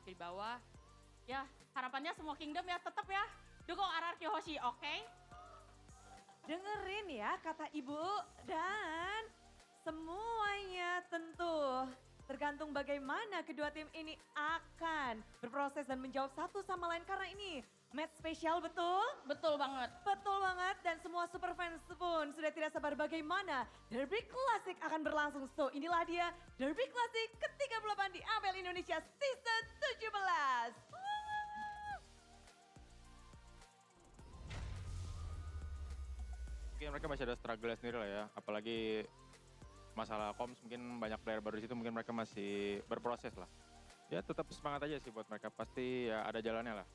RRQ di bawah. Ya harapannya semua kingdom ya tetap ya dukung RRQ Hoshi, oke? Dengerin ya kata ibu dan semuanya tentu tergantung bagaimana kedua tim ini akan berproses dan menjawab satu sama lain karena ini match spesial betul? Betul banget. Betul banget dan semua super fans pun sudah tidak sabar bagaimana Derby Classic akan berlangsung. So inilah dia Derby Classic ke-38 di MPL Indonesia Season 17. Mungkin mereka masih ada struggle sendiri lah ya, apalagi masalah comms mungkin banyak player baru di situ mungkin mereka masih berproses lah. Ya tetap semangat aja sih buat mereka, pasti ya ada jalannya lah.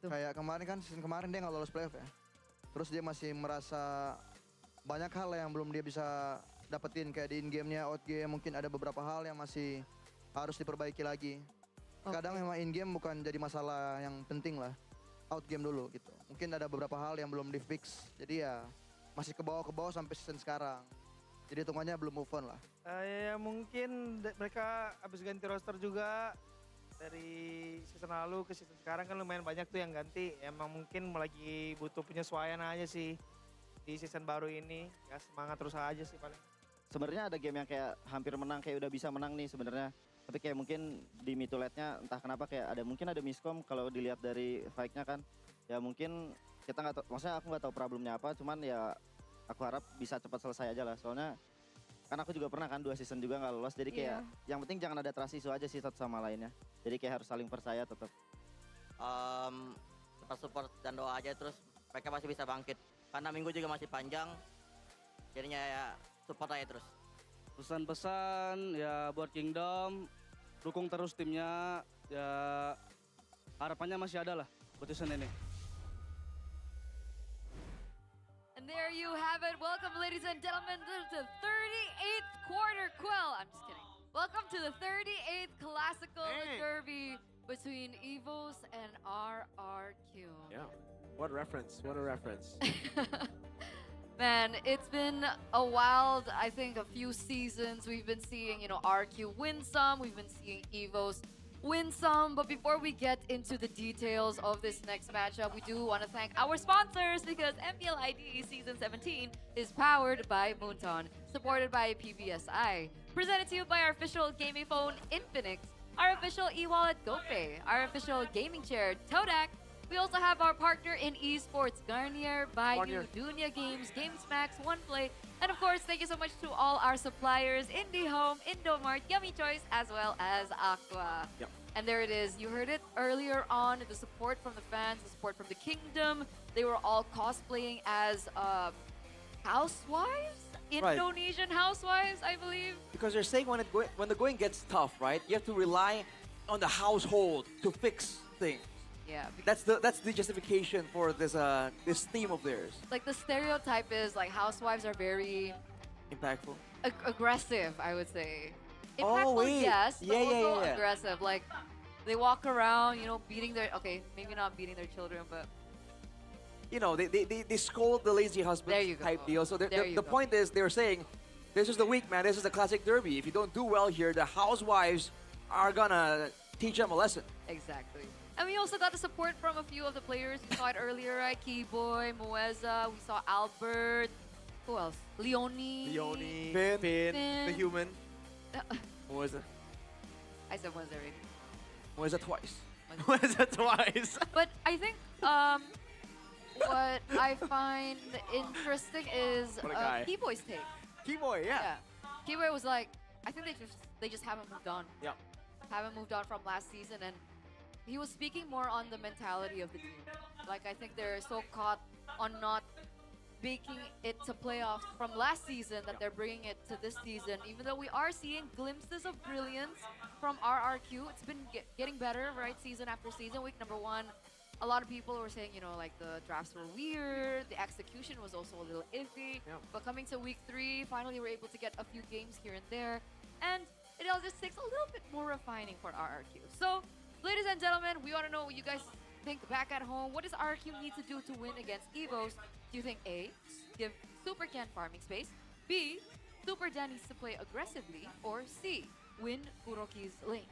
Kayak kemarin kan, season kemarin dia nggak lolos playoff ya. Terus dia masih merasa banyak hal yang belum dia bisa dapetin kayak di in-game-nya, out-game mungkin ada beberapa hal yang masih harus diperbaiki lagi. Kadang memang in-game bukan jadi masalah yang penting lah, out-game dulu gitu. Mungkin ada beberapa hal yang belum di-fix, jadi ya masih ke bawah sampai season sekarang. Jadi hitungannya belum move on lah. Ya mungkin mereka habis ganti roster juga. Dari season lalu ke season sekarang kan lumayan banyak tuh yang ganti. Emang mungkin lagi butuh penyesuaian aja sih di season baru ini. Ya semangat terus aja sih paling. Sebenarnya ada game yang kayak hampir menang, kayak udah bisa menang nih sebenarnya. Tapi kayak mungkin di mid to late-nya entah kenapa kayak mungkin ada miscom kalau dilihat dari fight-nya kan. Ya mungkin kita nggak tahu, maksudnya aku nggak tahu problemnya apa, cuman ya aku harap bisa cepat selesai aja lah. Soalnya kan aku juga pernah kan 2 season juga nggak lolos, jadi kayak yang penting jangan ada trust issue aja sih satu sama lainnya. Jadi kayak harus saling percaya tetap. Support dan doa aja terus mereka masih bisa bangkit. Karena minggu juga masih panjang, jadinya ya support aja terus. Pesan-pesan ya buat Kingdom, dukung terus timnya, ya harapannya masih ada lah buat season ini. And there you have it. Welcome, ladies and gentlemen, to the 38th quarter quell. I'm just kidding. Welcome to the 38th Classical Derby between EVOS and RRQ. Yeah, what reference, what a reference. Man, it's been a wild, I think, a few seasons. We've been seeing, RQ win some. We've been seeing EVOS win some. But before we get into the details of this next matchup, we do want to thank our sponsors because MPL ID Season 17 is powered by Moonton, supported by PBSI, presented to you by our official gaming phone Infinix, our official e-wallet GoPay, our official gaming chair Todak. We also have our partner in esports Garnier, Baidu, Dunia Games, GamesMax, OnePlay, and of course, thank you so much to all our suppliers, IndieHome, Indomart, Yummy Choice, as well as Aqua. Yep. And there it is. You heard it earlier on, the support from the fans, the support from the kingdom. They were all cosplaying as housewives? Indonesian housewives, I believe. Because they're saying when the going gets tough, right? You have to rely on the household to fix things. Yeah. That's the justification for this this theme of theirs. Like the stereotype is like housewives are very Impactful. aggressive, I would say. Oh, Impactful, wait. yes, but Yeah, yeah, also yeah, yeah. aggressive. Like they walk around, beating their, okay, maybe not beating their children, but You know, they scold the lazy husband There you go. type deal. So There you the go. point is they're saying, this is the week, man. This is the classic derby. If you don't do well here, the housewives are gonna teach them a lesson. exactly. And we also got the support from a few of the players. We saw it earlier, right? Keyboy, Moeza, we saw Albert. Who else? Leonie. Finn, Finn. the human. Moeza. I said Moeza already. Moeza twice. Moeza. twice. But I think what I find interesting is What a guy. Keyboy's take. Keyboy, yeah. Keyboy was like, I think they just haven't moved on. Yeah. Haven't moved on from last season, and he was speaking more on the mentality of the team. Like, I think they're so caught on not making it to playoffs from last season that they're bringing it to this season. Even though we are seeing glimpses of brilliance from RRQ, it's been getting better, right? Season after season. Week number 1, a lot of people were saying, like the drafts were weird, the execution was also a little iffy. Yeah. But coming to week 3, finally we're able to get a few games here and there. And it all just takes a little bit more refining for RRQ. So, ladies and gentlemen, we want to know what you guys think back at home. What does RRQ need to do to win against EVOS? Do you think A, give Super Ken farming space, B, Super Dan needs to play aggressively, or C, win Kuroki's lane?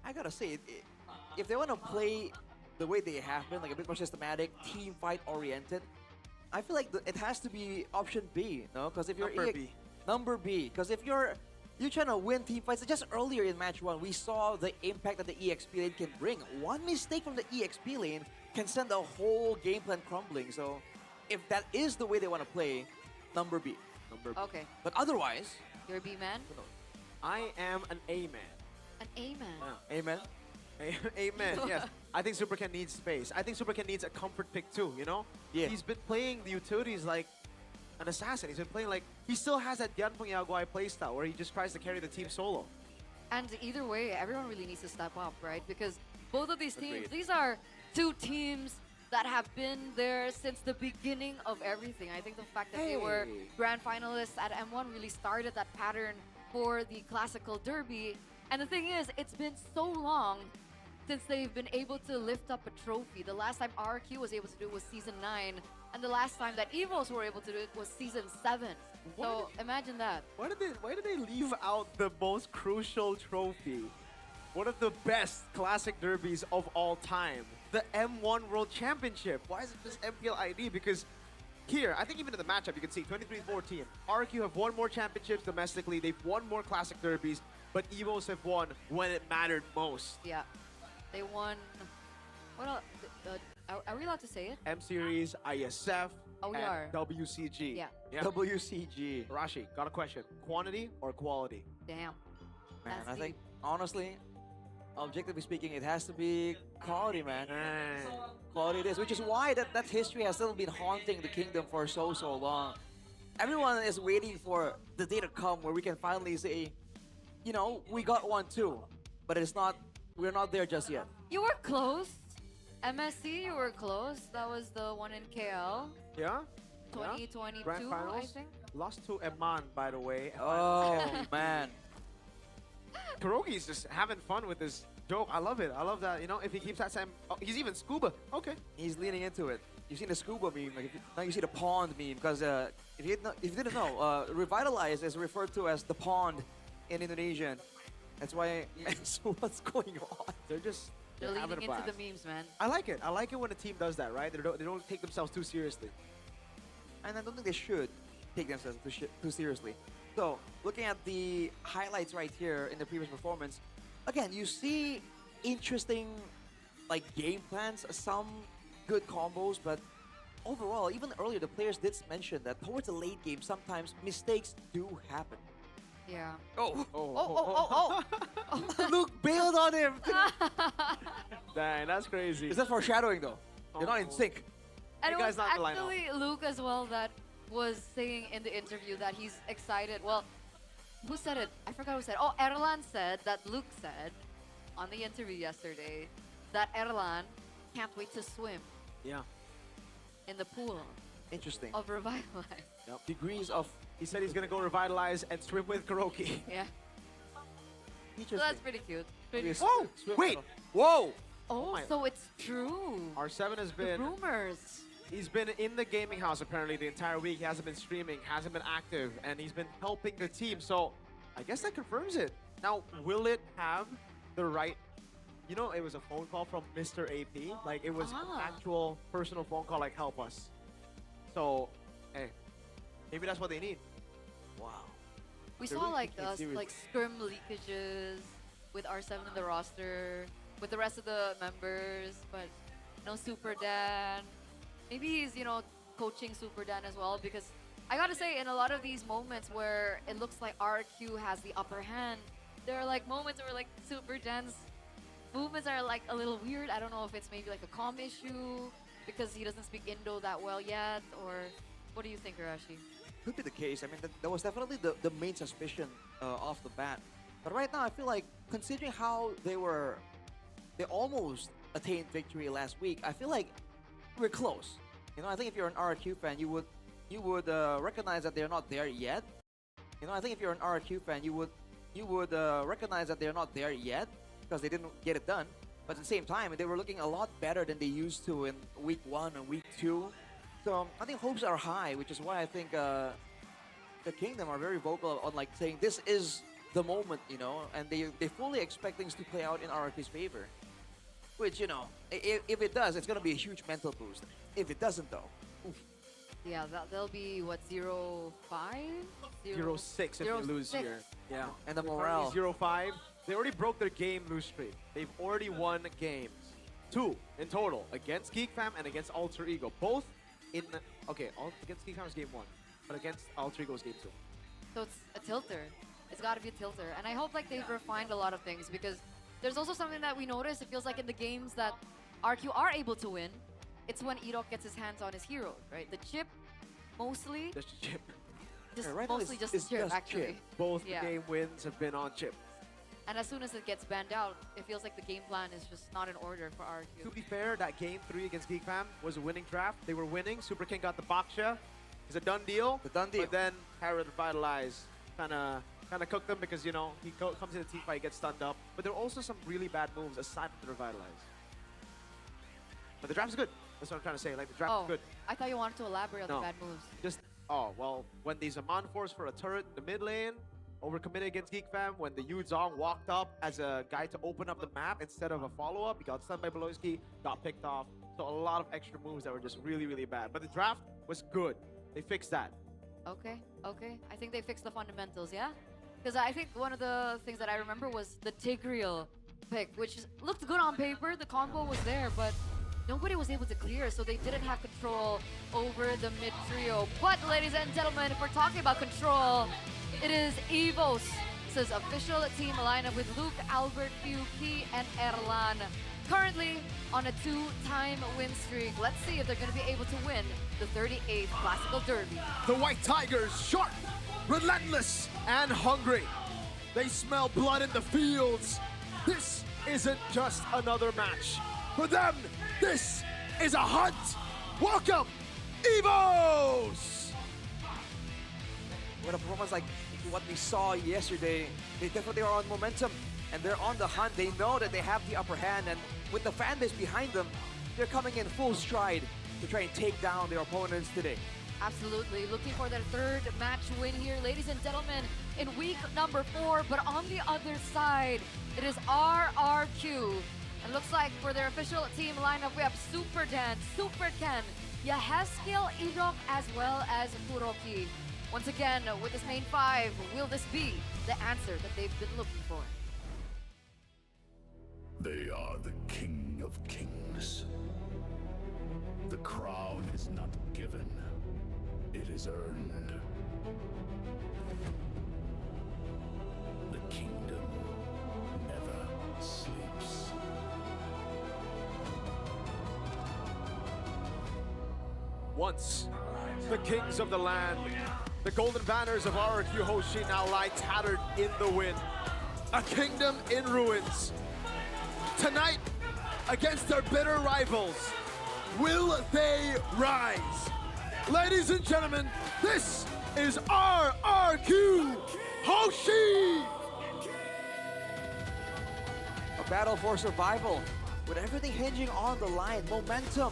I gotta say, if they want to play the way they have been, like a bit more systematic, team fight oriented, I feel like it has to be option B, no? Because if you're number B, because if you're trying to win team fights, just earlier in match 1, we saw the impact that the EXP lane can bring. One mistake from the EXP lane can send the whole game plan crumbling. So if that is the way they want to play, number B. Okay. But otherwise, You're a B man? I am an A man. An A man. amen. Amen. Yes. I think Supercan needs space. I think Supercan needs a comfort pick too, you know? Yeah. He's been playing the utilities like an assassin. He's been playing like, he still has that Yanpeng Yaguai playstyle where he just tries to carry the team solo. And either way, everyone really needs to step up, right? Because both of these teams, Agreed. these are two teams that have been there since the beginning of everything. I think the fact that they were grand finalists at M1 really started that pattern for the classical derby. And the thing is, it's been so long since they've been able to lift up a trophy. The last time RQ was able to do it was Season 9, and the last time that EVOs were able to do it was Season 7. So imagine that. Why did they leave out the most crucial trophy? One of the best classic derbies of all time. The M1 World Championship. Why is it just MPL ID? Because here, I think even in the matchup, you can see 23-14. RQ have won more championships domestically. They've won more classic derbies, but EVOs have won when it mattered most. Yeah. They won. What else? Are we allowed to say it? M Series, ISF, Oh, we and are. WCG. Yeah. WCG. Rashi, got a question. Quantity or quality? Damn. Man, That's I deep. think, honestly, objectively speaking, it has to be quality, man. Quality it is, which is why that history has still been haunting the kingdom for so long. Everyone is waiting for the day to come where we can finally say, you know, we got one too, but we're not there just yet. You were close. MSC, you were close. That was the one in KL. Yeah? 2022, Grand I finals. think. Lost to Eman, by the way. Oh, man. Kurogi's just having fun with this joke. I love it. I love that. You know, if he keeps that same... Oh, he's even scuba. Okay. He's leaning into it. You've seen the scuba meme, like now you see the pond meme, because if you didn't know, Revitalize is referred to as the pond in Indonesian. That's why, so what's going on? They're just... They're having leaning a into blast. the memes, man. I like it. I like it when a team does that, right? They don't take themselves too seriously. And I don't think they should take themselves too seriously. So, looking at the highlights right here in the previous performance, again, you see interesting like game plans, some good combos, but overall, even earlier, the players did mention that towards the late game, sometimes mistakes do happen. Yeah. Oh. Luke bailed on him. Dang, that's crazy. Is that foreshadowing though? They're not in sync. And it You was guys not in the lineup. actually Luke as well that was saying in the interview that he's excited. Well, who said it? I forgot who said it. Oh, Erlan said that Luke said on the interview yesterday that Erlan can't wait to swim Yeah. in the pool Interesting. of Revitalize. Degrees of He said he's gonna go revitalize and swim with Kurogi. Yeah. So interesting. that's pretty cute. Pretty Oh, wait. Whoa! Oh, my- so it's true. R7 has The been... rumors. He's been in the gaming house apparently the entire week. He hasn't been streaming, hasn't been active, and he's been helping the team. So I guess that confirms it. Now, will it have the right... You know, it was a phone call from Mr. AP. Like, it was an actual personal phone call, like, help us. So, hey, maybe that's what they need. Wow. We They're saw really like taking it seriously. like scrim leakages with R7 in the roster, with the rest of the members, but no Super Dan. Maybe he's, you know, coaching Super Dan as well, because I gotta say, in a lot of these moments where it looks like RQ has the upper hand, there are like moments where like Super Dan's movements are like a little weird. I don't know if it's maybe like a comm issue because he doesn't speak Indo that well yet, or what do you think, Arashi? Could be the case. I mean, that was definitely the main suspicion off the bat. But right now, I feel like considering how they almost attained victory last week, I feel like we're close. You know, I think if you're an RQ fan, you would recognize that they're not there yet. You know, I think if you're an RQ fan, you would recognize that they're not there yet because they didn't get it done. But at the same time, they were looking a lot better than they used to in week 1 and week 2. So I think hopes are high, which is why I think the Kingdom are very vocal on like saying this is the moment, you know, and they fully expect things to play out in RRQ's favor. Which, you know, if it does, it's going to be a huge mental boost. If it doesn't, though, oof. Yeah, they'll be, what, 0-5? 0-6 if they lose 0-6. here. Yeah. And the They're morale. currently 0-5. They already broke their game lose streak. They've already won games. 2 in total against Geek Fam and against Alter Ego. Both in okay, against Geek Fam is game 1, but against Alter Ego is game 2. So it's a tilter. It's got to be a tilter. And I hope like they've refined a lot of things because there's also something that we notice. It feels like in the games that RQ are able to win, it's when Irok gets his hands on his hero, right? The chip, mostly. Just chip. Just Yeah, right now mostly it's just chip, actually. Chip. Both Yeah. the game wins have been on chip. And as soon as it gets banned out, it feels like the game plan is just not in order for To RQ. be fair, that game 3 against Geek Fam was a winning draft. They were winning. Super King got the Baksha. It's a done deal. The done deal. But then Herod Revitalize kind of cooked them because, you know, he comes in the team fight, gets stunned up. But there are also some really bad moves aside from the Revitalize. But the draft is good. That's what I'm trying to say. Like, the draft is good. I thought you wanted to elaborate on No. the bad moves. Just, well, when the Zaman force for a turret in the mid lane, overcommitted against Geek Fam, when the Yu Zhong walked up as a guy to open up the map instead of a follow-up, he got stunned by Beloyski, got picked off. So a lot of extra moves that were just really, really bad. But the draft was good. They fixed that. Okay, okay. I think they fixed the fundamentals, yeah? Because I think one of the things that I remember was the Tigreal pick, which looked good on paper. The combo was there, but nobody was able to clear, so they didn't have control over the mid trio. But ladies and gentlemen, if we're talking about control, it is EVO's official team lineup with Luke, Albert, Yuki, and Erlan. Currently on a 2-time win streak. Let's see if they're going to be able to win the 38th Classical Derby. The White Tigers, sharp, relentless, and hungry. They smell blood in the fields. This isn't just another match. For them, this is a hunt. Welcome, EVOs! With a performance like what we saw yesterday, they definitely are on momentum and they're on the hunt. They know that they have the upper hand, and with the fan base behind them, they're coming in full stride to try and take down their opponents today. Absolutely. Looking for their 3rd match win here, ladies and gentlemen, in week number 4. But on the other side, it is RRQ. And looks like for their official team lineup, we have Super Dan, Super Ken, Yaheskel, Irok, as well as Kuroki. Once again, with this main 5, will this be the answer that they've been looking for? They are the King of Kings. The crown is not given, it is earned. The kingdom never sleeps. Once the kings of the land, the golden banners of RRQ Hoshi now lie tattered in the wind. A kingdom in ruins. Tonight, against their bitter rivals, will they rise? Ladies and gentlemen, this is RRQ Hoshi! A battle for survival, with everything hinging on the line. Momentum,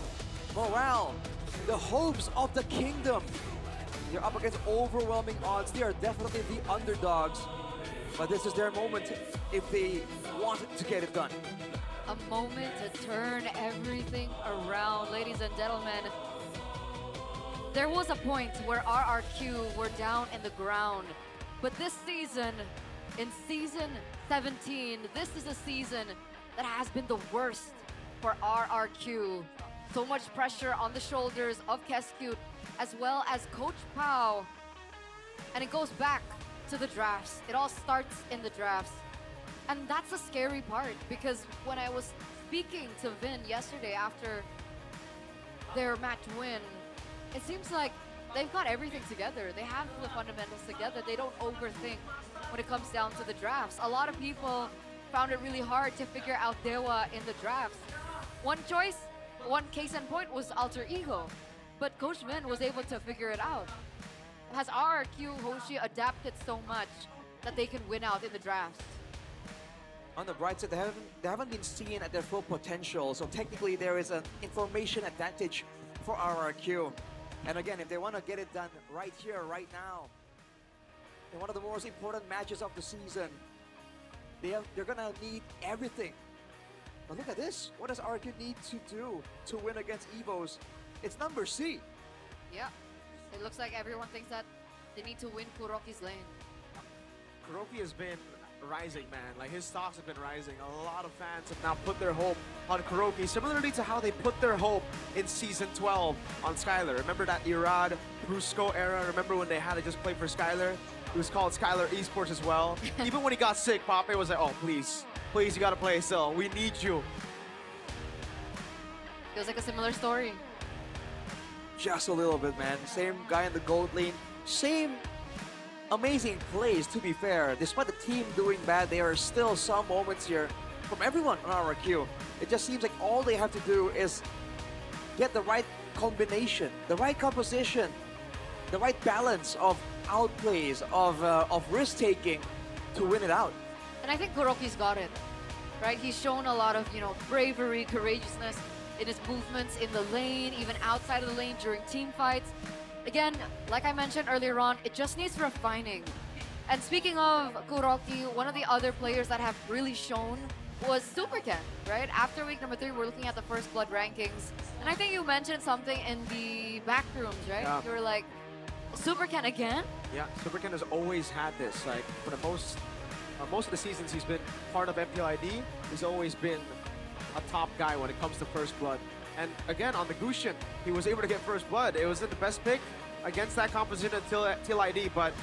morale, the hopes of the kingdom. They're up against overwhelming odds. They are definitely the underdogs. But this is their moment if they want to get it done. A moment to turn everything around, ladies and gentlemen. There was a point where RRQ were down in the ground. But this season, in Season 17, this is a season that has been the worst for RRQ. So much pressure on the shoulders of Keskute, as well as Coach Pao. And it goes back to the drafts. It all starts in the drafts. And that's a scary part, because when I was speaking to Vin yesterday after their match win, it seems like they've got everything together. They have the fundamentals together. They don't overthink when it comes down to the drafts. A lot of people found it really hard to figure out Dewa in the drafts. One choice, one case in point was Alter Ego, but Coach Vin was able to figure it out. Has RRQ Hoshi adapted so much that they can win out in the drafts? On the bright side, they haven't been seen at their full potential, so technically there is an information advantage for RRQ. And again, if they want to get it done right here, right now, in one of the most important matches of the season. They're gonna need everything. But look at this. What does RQ need to do to win against EVOs? It's number C. Yeah. It looks like everyone thinks that they need to win Kuroki's lane. Kuroki has been rising, man. Like, his stocks have been rising. A lot of fans have now put their hope on Kuroki, similarly to how they put their hope in Season 12 on Skylar. Remember that Irad, Brusco era? Remember when they had to just play for Skylar? It was called Skylar Esports as well. Even when he got sick, Pape was like, oh, please, you gotta play still. We need you. Feels like a similar story. Just a little bit, man. Same guy in the gold lane. Same amazing plays, to be fair. Despite the team doing bad, there are still some moments here from everyone on RRQ. It just seems like all they have to do is get the right combination, the right composition, the right balance of outplays, of risk-taking to win it out. And I think Kuroki's got it, right? He's shown a lot of, bravery, courageousness in his movements in the lane, even outside of the lane during team fights. Again, like I mentioned earlier on, it just needs refining. And speaking of Kuroki, one of the other players that have really shown was Superken, right? After week number 3, we're looking at the first blood rankings. And I think you mentioned something in the back rooms, right? Yeah. You were like, Superken again? Yeah, Superken has always had this. Like, for the most of the seasons he's been part of MPLID, he's always been a top guy when it comes to first blood. And again, on the Gusion, he was able to get first blood. It wasn't the best pick against that composition until ID, but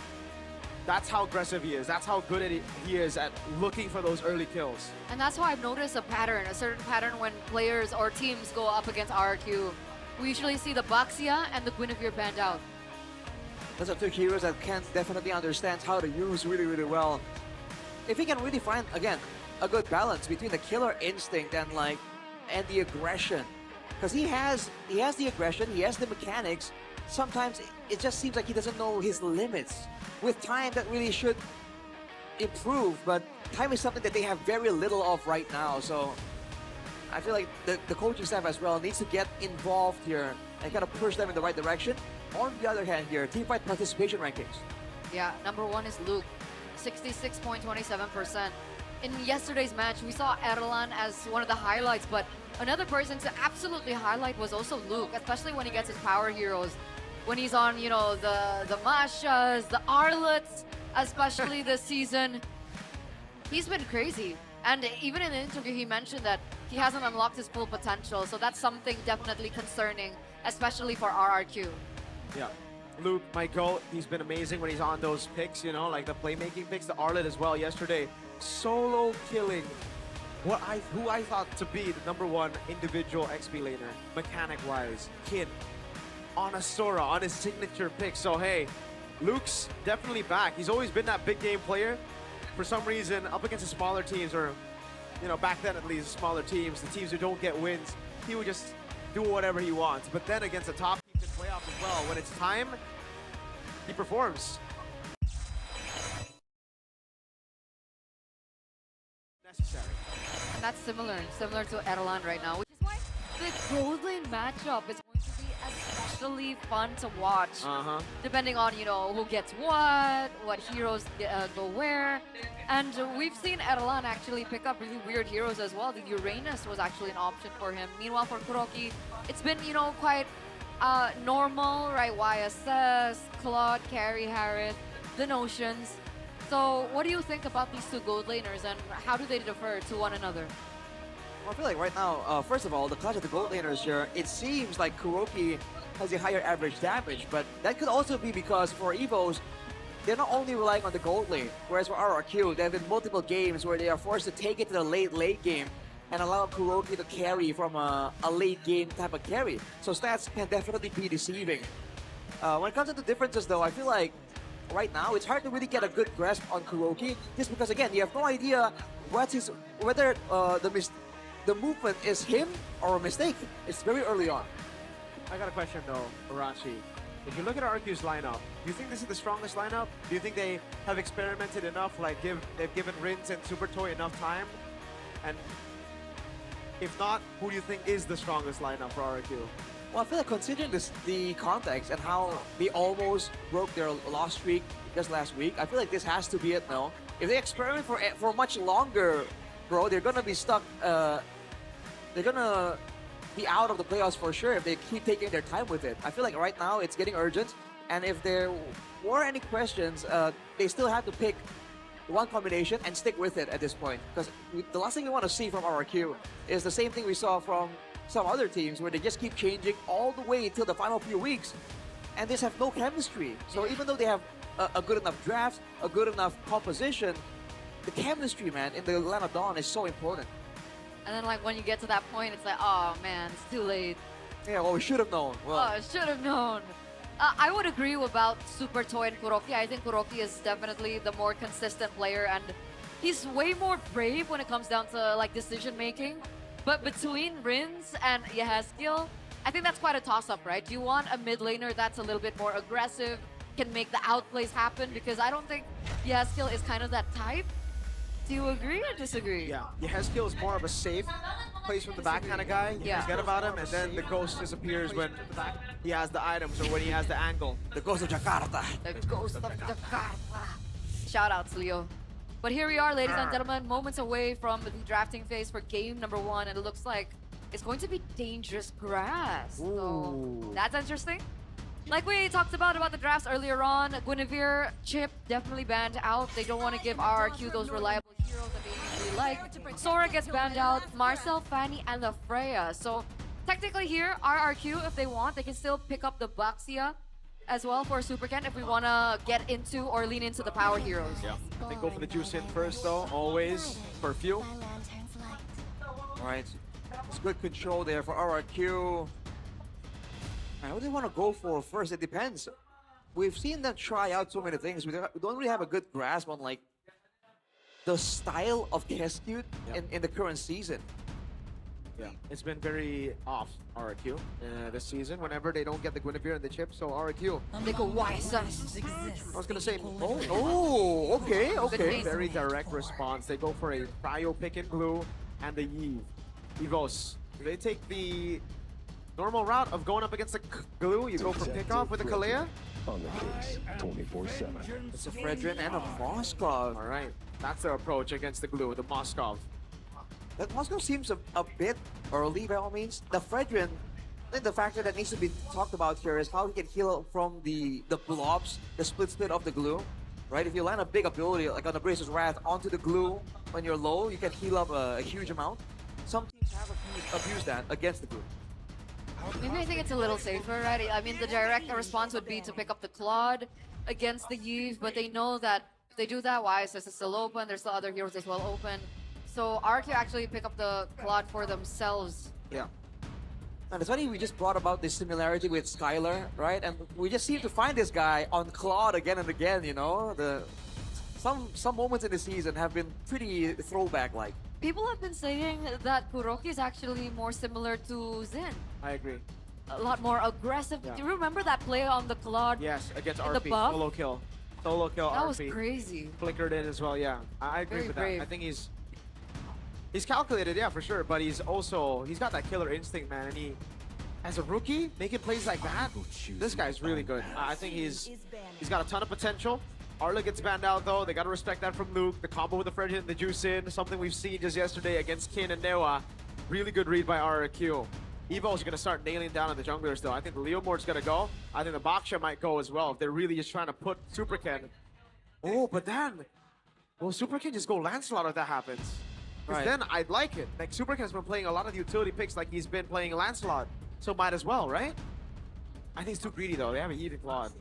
that's how aggressive he is. That's how good he is at looking for those early kills. And that's how I've noticed a certain pattern when players or teams go up against RRQ. We usually see the Baxia and the Guinevere band out. Those are two heroes that Ken definitely understands how to use really, really well. If he can really find, again, a good balance between the killer instinct and the aggression. Because he has the aggression, he has the mechanics. Sometimes it just seems like he doesn't know his limits. With time, that really should improve, but time is something that they have very little of right now. So I feel like the coaching staff as well needs to get involved here and kind of push them in the right direction. On the other hand here, teamfight participation rankings. Yeah, number 1 is Luke, 66.27%. In yesterday's match, we saw Erlan as one of the highlights, but another person to absolutely highlight was also Luke, especially when he gets his power heroes. When he's on, the Mashas, the Arlets, especially this season. He's been crazy. And even in the interview, he mentioned that he hasn't unlocked his full potential. So that's something definitely concerning, especially for RRQ. Yeah. Luke, my goat, he's been amazing when he's on those picks, like the playmaking picks, the Arlet as well yesterday. Solo killing who I thought to be the #1 individual XP laner, mechanic-wise, Kid, on a Sora, on his signature pick. So hey, Luke's definitely back. He's always been that big game player. For some reason, up against the smaller teams, or back then at least, smaller teams, the teams who don't get wins, he would just do whatever he wants. But then against the top teams in playoffs as well, when it's time, he performs. Necessary. And that's similar to Erlan right now, which is why the gold lane matchup is going to be especially fun to watch. Depending on, who gets what heroes go where. And we've seen Erlan actually pick up really weird heroes as well. The Uranus was actually an option for him. Meanwhile, for Kuroki, it's been, quite normal, right? YSS, Claude, Carry, Harith, the Notions. So what do you think about these two gold laners and how do they differ to one another? Well, I feel like right now, first of all, the clash of the gold laners here, it seems like Kuroki has a higher average damage, but that could also be because for EVOs, they're not only relying on the gold lane, whereas for RRQ, there have been multiple games where they are forced to take it to the late game and allow Kuroki to carry from a late game type of carry. So stats can definitely be deceiving. When it comes to the differences though, I feel like right now, it's hard to really get a good grasp on Kuroki, just because again, you have no idea whether the movement is him or a mistake. It's very early on. I got a question though, Arashi. If you look at RQ's lineup, do you think this is the strongest lineup? Do you think they have experimented enough, they've given Rins and Super Toy enough time? And if not, who do you think is the strongest lineup for RQ? Well, I feel like considering the context and how they almost broke their loss streak just last week, I feel like this has to be it now. If they experiment for much longer, bro, they're gonna be stuck. They're gonna be out of the playoffs for sure if they keep taking their time with it. I feel like right now it's getting urgent, and if there were any questions, they still have to pick one combination and stick with it at this point. Because the last thing we want to see from RRQ is the same thing we saw from some other teams where they just keep changing all the way till the final few weeks, and they just have no chemistry. So even though they have a good enough draft, a good enough composition, the chemistry, man, in the Land of Dawn is so important. And then like when you get to that point, it's like, oh man, it's too late. Yeah, well, we should have known. Well, Oh, I should have known. I would agree about Super Toy and Kuroki. I think Kuroki is definitely the more consistent player, and he's way more brave when it comes down to like decision making. But between Rins and Yahezkiel, I think that's quite a toss-up, right? Do you want a mid laner that's a little bit more aggressive, can make the outplays happen? Because I don't think Yahezkiel is kind of that type. Do you agree or disagree? Yeah, Yahezkiel is more of a safe, plays from the back kind of guy. You Yeah. forget about him, and then the ghost disappears when he has the items or when he has the angle. The ghost of Jakarta. The ghost of Jakarta. Shout outs, Leo. But here we are, ladies and gentlemen, moments away from the drafting phase for game number 1, and it looks like it's going to be dangerous grass. So that's interesting. Like we talked about the drafts earlier on, Guinevere, Chip definitely banned out. They don't want to give RRQ those reliable heroes that they usually like. Sora gets banned out, Marcel, Fanny, and the Freya. So technically here, RRQ, if they want, they can still pick up the Baxia as well for Super Ken if we want to get into or lean into the power heroes. Yeah, they go for the juice in first though, always, for few. Right. It's good control there for RRQ. Man, what do they want to go for first? It depends. We've seen them try out so many things. We don't really have a good grasp on like the style of Keskute in the current season. Yeah, it's been very off RRQ this season. Whenever they don't get the Guinevere and the chip, so RRQ. They go, why I was gonna say, okay. Good Very direct response. They go for a Prio pick and glue and the Eve. Evos. They take the normal route of going up against the glue. You go for pickoff with the Kalea. On the case, 24/7. It's a Fredrin and a Moskov. All right, that's their approach against the glue, the Moskov. That Moskov seems a bit early by all means. The Fredrin, I think the factor that needs to be talked about here is how he can heal from the blobs, the split of the glue. Right, if you land a big ability like on the Bracer's Wrath onto the glue when you're low, you can heal up a huge amount. Some teams have abused that against the glue. Maybe I think it's a little safer, right? I mean, the direct response would be to pick up the Claude against the Eve, but they know that if they do that, YSS is still open, there's still other heroes as well open. So RQ actually pick up the Claude for themselves. Yeah. And it's funny we just brought about this similarity with Skylar, right? And we just seem to find this guy on Claude again and again, you know? Some moments in the season have been pretty throwback-like. People have been saying that Kuroki is actually more similar to Zen. I agree. A lot more aggressive. Yeah. Do you remember that play on the Claude? Yes, against in the RP. buff? Solo kill. Solo kill That RP. was crazy. Flickered in as well, yeah. I agree Very with brave. that. I think he's calculated, yeah, for sure. But he's got that killer instinct, man. And he, as a rookie, making plays like that, this guy's really good. I think he's got a ton of potential. Arla gets banned out though. They gotta respect that from Luke. The combo with the Fred hit and the juice in, something we've seen just yesterday against Kin and Newa. Really good read by RRQ. Evo's gonna start nailing down on the junglers though. I think the Leomord's gonna go. I think the Baksha might go as well if they're really just trying to put Super Ken. Oh, but then, will Super Ken just go Lancelot if that happens? Because then I'd like it. Like Super Ken's been playing a lot of utility picks like he's been playing Lancelot. So might as well, right? I think it's too greedy though. They have a heated Claude.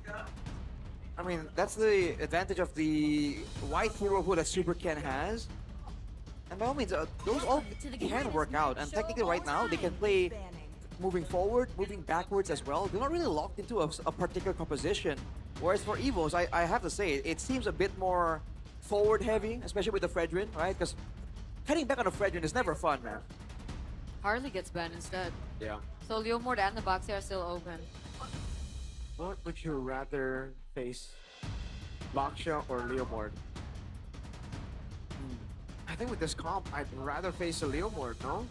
I mean, that's the advantage of the white hero who that Super Ken has. And by all means, those all can work out. And technically right now, they can play moving forward, moving backwards as well. They're not really locked into a particular composition. Whereas for Evos, I have to say, it seems a bit more forward heavy, especially with the Fredrin, right? Because heading back on a Fredrin is never fun, man. Harley gets banned instead. Yeah. So Leomord and the Baxi are still open. What would you rather face, Baksha or Leomord? I think with this comp, I'd rather face a Leomord, no?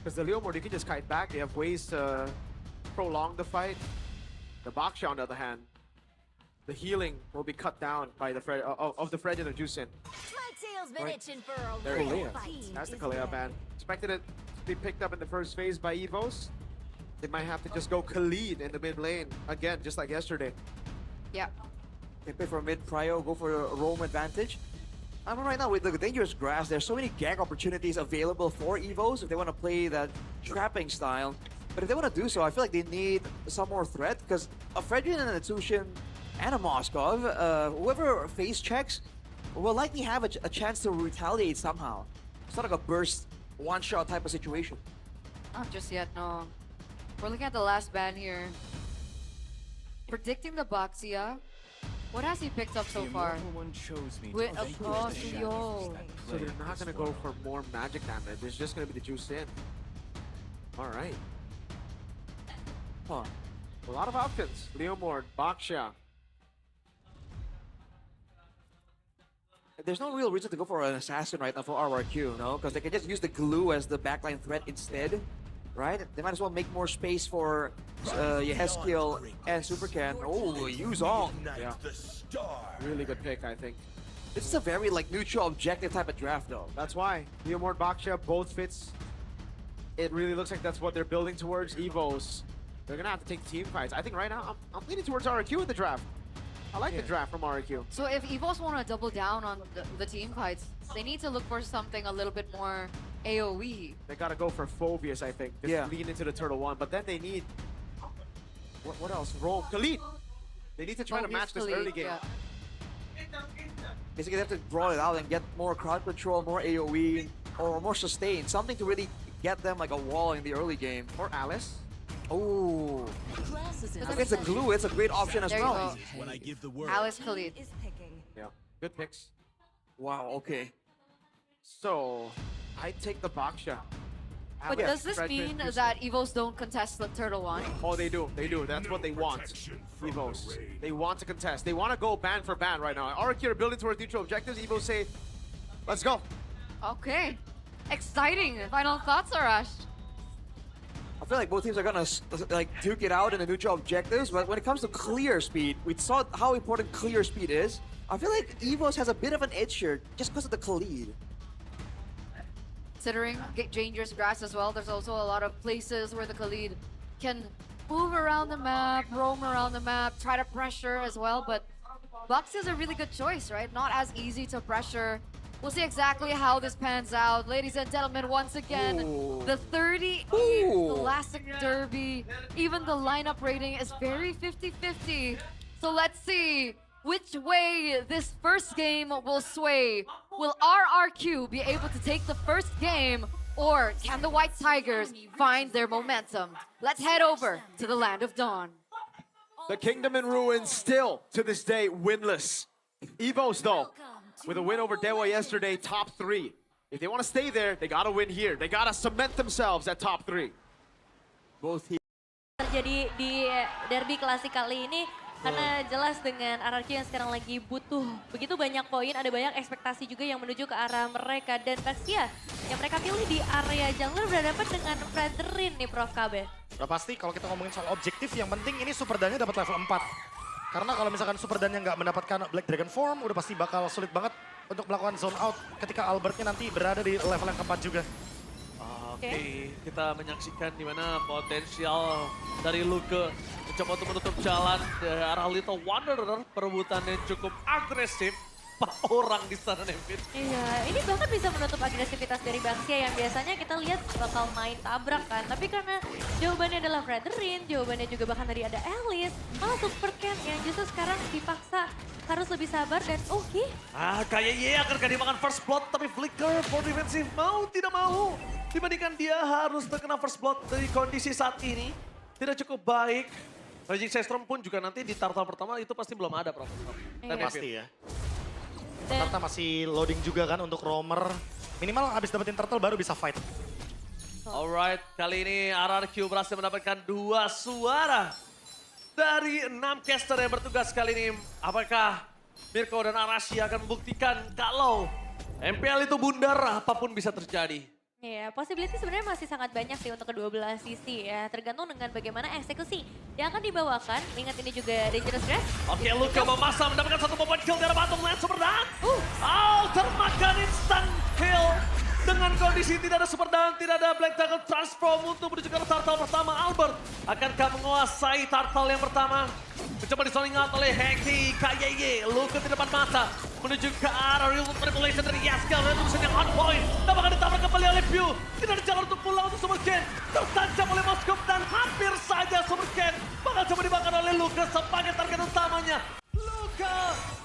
Because the Leomord, you can just kite back. They have ways to prolong the fight. The Baksha, on the other hand, the healing will be cut down by the of the Fred and the Juicin. My tail's been Right. itching for a There real Kalea. fight. That's the Kalea ban. Expected it to be picked up in the first phase by Evos. They might have to just go Khalid in the mid lane again, just like yesterday. Yeah. They pay for mid prio, go for a roam advantage. I mean, right now with the dangerous grass, there's so many gank opportunities available for Evos if they want to play that trapping style. But if they want to do so, I feel like they need some more threat because a Fredrin and a Tsushin and a Moskov, whoever face checks will likely have a chance to retaliate somehow. It's not like a burst, one-shot type of situation. Not just yet, no. We're looking at the last ban here. Predicting the Baxia. What has he picked up so far? With a yo. So they're not going to go for more magic damage. It's just going to be the juice in. All right. Huh. A lot of options. Leomord, Baksha. There's no real reason to go for an assassin right now for RRQ, no? Because they can just use the glue as the backline threat instead, right? They might as well make more space for Yeheskiel and Supercan. Oh, Yuzong. Yeah. Really good pick, I think. This is a very like neutral objective type of draft though. That's why. Leomord, Baksha, both fits. It really looks like that's what they're building towards. Evos, they're going to have to take team fights. I think right now, I'm leaning towards RRQ in the draft. I like the draft from RRQ. So if Evos want to double down on the team fights, they need to look for something a little bit more AoE. They got to go for Phobius, I think. Just lean into the Turtle One. But then they need... What else? Roam. Khalid! They need to try to match this early game. Yeah. Basically, they have to draw it out and get more crowd control, more AoE, or more sustain. Something to really get them like a wall in the early game. Or Alice. Oh. Glasses in Against the glue, it's a great option as There you well. go. When I give the word. Alice Khalid. is picking. Yeah. Good picks. Wow, okay. So, I take the Baksha. But does this mean that Evos don't contest the Turtle One? Oh, they do. They do. That's what they want. Evos. They want to contest. They want to go ban for ban right now. RRQ are building towards neutral objectives. Evos say, let's go. Okay. Exciting. Final thoughts, Arash? I feel like both teams are gonna like duke it out in the neutral objectives, but when it comes to clear speed, we saw how important clear speed is. I feel like Evos has a bit of an edge here just because of the Khalid. Considering dangerous grass as well, there's also a lot of places where the Khalid can move around the map, roam around the map, try to pressure as well, but Bucks is a really good choice, right? Not as easy to pressure. We'll see exactly how this pans out. Ladies and gentlemen, once again, the 38th Classic Derby, even the lineup rating is very 50-50. So let's see which way this first game will sway. Will RRQ be able to take the first game, or can the White Tigers find their momentum? Let's head over to the Land of Dawn. The Kingdom in Ruins still, to this day, winless. Evos, though, with a win over Dewa yesterday, top 3. If they want to stay there, they got to win here. They got to cement themselves at top 3. Both here. Terjadi di derby klasik kali ini karena jelas dengan RRQ yang sekarang lagi butuh begitu banyak poin, ada banyak ekspektasi juga yang menuju ke arah mereka, dan Baxia yang mereka pilih di area jungler berhadapan dengan Fredrin nih Prof KB. Udah pasti kalau kita ngomongin soal objektif, yang penting ini Super Dan-nya dapat level 4. Karena kalau misalkan Super Dan-nya nggak mendapatkan Black Dragon Form, udah pasti bakal sulit banget untuk melakukan zone out ketika Albertnya nanti berada di level yang keempat juga. Oke, kita menyaksikan di mana potensial dari Luke mencoba untuk menutup jalan ke arah Little Wanderer. Perebutannya cukup agresif. 4 orang di sana, Nevin. Iya, ini bahkan bisa menutup agresivitas dari Baxia yang biasanya kita lihat bakal main tabrak kan. Tapi karena jawabannya adalah Fredrin, jawabannya juga bahkan tadi ada Alice, malah Supercan yang justru sekarang dipaksa harus lebih sabar dan oke. Kayaknya akan dimakan first blood, tapi Flicker for defensive mau tidak mau. Dibandingkan dia harus terkena first blood dari kondisi saat ini. Tidak cukup baik. Magic Sestrom pun juga nanti di turtle pertama itu pasti belum ada, Prof. Dan pasti ya. Turtle masih loading juga kan untuk roamer. Minimal habis dapetin turtle baru bisa fight. Alright, kali ini RRQ berhasil mendapatkan 2 suara dari 6 caster yang bertugas kali ini. Apakah Mirko dan Arashi akan membuktikan kalau MPL itu bundar, apapun bisa terjadi. Iya, possibility sebenarnya masih sangat banyak sih untuk kedua belah sisi ya. Tergantung dengan bagaimana eksekusi yang akan dibawakan. Ingat ini juga Dangerous Dress. Oke, Luka memasang mendapatkan satu moment kill dari bottom lane super down. Termakan instant kill. Dengan kondisi tidak ada super down, tidak ada black tackle transform untuk menuju ke turtle pertama. Albert akankah menguasai turtle yang pertama? Mencoba disoling out oleh Heki KYY. Luka di depan mata. Menuju ke arah real manipulation dari Yaskal. Dan tulisan yang on point. Tampaknya ditabrak kembali oleh Pew. Tidak ada jalan untuk pulang untuk Super Ken. Tertancap oleh Moskov dan hampir saja Super Ken bakal coba dibakar oleh Luka sebagai target utamanya. Luka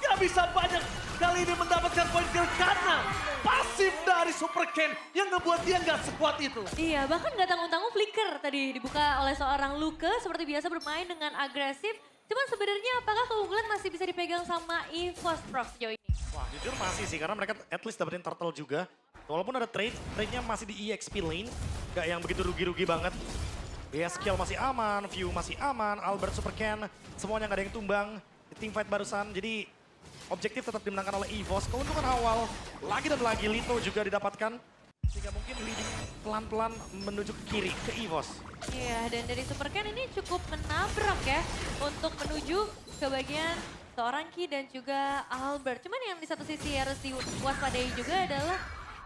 gak bisa banyak kali ini mendapatkan poin kill karena pasif dari Super Ken yang ngebuat dia gak sekuat itu. Iya, bahkan gak tanggung-tanggung flicker tadi dibuka oleh seorang Luka seperti biasa bermain dengan agresif. Cuman sebenarnya apakah keunggulan masih bisa dipegang sama EVOS Prof sejauh ini? Wah, jujur masih sih karena mereka at least dapetin turtle juga. Walaupun ada trade-nya masih di EXP lane, gak yang begitu rugi-rugi banget. BSKL masih aman, View masih aman, Albert Super Ken, semuanya gak ada yang tumbang. Di teamfight barusan, jadi objektif tetap dimenangkan oleh EVOS. Keuntungan awal, lagi dan lagi Lito juga didapatkan. Sehingga mungkin leading pelan-pelan menuju ke kiri, ke EVOS. Iya, dan dari Super Ken ini cukup menabrak ya untuk menuju ke bagian seorang Ki dan juga Albert. Cuman yang di satu sisi harus diwaspadai juga adalah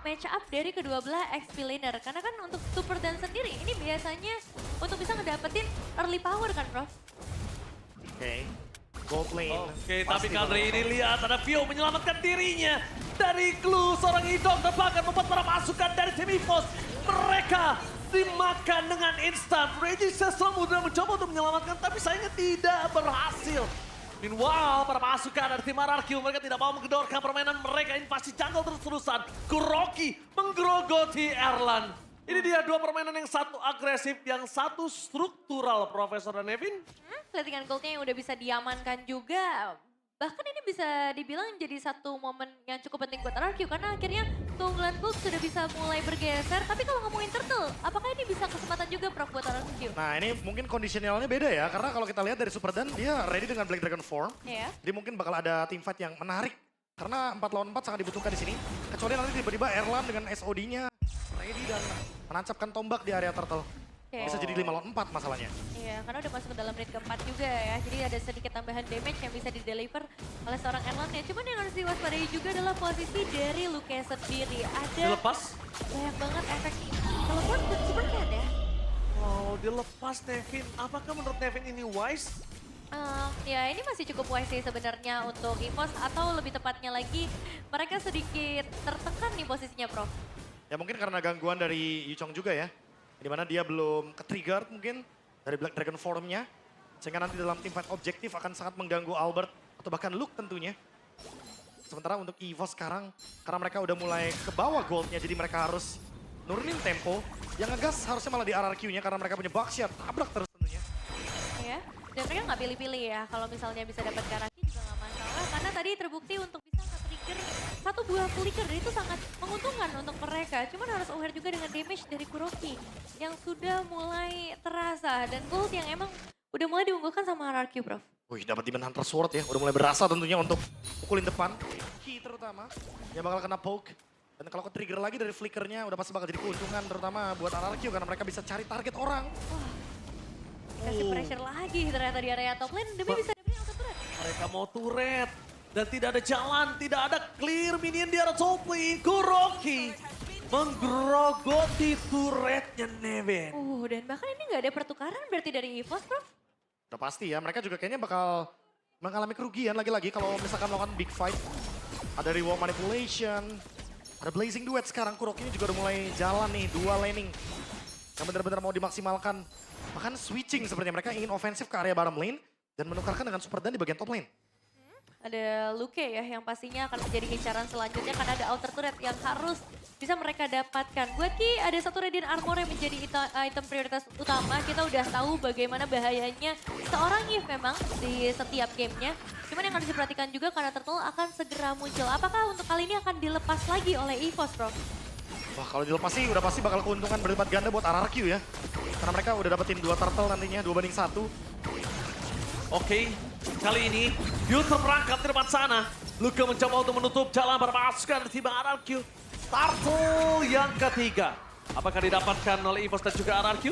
match up dari kedua belah XP laner. Karena kan untuk Super Dan sendiri ini biasanya untuk bisa ngedapetin early power kan, Prof? Oke. Gold lane. Oke, tapi kali ini lihat ada Vio menyelamatkan dirinya dari clue seorang Idol dan bahkan membuat para pasukan dari tim EVOS. Mereka dimakan dengan instan. RESTREAM udah mencoba untuk menyelamatkan tapi sayangnya tidak berhasil. Meanwhile, para pasukan dari tim RRQ mereka tidak mau menggedorkan permainan mereka. Invasi jungle terus-terusan. Kuroki menggerogoti Erlan. Ini dia dua permainan, yang satu agresif, yang satu struktural, Profesor dan Nevin. Settingan goldnya yang udah bisa diamankan juga. Bahkan ini bisa dibilang jadi satu momen yang cukup penting buat RRQ. Karena akhirnya keunggulan gold sudah bisa mulai bergeser. Tapi kalau ngomongin turtle, apakah ini bisa kesempatan juga Prof buat RRQ? Nah ini mungkin kondisionalnya beda ya. Karena kalau kita lihat dari Super Dan, dia ready dengan Black Dragon form. Iya. Jadi mungkin bakal ada teamfight yang menarik. Karena 4 lawan 4 sangat dibutuhkan di sini. Kecuali nanti tiba-tiba Erlan dengan SOD-nya ready dan menancapkan tombak di area turtle. Bisa jadi 5 lawan 4 masalahnya. Iya, karena udah masuk ke dalam rit keempat juga ya. Jadi ada sedikit tambahan damage yang bisa di-deliver oleh seorang Erlan ya. Cuman yang harus diwaspadai juga adalah posisi dari Luke sendiri. Ada dilepas banyak banget efek teleport dan Super Cat ya. Wow, dilepas Nevin. Apakah menurut Nevin ini wise? Ya ini masih cukup wise sih sebenarnya untuk EVOS, atau lebih tepatnya lagi mereka sedikit tertekan nih posisinya, Prof. Ya mungkin karena gangguan dari Yuchong juga ya. Dimana dia belum ke-trigger mungkin dari Black Dragon formnya. Sehingga nanti dalam teamfight objektif akan sangat mengganggu Albert atau bahkan Luke tentunya. Sementara untuk EVOS sekarang, karena mereka udah mulai ke bawah goldnya, jadi mereka harus nurunin tempo. Yang ngegas harusnya malah di RRQ-nya karena mereka punya box shot, tabrak terus tentunya. Ya, dan mereka nggak pilih-pilih ya. Kalau misalnya bisa dapat Karaki juga nggak masalah. Karena tadi terbukti untuk bisa nge-trigger satu buah flicker itu sangat menguntungkan untuk mereka. Cuman harus aware juga dengan damage dari Kuroki yang sudah mulai terasa. Dan gold yang emang udah mulai diunggulkan sama RRQ, Prof. Wih, dapat Demon Hunter Sword ya. Udah mulai berasa tentunya untuk pukulin depan. Key terutama, yang bakal kena poke. Dan kalau ke-trigger lagi dari flickernya udah pasti bakal jadi keuntungan terutama buat RRQ karena mereka bisa cari target orang. Wah, kasih pressure lagi ternyata di area top lane demi bisa dapetin auto turret. Mereka mau turret. Dan tidak ada jalan, tidak ada clear minion di arah top lane. Kuroki menggerogoti turretnya Nevin. Dan bahkan ini nggak ada pertukaran berarti dari EVOS, Prof? Udah pasti ya, mereka juga kayaknya bakal mengalami kerugian lagi-lagi kalau misalkan melakukan big fight. Ada reward manipulation, ada blazing duet sekarang. Kuroki ini juga udah mulai jalan nih, dual laning yang benar-benar mau dimaksimalkan. Bahkan switching sepertinya mereka ingin ofensif ke area bottom lane dan menukarkan dengan Super Dan di bagian top lane. Ada Luke ya yang pastinya akan menjadi incaran selanjutnya karena ada outer turret yang harus bisa mereka dapatkan. Buat Ki ada satu Radiant Armor yang menjadi item prioritas utama. Kita udah tahu bagaimana bahayanya seorang Yves memang di setiap gamenya. Cuman yang harus diperhatikan juga karena Turtle akan segera muncul. Apakah untuk kali ini akan dilepas lagi oleh EVOS, Prof? Wah kalau dilepas sih udah pasti bakal keuntungan berlipat ganda buat RRQ ya. Karena mereka udah dapetin 2 turtle nantinya, 2-1. Oke, kali ini Yu terperangkap di depan sana. Luka mencoba untuk menutup jalan para pasukan di tim RRQ. Turtle yang ketiga. Apakah didapatkan oleh EVOS dan juga RRQ?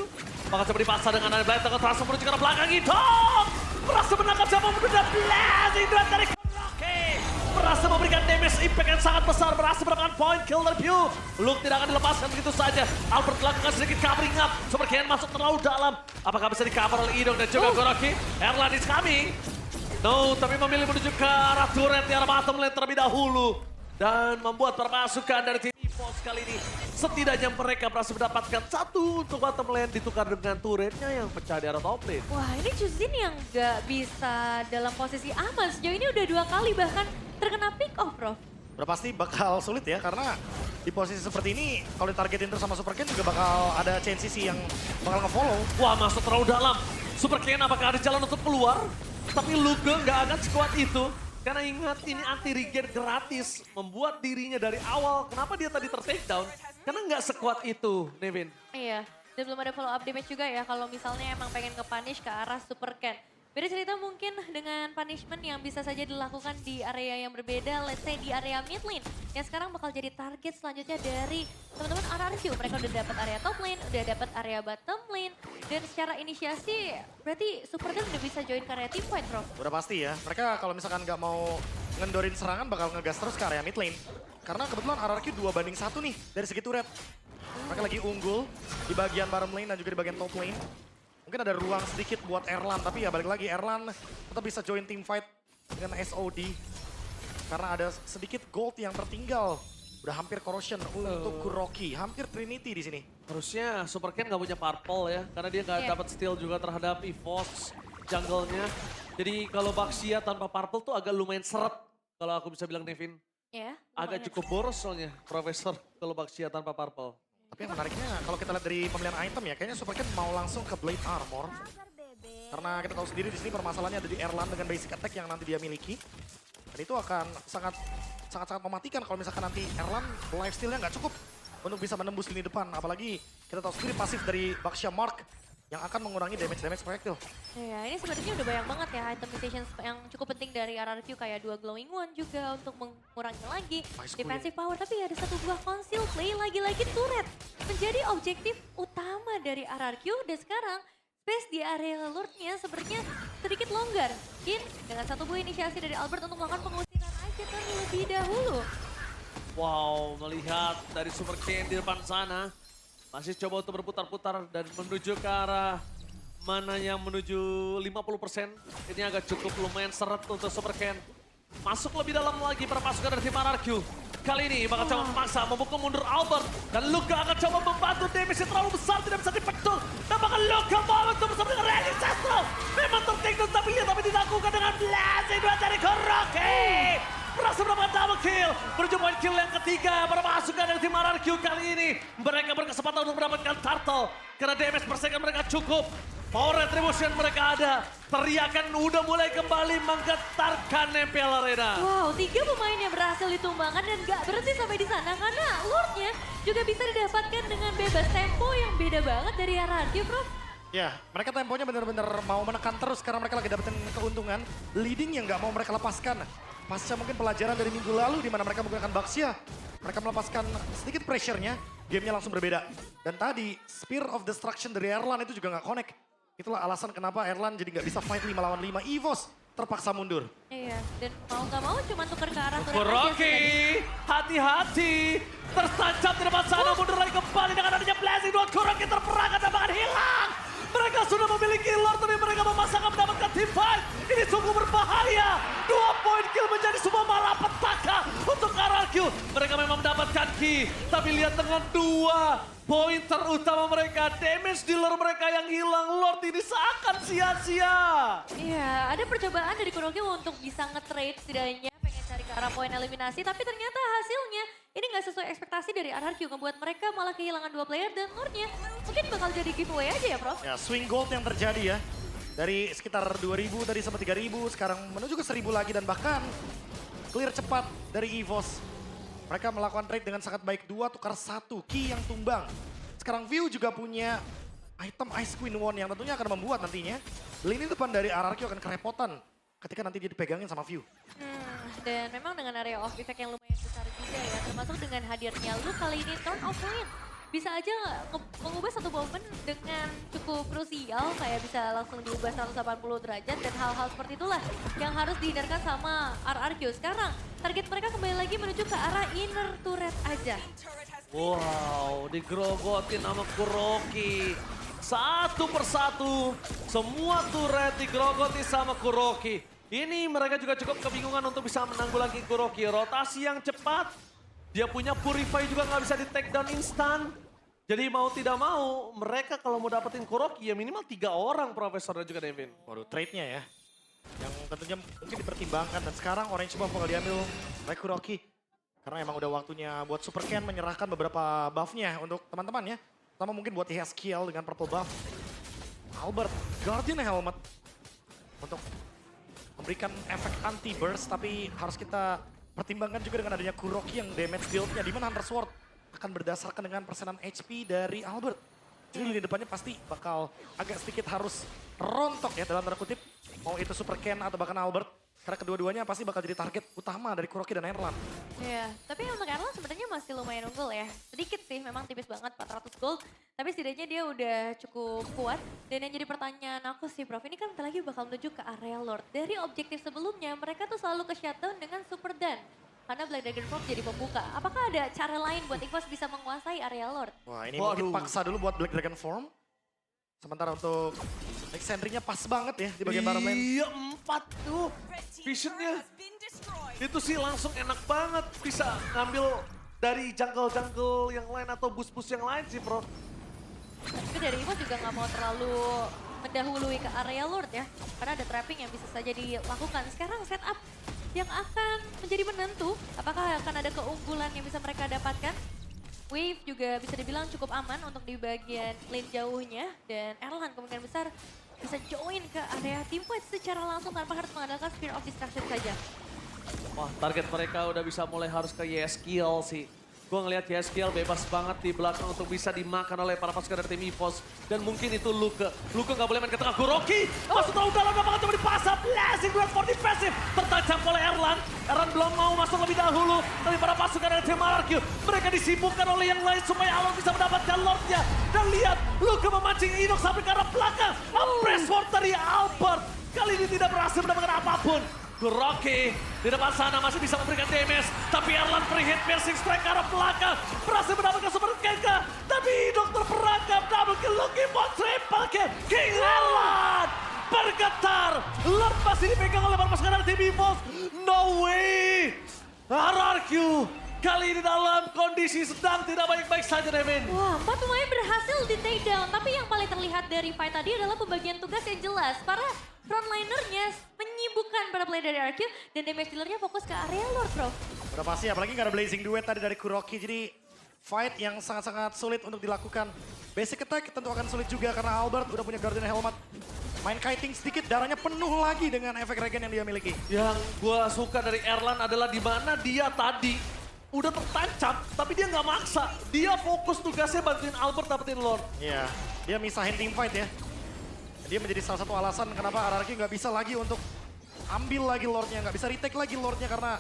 Apakah coba dipasang dengan ada Blade dengan transfer menuju ke arah belakang itu. Berhasil menangkap siapa muda Blazing Duet dari Kuroki. Berhasil memberikan damage impact yang sangat besar. Berhasil mendapatkan point kill dari Pew. Luke tidak akan dilepaskan begitu saja. Albert lakukan sedikit covering up. Super Ken masuk terlalu dalam. Apakah bisa di-cover oleh Idong dan juga Kuroki? Erlan is coming. No, tapi memilih menuju ke arah turret di arah bottom lane terlebih dahulu. Dan membuat permasukan dari tim EVOS kali ini. Setidaknya mereka berhasil mendapatkan satu untuk bottom lane ditukar dengan turretnya yang pecah di arah top lane. Wah, ini Chuzin yang nggak bisa dalam posisi aman. Sejauh ini udah 2 kali bahkan terkena pick off, Prof. Udah pasti bakal sulit ya, karena di posisi seperti ini kalau ditargetin terus sama Super Ken juga bakal ada CNCC yang bakal nge-follow. Wah, masuk terlalu dalam. Super Ken apakah ada jalan untuk keluar? Tapi Luke nggak akan sekuat itu. Karena ingat ini anti regen gratis. Membuat dirinya dari awal. Kenapa dia tadi ter-takedown? Karena nggak sekuat itu, Nevin. Iya, dan belum ada follow up damage juga ya kalau misalnya emang pengen nge-punish ke arah Super Ken. Beda cerita mungkin dengan punishment yang bisa saja dilakukan di area yang berbeda, let's say di area mid lane. Yang sekarang bakal jadi target selanjutnya dari teman-teman RRQ. Mereka udah dapat area top lane, udah dapat area bottom lane. Dan secara inisiasi berarti Super Ken udah bisa join ke area team fight, bro. Udah pasti ya, mereka kalau misalkan nggak mau ngendorin serangan bakal ngegas terus ke area mid lane. Karena kebetulan RRQ 2-1 nih dari segi turret. Mereka lagi unggul di bagian bottom lane dan juga di bagian top lane. Mungkin ada ruang sedikit buat Erlan, tapi ya balik lagi Erlan tetap bisa join team fight dengan SOD. Karena ada sedikit gold yang tertinggal. Udah hampir corrosion untuk Kuroki, hampir Trinity di sini. Harusnya Super Ken nggak punya purple ya, karena dia nggak dapat steal juga terhadap EVOS jungle-nya. Jadi kalau Baxia tanpa purple tuh agak lumayan seret, kalau aku bisa bilang Nevin. Ya. Agak cukup boros soalnya Profesor kalau Baxia tanpa purple. Tapi yang menariknya kalau kita lihat dari pemilihan item ya, kayaknya Super Ken mau langsung ke Blade Armor. Karena kita tahu sendiri di sini permasalahannya ada di Erlan dengan basic attack yang nanti dia miliki. Dan itu akan sangat mematikan kalau misalkan nanti Erlan lifesteal-nya nggak cukup untuk bisa menembus lini depan. Apalagi kita tahu sendiri pasif dari Baxia Mark yang akan mengurangi damage proyektil. Ya, ini sebenarnya udah banyak banget ya itemization yang cukup penting dari RRQ kayak 2 glowing one juga untuk mengurangi lagi defensive power. Tapi ada satu buah conceal play lagi-lagi turret menjadi objektif utama dari RRQ dan sekarang space di area lordnya sepertinya sedikit longgar. Mungkin dengan satu buah inisiasi dari Albert untuk melakukan pengusiran aja terlebih dahulu. Wow, melihat dari Super Ken di depan sana. Masih coba untuk berputar-putar dan menuju ke arah mana yang menuju 50%. Ini agak cukup lumayan seret untuk Super Ken. Masuk lebih dalam lagi perpasukan dari tim RRQ. Kali ini bakal coba memaksa memukul mundur Albert. Dan Luka akan coba membantu damage yang terlalu besar, tidak bisa dipecul. Dan bakal Luka membantu bersama dengan Rally Sastro. Memang tertinggal tapi dilakukan dengan Blazing Duet dari Kuroki. Berhasil mendapatkan double kill. Menuju point kill yang ketiga permasukan dari tim RRQ kali ini. Mereka berkesempatan untuk mendapatkan turtle. Karena damage persekan mereka cukup. Power retribution mereka ada. Teriakan udah mulai kembali menggetarkan MPL Arena. Wow, 3 pemain yang berhasil ditumbangkan dan gak berhenti sampai di sana. Karena Lordnya juga bisa didapatkan dengan bebas tempo yang beda banget dari RRQ, bro. Ya, mereka temponya benar-benar mau menekan terus karena mereka lagi dapetin keuntungan. Leading yang nggak mau mereka lepaskan. Pasca mungkin pelajaran dari minggu lalu di mana mereka menggunakan Baxia. Mereka melepaskan sedikit pressure-nya, gamenya langsung berbeda. Dan tadi, Spear of Destruction dari Erlan itu juga nggak connect. Itulah alasan kenapa Erlan jadi nggak bisa fight 5 lawan 5. EVOS terpaksa mundur. Iya, dan mau nggak mau cuma tuker ke arah turret aja Kuroki, hati-hati. Tertancap di depan sana, mundur lagi kembali dengan adanya Blazing Duet. Kuroki terperangkap dan bahkan hilang. Mereka sudah memiliki Lord, tapi mereka memaksakan mendapatkan team fight. Ini sungguh berbahaya. 2 point kill menjadi sebuah malapetaka untuk RRQ. Mereka memang mendapatkan key, tapi lihat dengan 2 poin terutama mereka. Damage dealer mereka yang hilang. Lord ini seakan sia-sia. Iya, ada percobaan dari Kuroki untuk bisa nge-trade setidaknya. Pengen cari ke arah poin eliminasi, tapi ternyata hasilnya ini nggak sesuai ekspektasi dari RRQ. Ngebuat mereka malah kehilangan 2 player dan Lordnya mungkin bakal jadi giveaway aja ya, Prof. Ya, swing gold yang terjadi ya. Dari sekitar 2.000 tadi sampai 3.000, sekarang menuju ke 1.000 lagi dan bahkan clear cepat dari EVOS. Mereka melakukan trade dengan sangat baik, 2 tukar 1, key yang tumbang. Sekarang View juga punya item Ice Queen One yang tentunya akan membuat nantinya lini depan dari RRQ akan kerepotan ketika nanti dia dipegangin sama View. Dan memang dengan area off effect yang lumayan besar juga ya, termasuk dengan hadirnya Luke kali ini turn off lane. bisa aja mengubah satu momen dengan cukup krusial, kayak bisa langsung diubah 180 derajat dan hal-hal seperti itulah yang harus dihindarkan sama RRQ. Sekarang target mereka kembali lagi menuju ke arah inner turret aja. Wow, digerogotin sama Kuroki. Satu persatu, semua turret digerogoti sama Kuroki. Ini mereka juga cukup kebingungan untuk bisa menanggulangi Kuroki. Rotasi yang cepat, dia punya Purify juga nggak bisa di take down instan. Jadi mau tidak mau, mereka kalau mau dapetin Kuroki ya minimal 3 orang Profesor dan juga Devin. Waduh, trade-nya ya. Yang tentunya mungkin dipertimbangkan. Dan sekarang Orange Buff bakal diambil oleh Kuroki. Karena emang udah waktunya buat Super Ken menyerahkan beberapa buff-nya untuk teman-teman ya. Pertama mungkin buat Haskill dengan purple buff. Albert, Guardian Helmet. Untuk memberikan efek anti-burst, tapi harus kita pertimbangkan juga dengan adanya Kuroki yang damage build-nya. Dimana Hunter Sword akan berdasarkan dengan persenan HP dari Albert. Jadi lini depannya pasti bakal agak sedikit harus rontok ya dalam tanda kutip. Mau itu Super Ken atau bahkan Albert. Karena kedua-duanya pasti bakal jadi target utama dari Kuroki dan Erlan. Iya, tapi untuk Erlan sebenarnya masih lumayan unggul ya. Sedikit sih, memang tipis banget 400 gold. Tapi setidaknya dia udah cukup kuat. Dan yang jadi pertanyaan aku sih Prof, ini kan bentar lagi bakal menuju ke area Lord. Dari objektif sebelumnya, mereka tuh selalu ke shutdown dengan Super Dan. Karena Black Dragon Form jadi pembuka. Apakah ada cara lain buat EVOS bisa menguasai area Lord? Wah ini mungkin paksa dulu buat Black Dragon Form. Sementara untuk Sentry-nya pas banget ya di bagian bottom lane. Iya 4 tuh visionnya. Itu sih langsung enak banget bisa ngambil dari jungle-jungle yang lain atau boost-boost yang lain sih Bro. Tapi dari EVOS juga nggak mau terlalu mendahului ke area Lord ya. Karena ada trapping yang bisa saja dilakukan. Sekarang setup yang akan menjadi penentu. Apakah akan ada keunggulan yang bisa mereka dapatkan? Wave juga bisa dibilang cukup aman untuk di bagian lane jauhnya. Dan Erlan kemungkinan besar bisa join ke area teamfight secara langsung tanpa harus mengandalkan Spear of Destruction saja. Wah target mereka udah bisa mulai harus ke Yeskiel sih. Gue ngeliat Yeskiel bebas banget di belakang untuk bisa dimakan oleh para pasukan dari tim EVOS. Dan mungkin itu Luke. Luke gak boleh main ke tengah. Kuroki masuk terlalu dalam banget coba dipasang. Blessing duet for defensive. Tertancap oleh Erlan. Erlan belum mau masuk lebih dahulu dari para pasukan dari tim RRQ. Mereka disibukkan oleh yang lain supaya Alon bisa mendapatkan Lordnya. Dan lihat Luke memancing Inox sampai ke arah belakang. Press sword dari Albert. Kali ini tidak berhasil mendapatkan apapun. Kuroki di depan sana masih bisa memberikan damage. Tapi Erlan free hit piercing strike ke arah belakang. Berhasil mendapatkan super kill. Tapi dokter perangkap double kill looking for triple kill. King Erlan bergetar. Lord masih dipegang oleh para pasukan dari tim EVOS. No way. RRQ kali ini dalam kondisi sedang tidak baik-baik saja Devin. Wah, 4 pemain berhasil di take down. Tapi yang paling terlihat dari fight tadi adalah pembagian tugas yang jelas. Para frontlinernya menyibukkan para player dari RRQ dan damage dealernya fokus ke area Lord, Bro. Udah pasti, apalagi gak ada blazing duet tadi dari Kuroki. Jadi fight yang sangat-sangat sulit untuk dilakukan. Basic attack tentu akan sulit juga karena Albert udah punya Guardian Helmet. Main kiting sedikit, darahnya penuh lagi dengan efek regen yang dia miliki. Yang gue suka dari Erlan adalah di mana dia tadi udah tertancap, tapi dia nggak maksa. Dia fokus tugasnya bantuin Albert dapetin Lord. Iya, dia misahin team fight ya. Dia menjadi salah satu alasan kenapa RRQ nggak bisa lagi untuk ambil lagi Lordnya, nggak bisa retake lagi Lordnya karena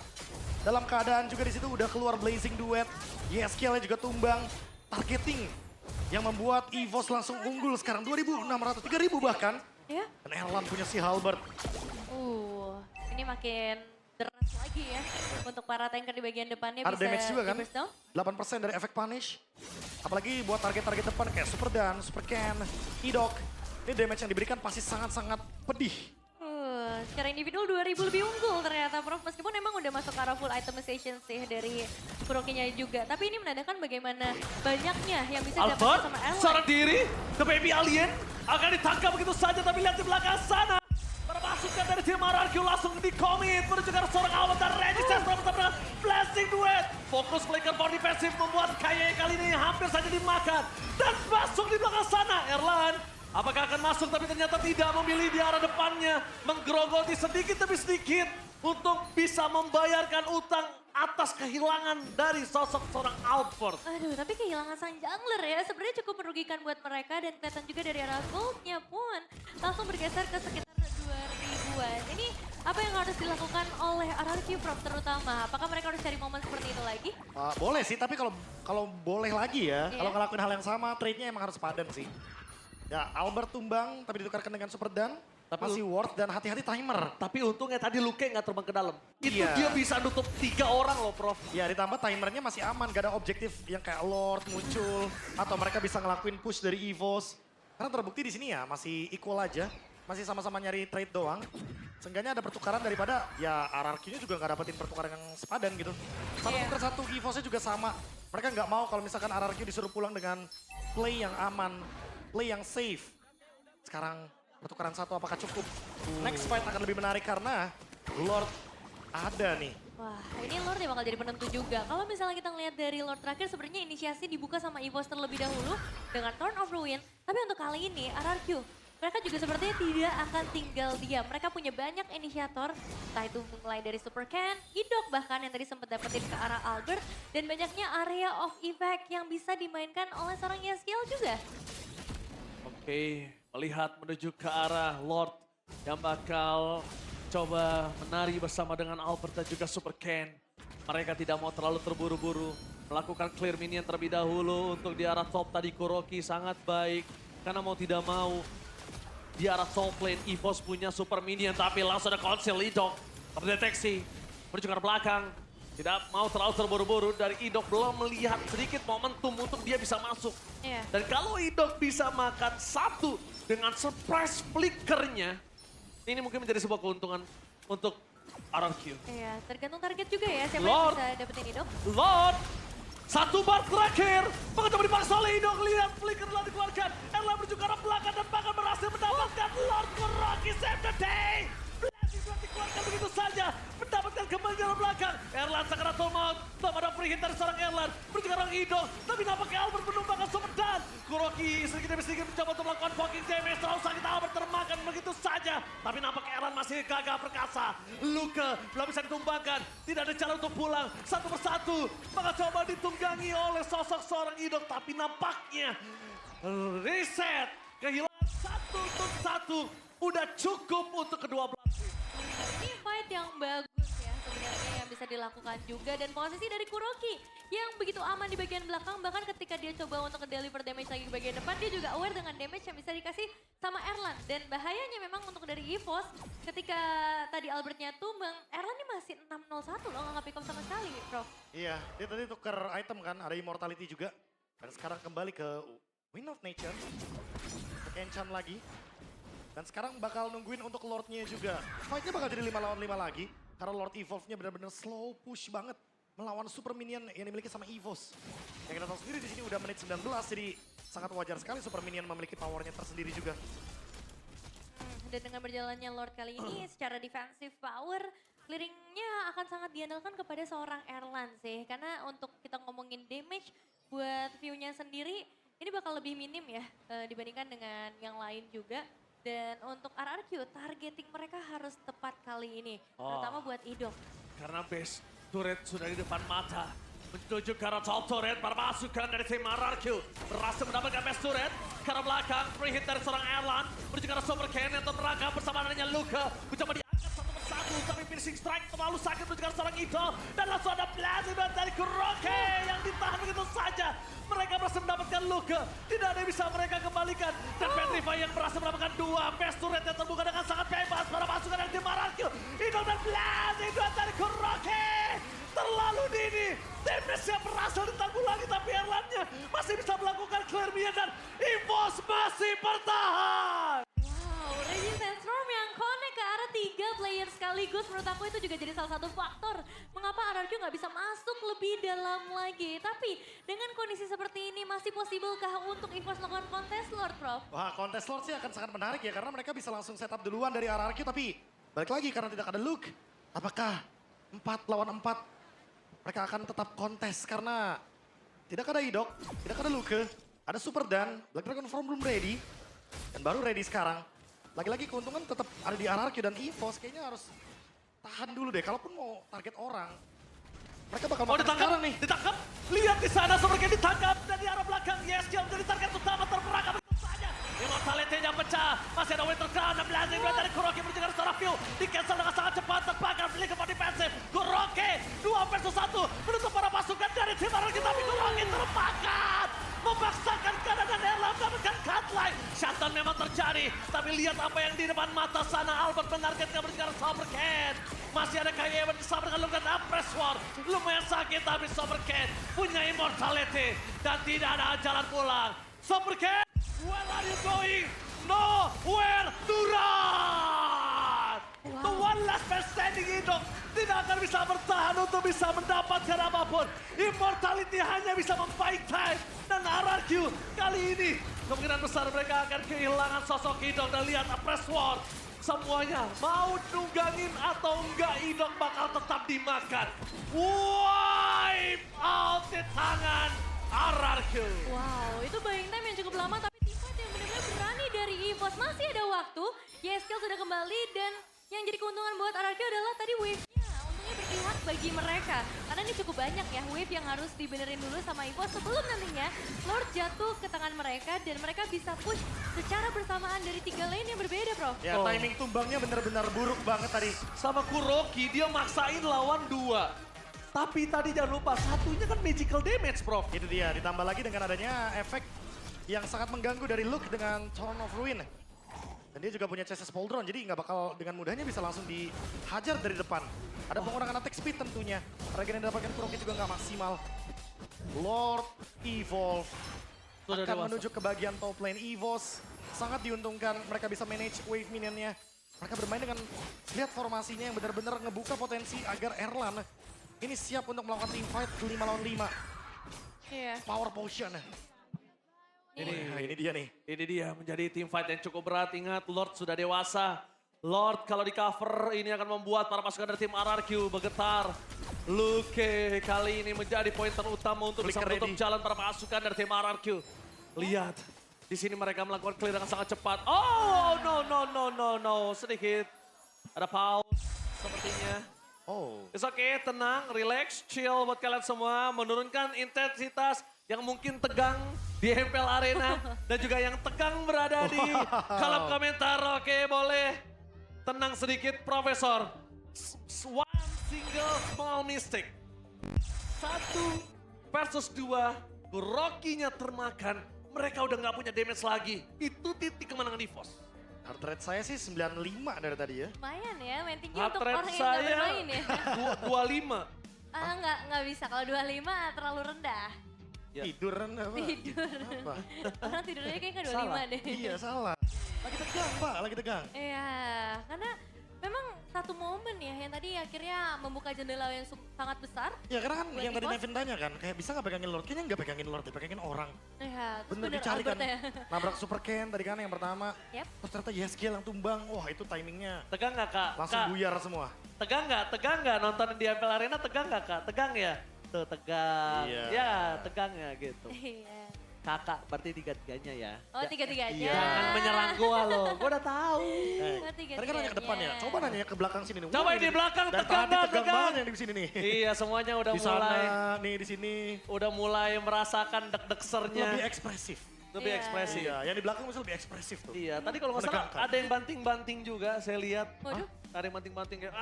dalam keadaan juga di situ udah keluar blazing duet. Yeskielnya juga tumbang, targeting yang membuat EVOS langsung unggul sekarang 2.600, 3.000 bahkan. Ya. Dan Erlan punya si Halbert. Ini makin deras lagi ya untuk para tanker di bagian depannya. Ada bisa damage juga kan? di-burst down. 8% dari efek punish. Apalagi buat target-target depan kayak Super Dan, Super Ken, Idok. Ini damage yang diberikan pasti sangat-sangat pedih. Secara individual 2000 lebih unggul ternyata Prof. Meskipun emang udah masuk ke arah full itemization sih dari Kurokinya juga. Tapi ini menandakan bagaimana banyaknya yang bisa Albert didapatkan sama Erlan. secara diri ke baby alien akan ditangkap begitu saja, tapi lihat di belakang sana. Para pasukan dari tim RRQ langsung di-commit menuju ke seorang Albert dan Resistance dengan blessing duet. Fokus flicker for defensive membuat KY kali ini hampir saja dimakan. Dan masuk di belakang sana Erlan. Apakah akan masuk tapi ternyata tidak, memilih di arah depannya. Menggerogoti sedikit demi sedikit untuk bisa membayarkan utang atas kehilangan dari sosok seorang Albert. Aduh, tapi kehilangan sang jungler ya sebenarnya cukup merugikan buat mereka dan kelihatan juga dari arah goldnya pun langsung bergeser ke sekitar 2000-an. Ini Apa yang harus dilakukan oleh RRQ Prof terutama? Apakah mereka harus cari momen seperti itu lagi? Boleh sih, tapi kalau boleh lagi ya, Iya. kalau ngelakuin hal yang sama, trade-nya emang harus padan sih. Ya, Albert tumbang, tapi ditukarkan dengan Super Dan. Masih worth dan hati-hati timer. Tapi untungnya tadi Luke nggak terbang ke dalam. Itu Iya. dia bisa nutup 3 orang loh, Prof. Ya, ditambah timernya masih aman, gak ada objektif yang kayak Lord muncul. Atau mereka bisa ngelakuin push dari EVOS. Karena terbukti di sini ya, masih equal aja. Masih sama-sama nyari trade doang. Seenggaknya ada pertukaran daripada ya RRQ-nya juga nggak dapetin pertukaran yang sepadan gitu. Satu tuker satu, EVOS-nya juga sama. Mereka nggak mau kalau misalkan RRQ disuruh pulang dengan play yang aman, play yang safe. Sekarang pertukaran satu apakah cukup? Next fight akan lebih menarik karena Lord ada nih. Wah, ini Lord yang bakal jadi penentu juga. Kalau misalnya kita ngeliat dari Lord terakhir, sebenarnya inisiasi dibuka sama EVOS terlebih dahulu dengan Turn of Ruin. Tapi untuk kali ini, RRQ, mereka juga sepertinya tidak akan tinggal diam. Mereka punya banyak inisiator, entah itu mulai dari Super Ken, Idok bahkan yang tadi sempat dapetin ke arah Albert. Dan banyaknya area of effect yang bisa dimainkan oleh seorang Yeskiel juga. Oke, melihat menuju ke arah Lord yang bakal coba menari bersama dengan Albert dan juga Super Ken. Mereka tidak mau terlalu terburu-buru, melakukan clear minion terlebih dahulu untuk di arah top tadi Kuroki sangat baik. Karena mau tidak mau, di arah top lane EVOS punya super minion tapi langsung ada konsil Idok. Terdeteksi, menuju ke arah belakang. Tidak mau terlalu terburu-buru dari Idok, belum melihat sedikit momentum untuk dia bisa masuk. Iya. Dan kalau Idok bisa makan satu dengan surprise flickernya, ini mungkin menjadi sebuah keuntungan untuk RRQ. Iya, tergantung target juga ya siapa Lord. yang bisa dapetin Idok. Lord, satu bar terakhir, mencoba dipaksa oleh Idok, lihat flicker telah dikeluarkan. Erla menuju ke arah belakang dan bahkan berhasil mendapatkan Lord Kuroki save the day. Blessing telah dikeluarkan begitu saja, mendapatkan kembali dalam belakang. Erlan sangat maut, tak ada free hit dari seorang Erlan. Menuju ke arah Idok, tapi nampaknya Albert menumbangkan Super Dan. Kuroki sedikit demi sedikit mencoba untuk melakukan fucking damage, terlalu sakit Albert termakan begitu saja. Tapi nampaknya Erlan masih gagah perkasa. Luke belum bisa ditumbangkan, tidak ada cara untuk pulang. Satu persatu, maka coba ditunggangi oleh sosok seorang Idok. Tapi nampaknya reset, kehilangan satu untuk satu. Udah cukup untuk kedua belah tim. Ini fight yang bagus ya sebenarnya yang bisa dilakukan juga. Dan posisi dari Kuroki yang begitu aman di bagian belakang. Bahkan ketika dia coba untuk deliver damage lagi ke bagian depan, dia juga aware dengan damage yang bisa dikasih sama Erlan. Dan bahayanya memang untuk dari EVOS, ketika tadi Albertnya tumbang, Erlan ini masih 6-0-1 loh, nggak pick up sama sekali, Prof. Iya, dia tadi tuker item kan, ada immortality juga. Dan sekarang kembali ke Wind of Nature. Untuk enchant lagi. Dan sekarang bakal nungguin untuk Lord-nya juga. Fight-nya bakal jadi 5 lawan 5 lagi. Karena Lord Evolve-nya benar-benar slow push banget. Melawan super minion yang dimiliki sama EVOS. Yang kita tahu sendiri di sini udah menit 19, jadi sangat wajar sekali super minion memiliki powernya tersendiri juga. Dan dengan berjalannya Lord kali ini secara defensive power, clearingnya akan sangat diandalkan kepada seorang Erlan sih. Karena untuk kita ngomongin damage buat view-nya sendiri, ini bakal lebih minim ya dibandingkan dengan yang lain juga. Dan untuk RRQ, targeting mereka harus tepat kali ini. Terutama buat Idok. Karena base turret sudah di depan mata. Menuju ke arah top turret, para pasukan dari tim RRQ berhasil mendapatkan base turret. Ke arah belakang, free hit dari seorang Erlan. Menuju ke arah Super Ken yang terperangkap bersama adanya Luke. Mencoba diangkat satu persatu, tapi finishing strike terlalu sakit menuju ke arah seorang Idok. Dan langsung ada blast dari Kuroki yang ditahan begitu saja. Mereka berhasil mendapatkan Luke, tidak ada yang bisa mereka kembalikan. Dan Petrify yang berhasil mendapatkan 2 base turret yang terbuka dengan sangat bebas. Para pasukan dari tim RRQ, Idol dan Blazing dari Kuroki. Terlalu dini, damage-nya berhasil ditanggulangi tapi Erlannya masih bisa melakukan clear minion dan EVOS masih bertahan. Wow, Regis and Storm yang connect ke arah 3 player sekaligus. Menurut aku itu juga jadi salah satu faktor mengapa RRQ nggak bisa masuk lebih dalam lagi. Tapi dengan kondisi seperti ini masih possible-kah untuk EVOS melakukan kontes Lord, Prof? Wah, kontes Lord sih akan sangat menarik ya karena mereka bisa langsung setup duluan dari RRQ tapi balik lagi karena tidak ada Luke. Apakah 4 lawan 4 mereka akan tetap kontes karena tidak ada Idok, tidak ada Luke, ada Super Dan, Black Dragon Form belum ready dan baru ready sekarang. Lagi-lagi keuntungan tetap ada di RRQ dan EVOS kayaknya harus tahan dulu deh kalaupun mau target orang. Mereka bakal makan sekarang nih. Ditangkap, lihat di sana Super Ken ditangkap dan di arah belakang Yeskiel menjadi target utama terperangkap itu saja. Immortality-nya pecah, masih ada Winter Crown dan Blazing dari Kuroki menuju ke arah View. Di cancel dengan sangat cepat. lagi. Tapi lihat apa yang di depan mata sana. Albert menargetkan berjalan Sobercat. Masih ada Kaya Evan bersama dengan Luka Press War. Lumayan sakit tapi Sobercat punya immortality. Dan tidak ada jalan pulang. Sobercat, where are you going? Nowhere to run! The one last man standing Indok tidak akan bisa bertahan untuk bisa mendapatkan apapun. Immortality hanya bisa membuy time. Dan RRQ kali ini kemungkinan besar mereka akan kehilangan sosok Indok. Dan lihat Press War. Semuanya mau nunggangin atau enggak, Indok bakal tetap dimakan. Wipe out di tangan RRQ. Wow, itu buying time yang cukup lama tapi teamfight yang benar-benar berani dari EVOS. Masih ada waktu, YSKL sudah kembali dan yang jadi keuntungan buat RRQ adalah tadi wave-nya. Untungnya berpihak bagi mereka. Karena ini cukup banyak ya wave yang harus dibenerin dulu sama EVOS sebelum nantinya Lord jatuh ke tangan mereka dan mereka bisa push secara bersamaan dari 3 lane yang berbeda, Bro. Ya, timing tumbangnya benar-benar buruk banget tadi. Sama Kuroki dia maksain lawan 2. Tapi tadi jangan lupa satunya kan magical damage, Prof. Itu dia, ditambah lagi dengan adanya efek yang sangat mengganggu dari Luke dengan Torn of Ruin. Dan dia juga punya CSS Poldron, jadi nggak bakal dengan mudahnya bisa langsung dihajar dari depan. Ada pengurangan attack speed tentunya. Regen yang didapatkan Kuroki juga nggak maksimal. Lord Evolve akan menuju ke bagian top lane. EVOS sangat diuntungkan, mereka bisa manage wave minionnya. Mereka bermain dengan, lihat formasinya yang benar-benar ngebuka potensi agar Erlan ini siap untuk melakukan team fight 5 lawan 5. Iya. Power potion. Ini dia nih. Ini dia menjadi team fight yang cukup berat. Ingat Lord sudah dewasa. Lord kalau di cover ini akan membuat para pasukan dari tim RRQ bergetar. Luke kali ini menjadi pointer utama untuk bisa menutup jalan para pasukan dari tim RRQ. Lihat, di sini mereka melakukan clear dengan sangat cepat. Oh, no. Sedikit ada pause sepertinya. Oh. It's okay, tenang, relax, chill buat kalian semua. Menurunkan intensitas yang mungkin tegang di MPL Arena. Dan juga yang tegang berada di kolom komentar. Oke, boleh tenang sedikit, Profesor. One single small mistake. 1 versus 2, Kurokinya termakan. Mereka udah nggak punya damage lagi. Itu titik kemenangan EVOS. Heart rate saya sih 95 dari tadi ya. Lumayan ya, main tinggi Heart untuk rate orang yang nggak saya bermain ya. 25. Nggak bisa, kalau 25 terlalu rendah. Ya. Tidur apa? Tidur. Apa? Orang tidurnya kayaknya 25 Salah. deh. Iya salah. Lagi tegang Pak, lagi tegang. Iya, karena memang satu momen ya yang tadi akhirnya membuka jendela yang sangat besar. Ya karena kan buat yang tadi EVOS. Nevin tanya kan, kayak bisa nggak pegangin Lord? Kayaknya nggak pegangin Lord, pegangin orang. Iya, terus Bener dicari kan, Albert ya. nabrak Super Ken tadi kan yang pertama. Yep. Terus ternyata YSKL yang tumbang, wah itu timingnya. Tegang nggak Kak? Langsung Kak, buyar semua. Tegang nggak nonton di MPL Arena, tegang nggak Kak? Tegang ya? Tuh tegang. Iya. Ya tegang ya gitu. Iya. Kakak berarti tiga-tiganya ya. Oh, tiga-tiganya. Jangan menyerang gua loh, gua udah tahu. Tadi kan nanya ke depan ya, coba nanya ke belakang sini nih. Coba di belakang dari tegang tadi nggak, tegang tegang? banget yang di sini nih. Iya semuanya udah di mulai. sana, nih di sini. Udah mulai merasakan deg-degsernya. Lebih ekspresif. Lebih ekspresif. Iya, yang di belakang masih lebih ekspresif tuh. Iya, tadi kalau nggak salah Menegangkan. ada yang banting-banting juga, saya lihat. Waduh. Ada yang banting-banting kayak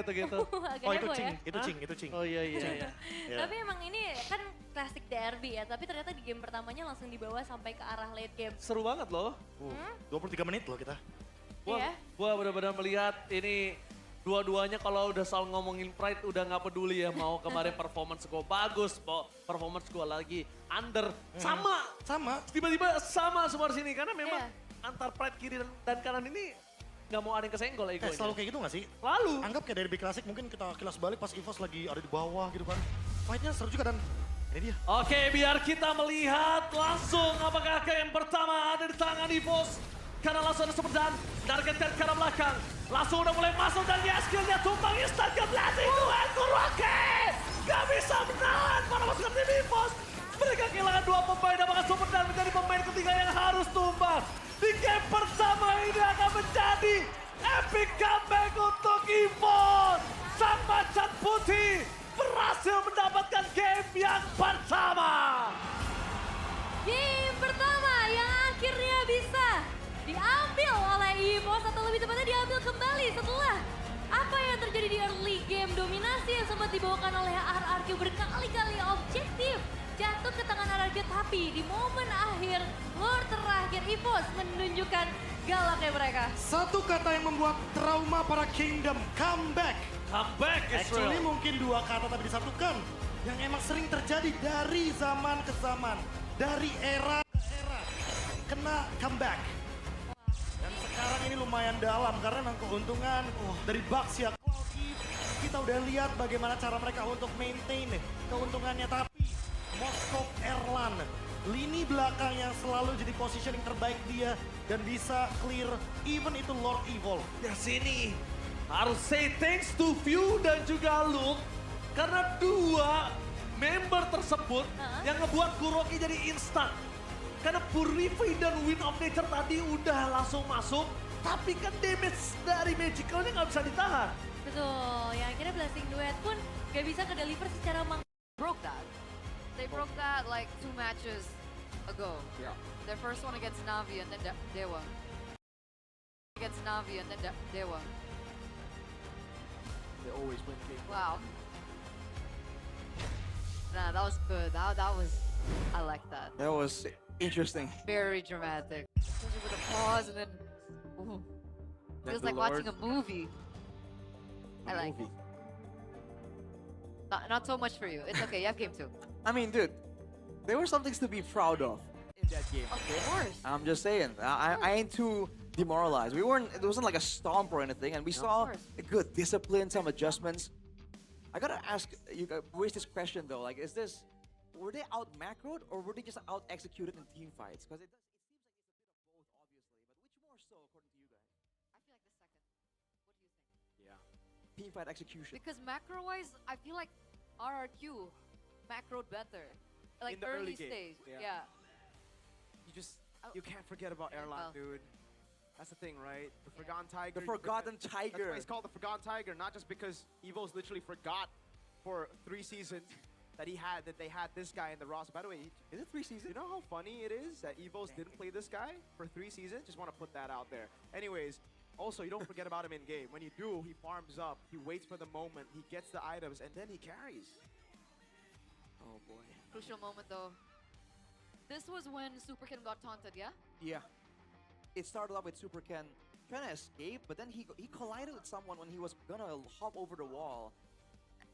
gitu-gitu. Agak Oh itu heboh cing, ya. itu cing. Oh iya. Iya. Tapi emang ini kan klasik derby ya, tapi ternyata di game pertamanya langsung dibawa sampai ke arah late game. Seru banget loh. 23 menit loh kita. Gua benar-benar melihat ini dua-duanya kalau udah soal ngomongin pride udah nggak peduli ya mau kemarin performance gue bagus, performance gue lagi under, sama. Tiba-tiba sama semua di sini karena memang antar pride kiri dan kanan ini nggak mau ada yang kesenggol egonya. Selalu kayak gitu gak sih? Lalu. Anggap kayak derby klasik mungkin kita kilas balik pas EVOS lagi ada di bawah gitu kan. Fightnya seru juga dan ini dia. Oke, biar kita melihat langsung apakah game pertama ada di tangan EVOS. Karena langsung ada Superdan, targetkan ke arah belakang. Langsung udah mulai masuk dan ya skillnya tumpang instan ke belakang itu Kuroki. Gak bisa menahan para pasukan tim EVOS. Mereka kehilangan 2 pemain dan maka Superdan menjadi pemain ketiga yang harus tumbang. Di game pertama ini akan menjadi epic comeback untuk EVOS. Sang macan putih berhasil mendapatkan game yang pertama. Game pertama yang akhirnya bisa diambil oleh EVOS atau lebih tepatnya diambil kembali setelah apa yang terjadi di early game dominasi yang sempat dibawakan oleh RRQ berkali-kali objektif. jatuh ke tangan RRQ, tapi di momen akhir, Lord terakhir, EVOS menunjukkan galaknya mereka. Satu kata yang membuat trauma para Kingdom, comeback. Comeback Actually Israel. mungkin dua kata tapi disatukan. Yang emang sering terjadi dari zaman ke zaman. Dari era ke era. Kena comeback. Dan sekarang ini lumayan dalam karena memang keuntungan dari Bucks ya. Kita udah lihat bagaimana cara mereka untuk maintain keuntungannya. Tapi Moskov Erlan, lini belakang yang selalu jadi positioning terbaik dia. Dan bisa clear even itu Lord Evil. Ya sini. Harus say thanks to View dan juga Luke. Karena dua member tersebut yang ngebuat Kuroki jadi instan. Karena Purify dan Wind of Nature tadi udah langsung masuk. Tapi kan damage dari Magicalnya nggak bisa ditahan. Betul, yang akhirnya Blessing Duet pun gak bisa ke-deliver secara Broke that. They broke that like 2 matches ago. Yeah. Their first one against Navi and then Dewa. Against Navi and then Dewa. They always win game. Wow. Nah, that was good. That was, I like that. That was interesting. Very dramatic. Especially with a pause and then, ooh. Then Feels the like watching a Lord- movie. I like it. Not so much for you. It's okay, you have game 2. I mean, dude, there were some things to be proud of in that game. Of course. I'm just saying, I ain't too demoralized. It wasn't like a stomp or anything, and we saw a good discipline, some adjustments. I gotta ask you guys, raise this question though, like, were they out macroed or were they just out executed in team fights? Because it seems like it's a bit of both, obviously, but which more so according to you guys? I feel like the second. What do you think? Yeah. Team fight execution. Because macro-wise, I feel like RRQ macroed better. Like In the early game, stage. yeah. You can't forget about Erlang, well. dude. That's the thing, right? The Forgotten Tiger. The Forgotten That's Tiger. why it's called the Forgotten Tiger, not just because Evo's literally forgot for 3 seasons that they had this guy in the roster. By the way, is it 3 seasons? You know how funny it is that Evo's didn't play this guy for 3 seasons? Just want to put that out there. Anyways, also, you don't forget about him in game. When you do, he farms up, he waits for the moment, he gets the items, and then he carries. Oh boy. Crucial moment though. This was when Superkin got taunted, yeah? Yeah. It started off with Super Ken trying to escape, but then he collided with someone when he was gonna hop over the wall.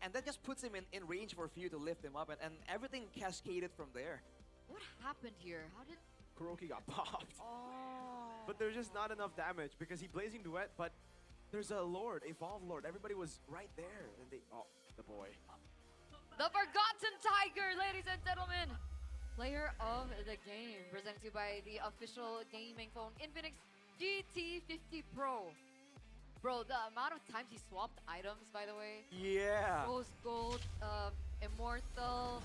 And that just puts him in range for Few to lift him up, and everything cascaded from there. What happened here? How did... Kuroki got popped. Oh. But there's just not enough damage because he Blazing Duet, but there's a Lord, Evolve Lord. Everybody was right there. And they, oh, the boy. The Forgotten Tiger, ladies and gentlemen! Player of the game, presented to you by the official gaming phone Infinix GT50 Pro. Bro, the amount of times he swapped items, by the way. Yeah. Rose Gold, Immortal,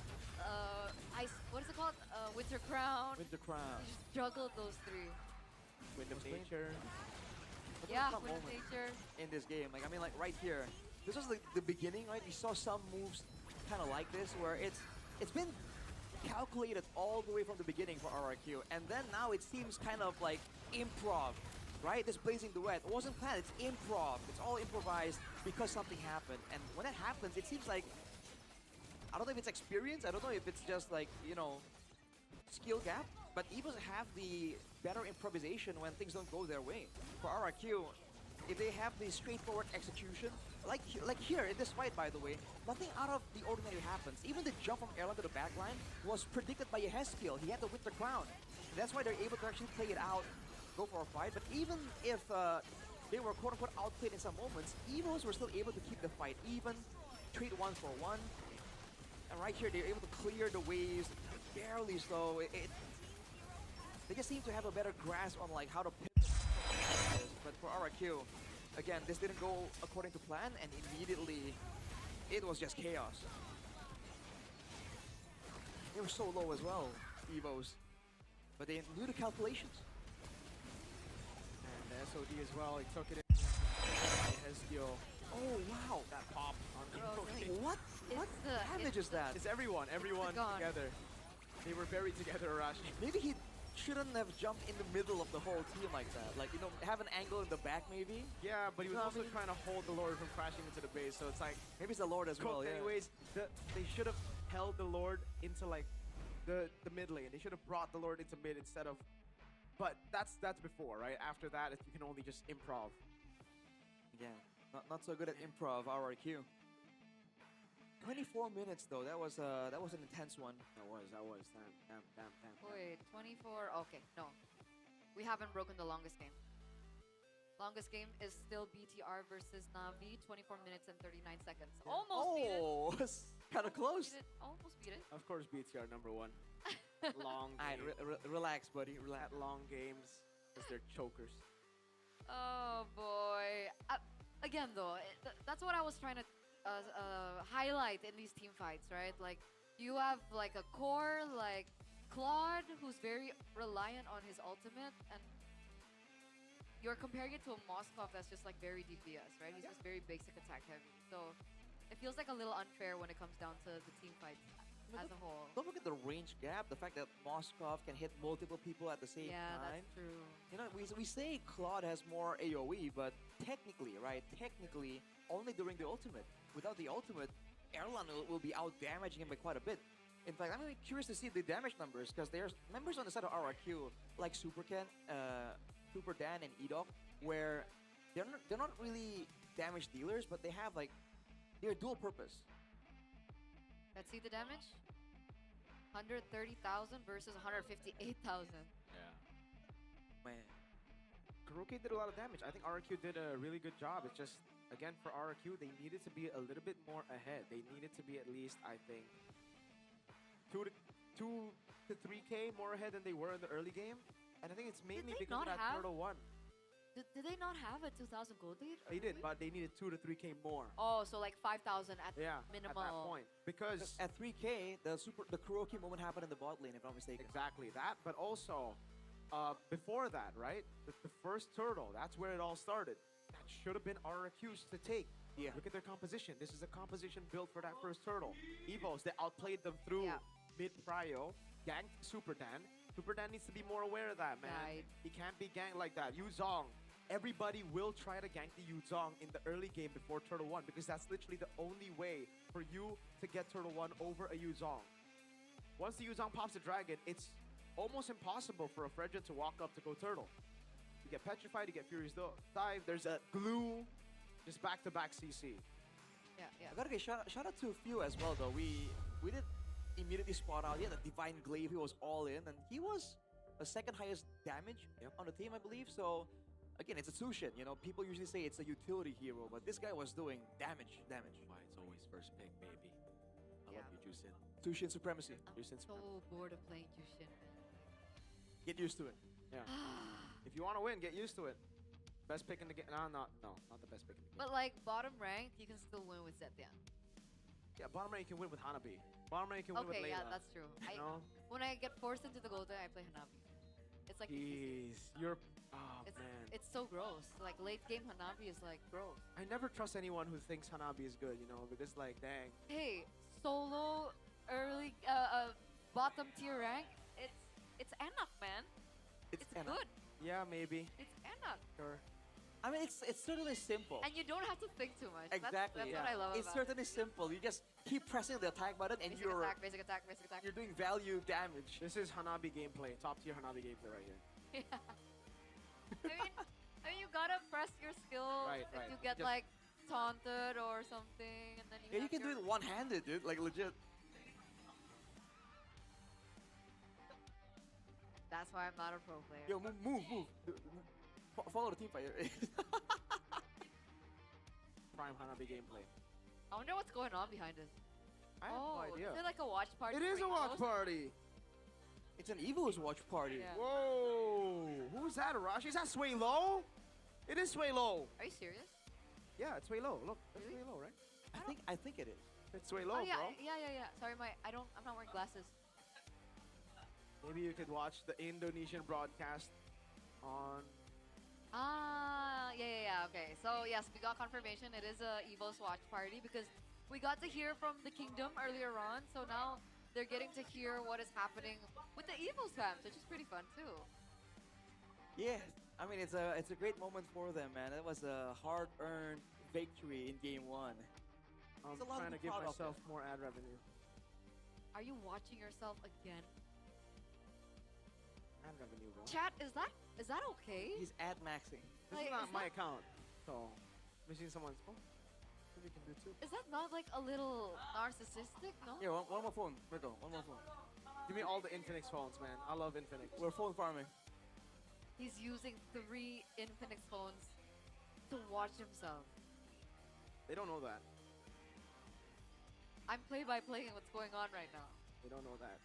Ice, what is it called? Winter Crown. Winter Crown. He just juggled those 3. Wind of Nature. But there Yeah, was some Wind of moments Nature. in this game. Like, I mean, like right here. This was the beginning, right? We saw some moves kind of like this where it's been calculated all the way from the beginning for RRQ. And then now it seems kind of like improv, right? This Blazing Duet. It wasn't planned, it's improv. It's all improvised because something happened. And when that happens, it seems like, I don't know if it's experience, I don't know if it's just like, you know, skill gap, but Evos have the better improvisation when things don't go their way. For RRQ, if they have the straightforward execution, like here in this fight, by the way, nothing out of the ordinary happens. Even the jump from Erlang to the backline was predicted by Yehezkiel. He had the Winter Crown. And that's why they're able to actually play it out, go for a fight. But even if they were quote-unquote outplayed in some moments, Evos were still able to keep the fight even, trade 1 for 1. And right here, they're able to clear the waves barely slow. They just seem to have a better grasp on like how to pivot. But for RRQ, again, this didn't go according to plan, and immediately it was just chaos. They were so low as well, Evos, but they knew the calculations. And the SOD as well, he took it in. Yehezkiel. Oh wow! That pop on Kuroki. What? What damage is that? It's everyone together. They were buried together, Arashi. Maybe he shouldn't have jumped in the middle of the whole team like that. Like, you know, have an angle in the back maybe? Yeah, but he was also trying to hold the Lord from crashing into the base, so it's like... Maybe it's the Lord as well, yeah. Anyways, they should have held the Lord into like the mid lane. They should have brought the Lord into mid instead of. But that's before, right? After that, you can only just improv. Again, not so good at improv, RRQ. 24 minutes though. That was an intense one. That was. Damn. Wait, 24. Okay, no. We haven't broken the longest game. Longest game is still BTR versus Navi, 24 minutes and 39 seconds. Almost beat it. Oh, kind of close. Beat it. Almost beat it. Of course, BTR #1. Long Alright, game. relax, buddy. Relax. Long games, because they're chokers. Oh boy. Again though, that's what I was trying to highlight in these team fights, right? Like, you have like a core like Claude who's very reliant on his ultimate, and you're comparing it to a Moskov that's just like very DPS, right? He's just very basic attack heavy. So it feels like a little unfair when it comes down to the team fights as a whole. Don't forget the range gap, the fact that Moskov can hit multiple people at the same time. Yeah, that's true. You know, we say Claude has more AoE, but technically, right? Technically, only during the ultimate. Without the ultimate, Erlan will be out damaging him by quite a bit. In fact, I'm really curious to see the damage numbers, because there's members on the side of RRQ like Super Dan and Edok, where they're not really damage dealers, but they're dual purpose. Let's see the damage. 130,000 versus 158,000. Yeah. Man. Kuroki did a lot of damage. I think RRQ did a really good job. It's just, again, for RRQ, they needed to be a little bit more ahead. They needed to be at least, I think, 2 to 3K more ahead than they were in the early game. And I think it's mainly because of that Turtle 1. Did they not have a 2,000 gold lead? They did, but they needed 2 to 3K more. Oh, so like 5,000 at minimal. At that point. Because at 3K, the Kuroki moment happened in the bot lane, if I'm not mistaken. Exactly that, but also before that, right? The first turtle, that's where it all started. That should have been RRQs to take. Yeah. Look at their composition. This is a composition built for that first turtle. Evos, they outplayed them through mid-prio, ganked Super Dan. Super Dan needs to be more aware of that, man. Right. He can't be ganked like that. Yuzong, everybody will try to gank the Yuzong in the early game before Turtle 1 because that's literally the only way for you to get Turtle 1 over a Yuzong. Once the Yuzong pops the dragon, it's almost impossible for a Fredrin to walk up to go Turtle. You get Petrified, you get Furious Dive, there's a Glue, just back-to-back CC. Yeah. I gotta give shout out to a few as well, though. We did immediately spot out. He had a Divine Glaive, he was all in, and he was the second highest damage on the team, I believe. So, again, it's a Sushin. You know, people usually say it's a utility hero, but this guy was doing damage. Why it's always first pick, baby. I love you, Jushin. Sushin supremacy. I'm so bored of playing Jushin, man. Get used to it. Yeah. If you want to win, get used to it. Best pick in the game. No, not the best pick in the game. But like bottom ranked, you can still win with Zetian. Yeah, bottom rank you can win with Hanabi. Bottom rank you can win with Layla. Okay, yeah, that's true. When I get forced into the Golden, I play Hanabi. It's like Jeez, you're... Oh, man. It's so gross. Like late game Hanabi is like gross. I never trust anyone who thinks Hanabi is good, you know, because like, dang. Hey, solo early bottom tier rank, it's Enoch, man. It's good. Yeah, maybe. It's Enoch. Sure. I mean, it's certainly simple. And you don't have to think too much. Exactly. That's what I love It's about it. certainly simple. You just keep pressing the attack button and Basic attack, basic attack, basic attack. you're doing value damage. This is Hanabi gameplay. Top tier Hanabi gameplay right here. Yeah. I mean, you gotta press your skill Right, if right. you get Just- like taunted or something, and then you. Yeah, you have can do your- it one-handed, dude. Like legit. That's why I'm not a pro player. Yo, move. Follow the team fighter. Prime Hanabi gameplay. I wonder what's going on behind us. I have no idea. Is it like a watch party? It is for a watch Evo's? party. It's an Evo's watch party. Yeah. Whoa! Who's that, Arashi? Is that Sway Low? It is Sway Low. Are you serious? Yeah, it's Sway Low. Look, that's Sway Low, right? I think it is. It's Sway Low, Oh yeah, bro. yeah. Sorry, I'm not wearing glasses. Maybe you could watch the Indonesian broadcast on... Yeah. Okay, so yes, we got confirmation. It is a Evo's watch party because we got to hear from the Kingdom earlier on. So now they're getting to hear what is happening with the Evo's fans, which is pretty fun too. Yeah, I mean it's a great moment for them, man. That was a hard-earned victory in Game 1. I'm There's a lot trying to to be give proud of myself more ad revenue. Are you watching yourself again? I'm gonna new bro. Chat, is that okay? He's ad maxing. This Like, is not is my that- account. So, we've seen someone's. Oh, maybe we can do too. Is that not like a little narcissistic? No. Here, one more phone. Rico, one more phone. Give me all the Infinix phones, man. I love Infinix. We're phone farming. He's using 3 Infinix phones to watch himself. They don't know that. I'm play-by-playing what's going on right now. They don't know that.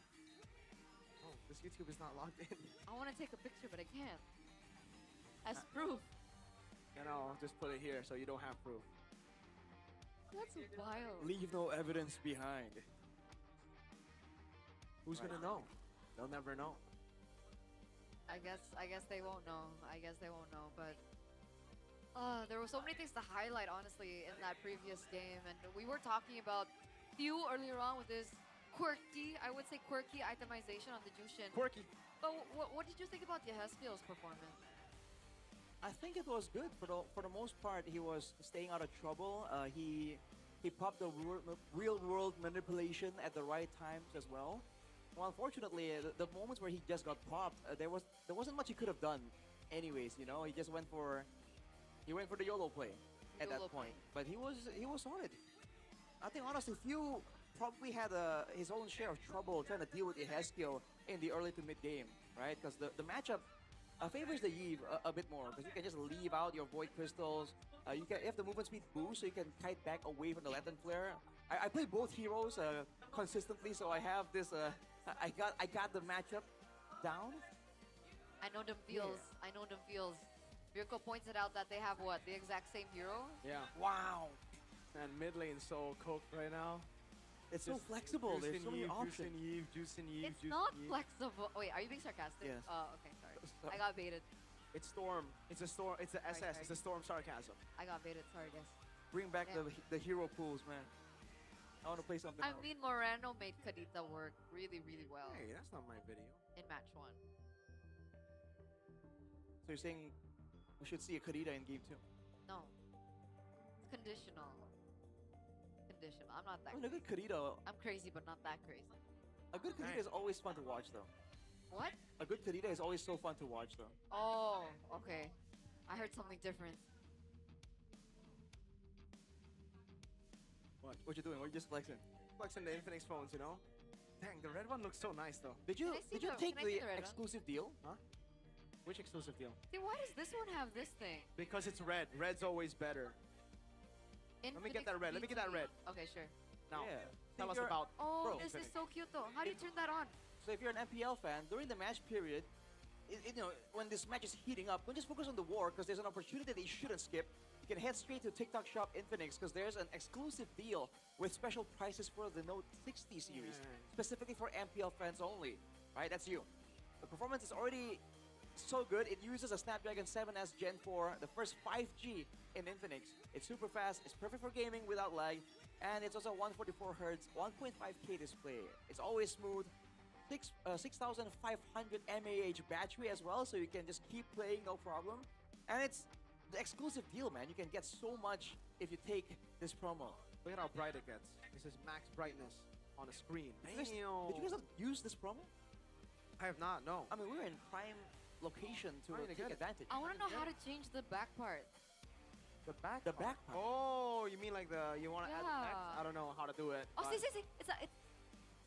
Oh, this YouTube is not logged in. I want to take a picture, but I can't. As proof. And I'll just put it here so you don't have proof. That's wild. Leave no evidence behind. Who's gonna know? They'll never know. I guess they won't know. I guess they won't know, but there were so many things to highlight, honestly, in that previous game. And we were talking about Few earlier on with this quirky, I would say quirky itemization on the Jushin. Quirky. But what did you think about Yehezkiel's performance? I think it was good for the most part. He was staying out of trouble. He popped the real world manipulation at the right times as well. Well, unfortunately, the moments where he just got popped, there wasn't much he could have done. Anyways, you know, he just went for the YOLO play at that point. But he was solid. I think honestly, Few probably had his own share of trouble trying to deal with Yehezkiel in the early to mid game, right? Because the matchup favors the Eve a bit more, because you can just leave out your Void Crystals. You have the movement speed boost, so you can kite back away from the Lantern Flare. I play both heroes consistently, so I have this. I got the matchup down. I know them feels. I know them feels. Virko pointed out that they have what? The exact same hero? Yeah. Wow. And mid lane so coked right now. It's so flexible. There's so many options. Juice and Eve, It's not flexible. Wait, are you being sarcastic? Yes. Oh, okay, sorry. I got baited. It's Storm. It's a Storm. It's a SS. Sorry. It's a Storm sarcasm. I got baited. Sorry, guys. Bring back Damn. the hero pools, man. I want to play something I else. mean, Moreno made Kadita work really, really well Hey, that's not my video. in match 1. So you're saying we should see a Kadita in game 2? No. It's conditional. Conditional. I'm not that I mean, a good Kadita. I'm crazy, but not that crazy. A good Kadita is always fun to watch, though. What? A good Kadita is always so fun to watch, though. Oh, okay. I heard something different. What you doing? What you just flexing? Flexing the Infinix phones, you know? Dang, the red one looks so nice, though. Did you take can I see the the red one? exclusive deal? Huh? Which exclusive deal? See, why does this one have this thing? Because it's red. Red's always better. Let me get that red. Let me get that red. Okay, sure. Now, Yeah. tell If us you're- about. Oh, Bro, this is Infinix. so cute though. How do you turn that on? So if you're an MPL fan, during the match period, you know, when this match is heating up, don't just focus on the war, because there's an opportunity that you shouldn't skip. You can head straight to TikTok Shop Infinix, because there's an exclusive deal with special prices for the Note 60 series, specifically for MPL fans only. Right, that's you. The performance is already so good. It uses a Snapdragon 7S Gen 4, the first 5G in Infinix. It's super fast, it's perfect for gaming without lag, and it's also 144 Hz, 1.5K display. It's always smooth. 6,500 mAh battery as well, so you can just keep playing no problem. And it's the exclusive deal, man. You can get so much if you take this promo. Look at how bright it gets. This is max brightness on a screen. Did you guys not use this promo? I have not, no. I mean, we were in prime location to Trying to take get it. advantage. I want to know how to change the back part. The back The part. back part. Oh, you mean like you want to add Yeah. text? I don't know how to do it. Oh, but- see.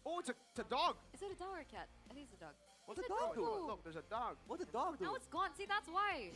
Oh, it's a dog. Is it a dog or a cat? I think it's a dog. What's It's a a dog dog. doing? Look, there's a dog. What's the dog doing? Now it's gone. See, that's why.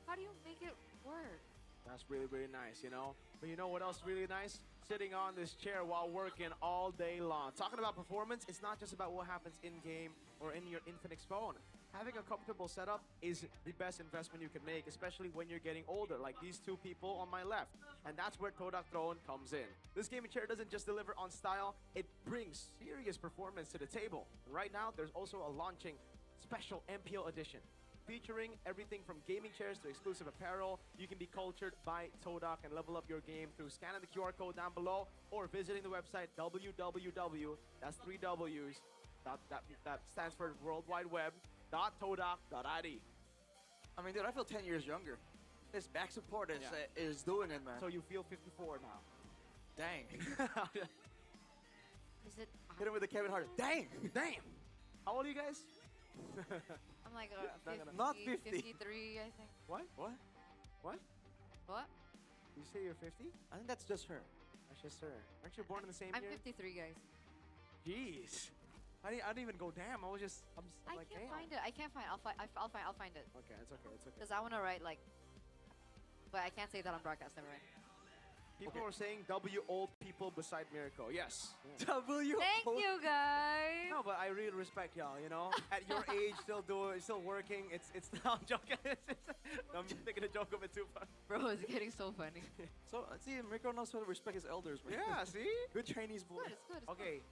How do you make it work? That's really, really nice, you know? But you know what else is really nice? Sitting on this chair while working all day long. Talking about performance, it's not just about what happens in-game or in your Infinix phone. Having a comfortable setup is the best investment you can make, especially when you're getting older, like these two people on my left. And that's where Todak Throne comes in. This gaming chair doesn't just deliver on style, it brings serious performance to the table. And right now, there's also a launching special MPL edition, featuring everything from gaming chairs to exclusive apparel. You can be cultured by Todak and level up your game through scanning the QR code down below or visiting the website www, that's 3 W's, that stands for World Wide Web, .todak.id. I mean, dude, I feel 10 years younger. This back support is doing it, man. So you feel 54 now. Dang. Is it? Hit him with the Kevin Hart. Dang, damn. How old are you guys? I'm like Not 50. 53, I think. What? What? What? What? You say you're 50? I think that's just her. That's just her. Aren't you born in the same I'm year? 53, guys. Jeez. I didn't even go damn. I'm just I like, can't damn. find it. I can't find. I'll find it. Okay, it's okay. It's okay. Because I want to write like, but I can't say that on broadcast. Never mind. People are saying W old people beside Miracle. Yes. W. Thank you, guys. No, but I really respect y'all. You know, at your age, still working. It's I'm joking. I'm making a joke of it too. Bro, it's getting so funny. So see, Miracle knows how to respect his elders. Man. Yeah, see? Good Chinese boy. It's good. Okay,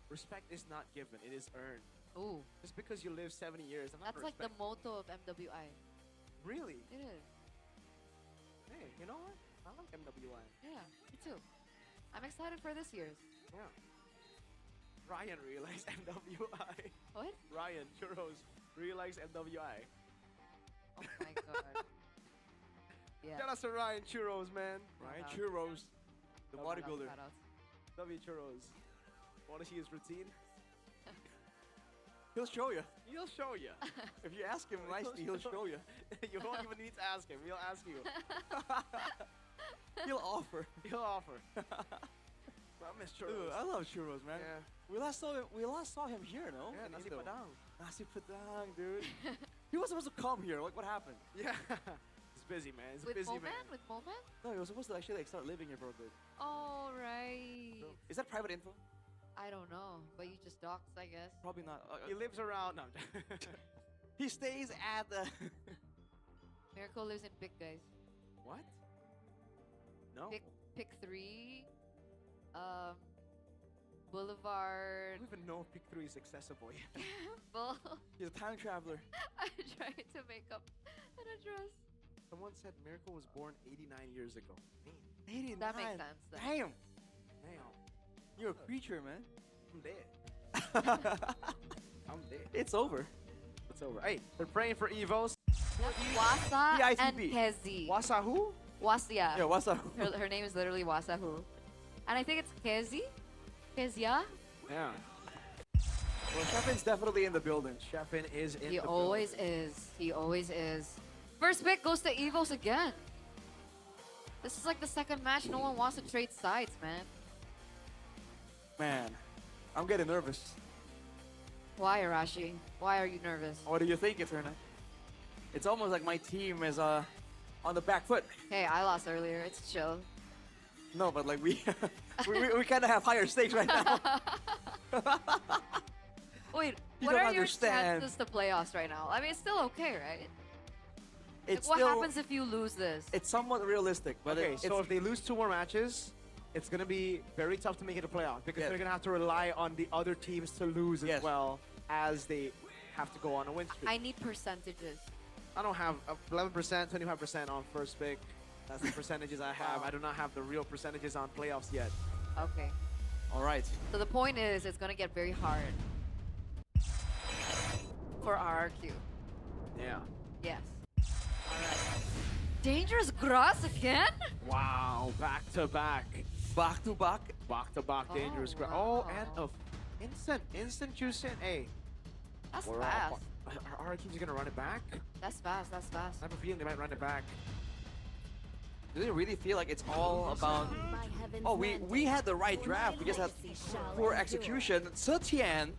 respect is not given, it is earned. Ooh. Just because you live 70 years, I'm not That's like the motto of MWI. Really? It is. Hey, you know what? I like MWI. Yeah, me too. I'm excited for this year's. Yeah. Ryan realized MWI. What? Ryan Churros realized MWI. Oh my god. Yeah. Shout out to Ryan Churros, man. Ryan Shout out. Churros, the Shout out, bodybuilder. shout out. W Churros. Want to see his routine? He'll show you. He'll show you. If you ask him nicely, he'll show you. You won't even need to ask him. He'll ask you. He'll offer. He'll offer. I miss churros. Dude, I love churros, man. Yeah. We last saw him here, no? Yeah, In nasi Ido. padang. Nasi padang, dude. He was supposed to come here. Like, what happened? Yeah. He's busy, man. He's a With busy Moment? man. With Moment? No, he was supposed to actually like start living here for a bit. Oh, right. Is that private info? I don't know, but you just doxed, I guess. Probably not. He lives around. No. He stays at the. Miracle lives in Pick, guys. What? No. Pick 3. Boulevard. I don't even know if Pick 3 is accessible yet. Bull. He's a time traveler. I'm trying to make up an address. Someone said Miracle was born 89 years ago. 89. That makes sense. Then. Damn. Damn. You're a creature, man. I'm dead. I'm dead. It's over. It's over. Hey, they're praying for Evos. Wasa and PITB. Kezi. Wasa who? Wasia. Yeah, what's up? Her name is literally Wasahu. And I think it's Kezi? Kezia? Yeah. Well, Sheffen's definitely in the building. Sheffin is in He the always building. is. He always is. First pick goes to Evos again. This is like the second match. No one wants to trade sides, man. Man, I'm getting nervous. Why, Arashi? Why are you nervous? What do you think, Eterna? It's almost like my team is on the back foot. Hey, I lost earlier. It's chill. No, but like we we kind of have higher stakes right now. Wait, You what don't are your understand. chances to playoffs right now? I mean, it's still okay, right? It's Like, what still, happens if you lose this? It's somewhat realistic, but Okay, it's so if they lose 2 more matches, it's going to be very tough to make it a playoff because Yeah. they're going to have to rely on the other teams to lose as well as they have to go on a win streak. I need percentages. I don't have 11%, 25% on first pick. That's the percentages I have. Wow. I do not have the real percentages on playoffs yet. Okay. all right. So the point is, it's gonna get very hard for RRQ. Yeah. Yes. All right. Dangerous grass again? Wow, back to back. Back to back. Back to back, Oh, dangerous. wow. Oh, and instant choosing. Hey. That's we're all fast. Are our teams gonna run it back? That's fast. That's fast. I have a feeling they might run it back. Do you really feel like it's all about? Oh, we had the right draft. We just had poor execution. Setian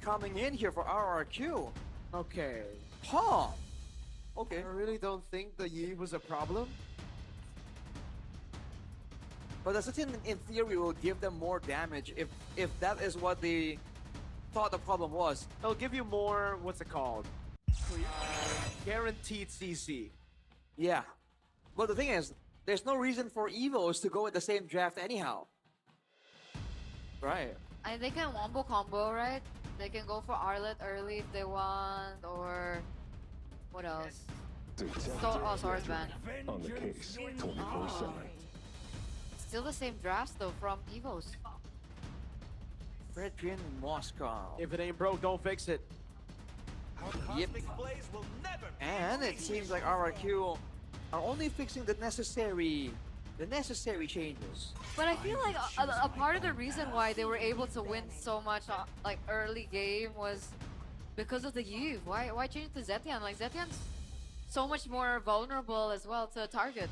coming in here for RRQ. Okay. Huh. Okay. I really don't think the Yi was a problem. But the Setian, in theory, will give them more damage if that is what they thought the problem was. It'll give you more, what's it called? Guaranteed CC. Yeah. But the thing is, there's no reason for Evos to go with the same draft anyhow. Right. And they can wombo combo, right? They can go for Arlet early if they want, or what else? Swords Band. On the case, 24/7. Still the same drafts though from Evos. Fredrian Moscow. If it ain't broke, don't fix it. Yep. And it seems like RRQ are only fixing the necessary the necessary changes. But I feel like a part of the reason why they were able to win so much like early game was because of the Eve. Why change it to Zetian? Like Zetian's so much more vulnerable as well to a target.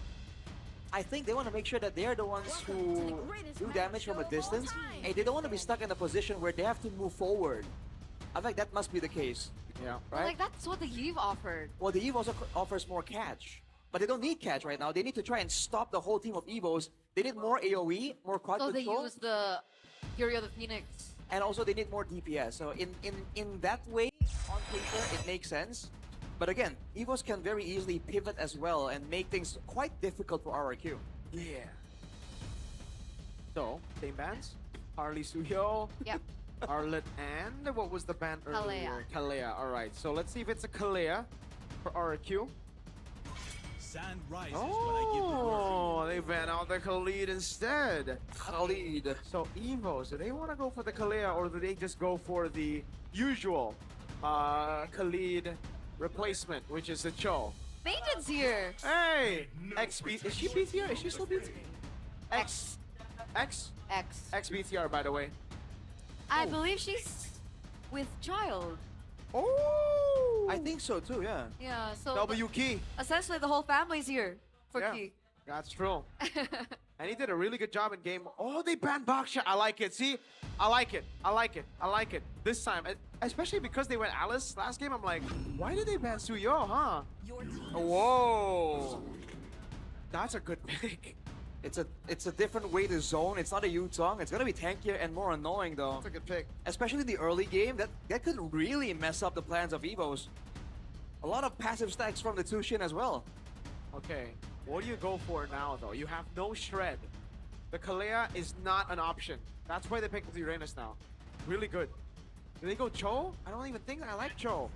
I think they want to make sure that they're the ones who do damage from a distance, and they don't want to be stuck in a position where they have to move forward. I think that must be the case. Yeah. But Right? like that's what the Eve offered. Well, the Eve also offers more catch. But they don't need catch right now. They need to try and stop the whole team of Evos. They need more AoE, more quad So they control. used the Fury of the Phoenix. And also they need more DPS. So in that way, on paper, it makes sense. But again, Evos can very easily pivot as well and make things quite difficult for RRQ. Yeah. So, same bands? Harley Suyo. Yep. Arlet and what was the band earlier? Kalea. Alright, so let's see if it's a Kalea for RRQ. Sand rises Oh, they ban out the Khalid instead. Khalid. So Evos, do they want to go for the Kalea or do they just go for the usual Khalid replacement, which is the Cho? Maiden's here. Hey! Is she BTR? Is she still BTR? X. X BTR, by the way. I believe she's with child. Oh! I think so too, yeah. Yeah, so W Key. essentially the whole family's here for Yeah. Key. That's true. And he did a really good job in game. Oh, they banned Baksha. I like it. See? I like it. I like it. I like it. This time. Especially because they went Alice last game. I'm like, why did they ban Suyo, huh? Whoa. That's a good pick. It's a different way to zone. It's not a Yutong. It's gonna be tankier and more annoying though. That's a good pick. Especially the early game. That could really mess up the plans of Evos. A lot of passive stacks from the Tushin as well. Okay. What do you go for now, though? You have no Shred. The Kalea is not an option. That's why they picked the Uranus now. Really good. Do they go Cho? I don't even think I like Cho.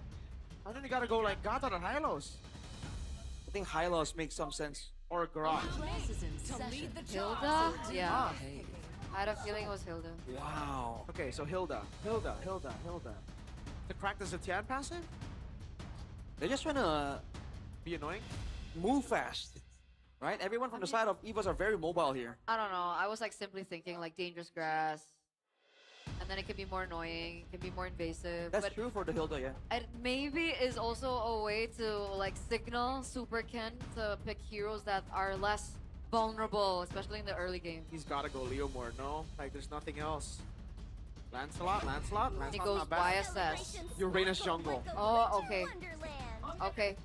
I think they gotta go like Gata or Hylos. I think Hylos makes some sense. Or Garage. Hilda? Yeah. I had a feeling it was Hilda. Wow. Okay, so Hilda. To crack the Zetian passive? They're just trying to be annoying? Move fast. Right? Everyone from the side of Evos are very mobile here. I don't know. I was like simply thinking like dangerous grass. And then it can be more annoying, it can be more invasive. That's but true for the Hilda, yeah. it maybe is also a way to like signal Super Ken to pick heroes that are less vulnerable, especially in the early game. He's gotta go Leo more, no? Like there's nothing else. Lancelot. He goes not bad. YSS. Uranus jungle. Oh, okay. Okay.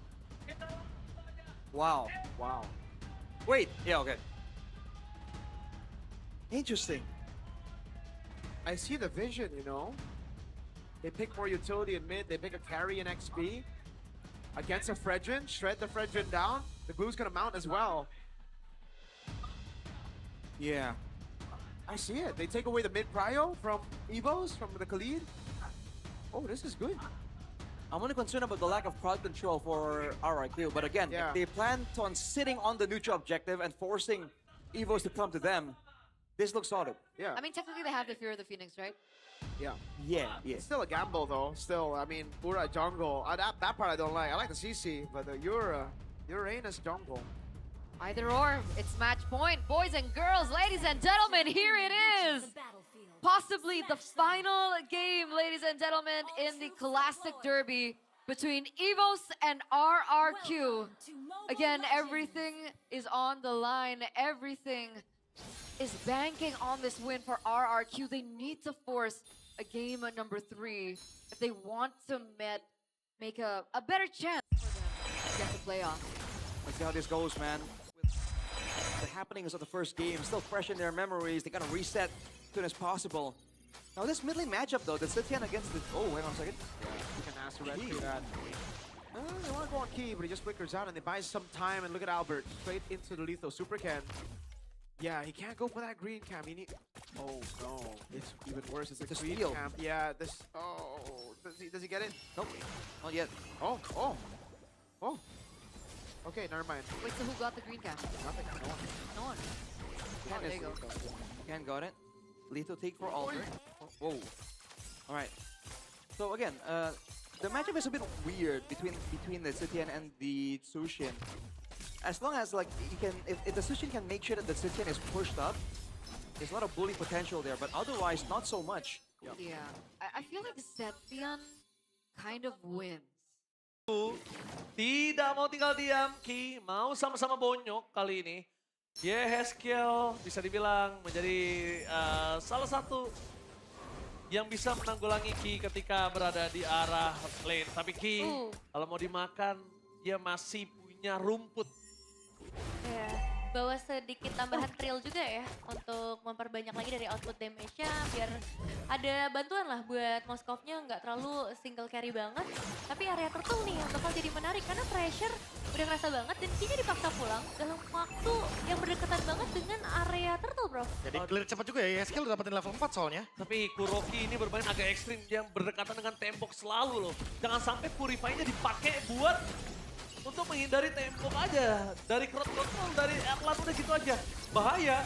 Wow. Wait, yeah, okay. Interesting. I see the vision, you know? They pick more utility in mid, they pick a carry in XP. Against a Fredrin, shred the Fredrin down. The glue's gonna mount as well. Yeah. I see it. They take away the mid prio from Evos, from the Khalid. Oh, this is good. I'm only concerned about the lack of crowd control for RRQ, but again, Yeah. if they plan on sitting on the neutral objective and forcing Evos to come to them, this looks solid. Yeah. I mean, technically they have the Fear of the Phoenix, right? Yeah. Yeah. It's still a gamble though. Still, I mean, Ura jungle. That part I don't like. I like the CC, but the Uranus jungle. Either or, it's match point. Boys and girls, ladies and gentlemen, here it is. Possibly the final game, ladies and gentlemen, in the Classic Derby between Evos and RRQ. Again, everything is on the line. Everything is banking on this win for RRQ. They need to force a game at number 3 if they want to make a better chance for them to get the playoff. Let's see how this goes, man. With the happenings of the first game still fresh in their memories, they gotta reset as soon as possible. Now this mid lane matchup though, the Zetian against the... Oh, wait on a second. You can ask Red do that. They want to go on Key, but he just flickers out and they buy some time. And look at Albert, straight into the lethal Super Ken. Yeah, he can't go for that green camp. He need... Oh no, it's even worse. It's a green steal. camp. Yeah, this... Oh, does he get it? Nope, not yet. Oh. Okay, never mind. Wait, so who got the green cap? Nothing, no one. No one. Ken, Oh, there you go. Ken got it. Lethal take for Albert. Whoa. Alright. So again, the matchup is a bit weird between the Zetian and the Tsushin. as long as like you can, if the Suchin can make sure that the Suchin is pushed up, there's a lot of bully potential there, but otherwise not so much. Yeah, I feel like Zetian kind of wins. Tidak mau tinggal diam, Ki. Mau sama-sama bonyok kali ini. Haskell bisa dibilang menjadi salah satu yang bisa menanggulangi Ki ketika berada di arah lane. Tapi Ki, kalau mau dimakan, dia masih punya rumput. Ya, bawa sedikit tambahan trill juga ya untuk memperbanyak lagi dari output damage-nya biar ada bantuan lah buat Moskovnya nggak terlalu single carry banget. Tapi area turtle nih yang bakal jadi menarik karena pressure udah ngerasa banget dan Ki-nya dipaksa pulang dalam waktu yang berdekatan banget dengan area turtle bro. Jadi clear cepat juga ya, skill udah dapetin level 4 soalnya. Tapi Kuroki ini bermain agak ekstrim, yang berdekatan dengan tembok selalu loh. Jangan sampai Purify-nya dipakai buat untuk menghindari tembok aja. Dari crowd dari Erlan udah gitu aja. Bahaya.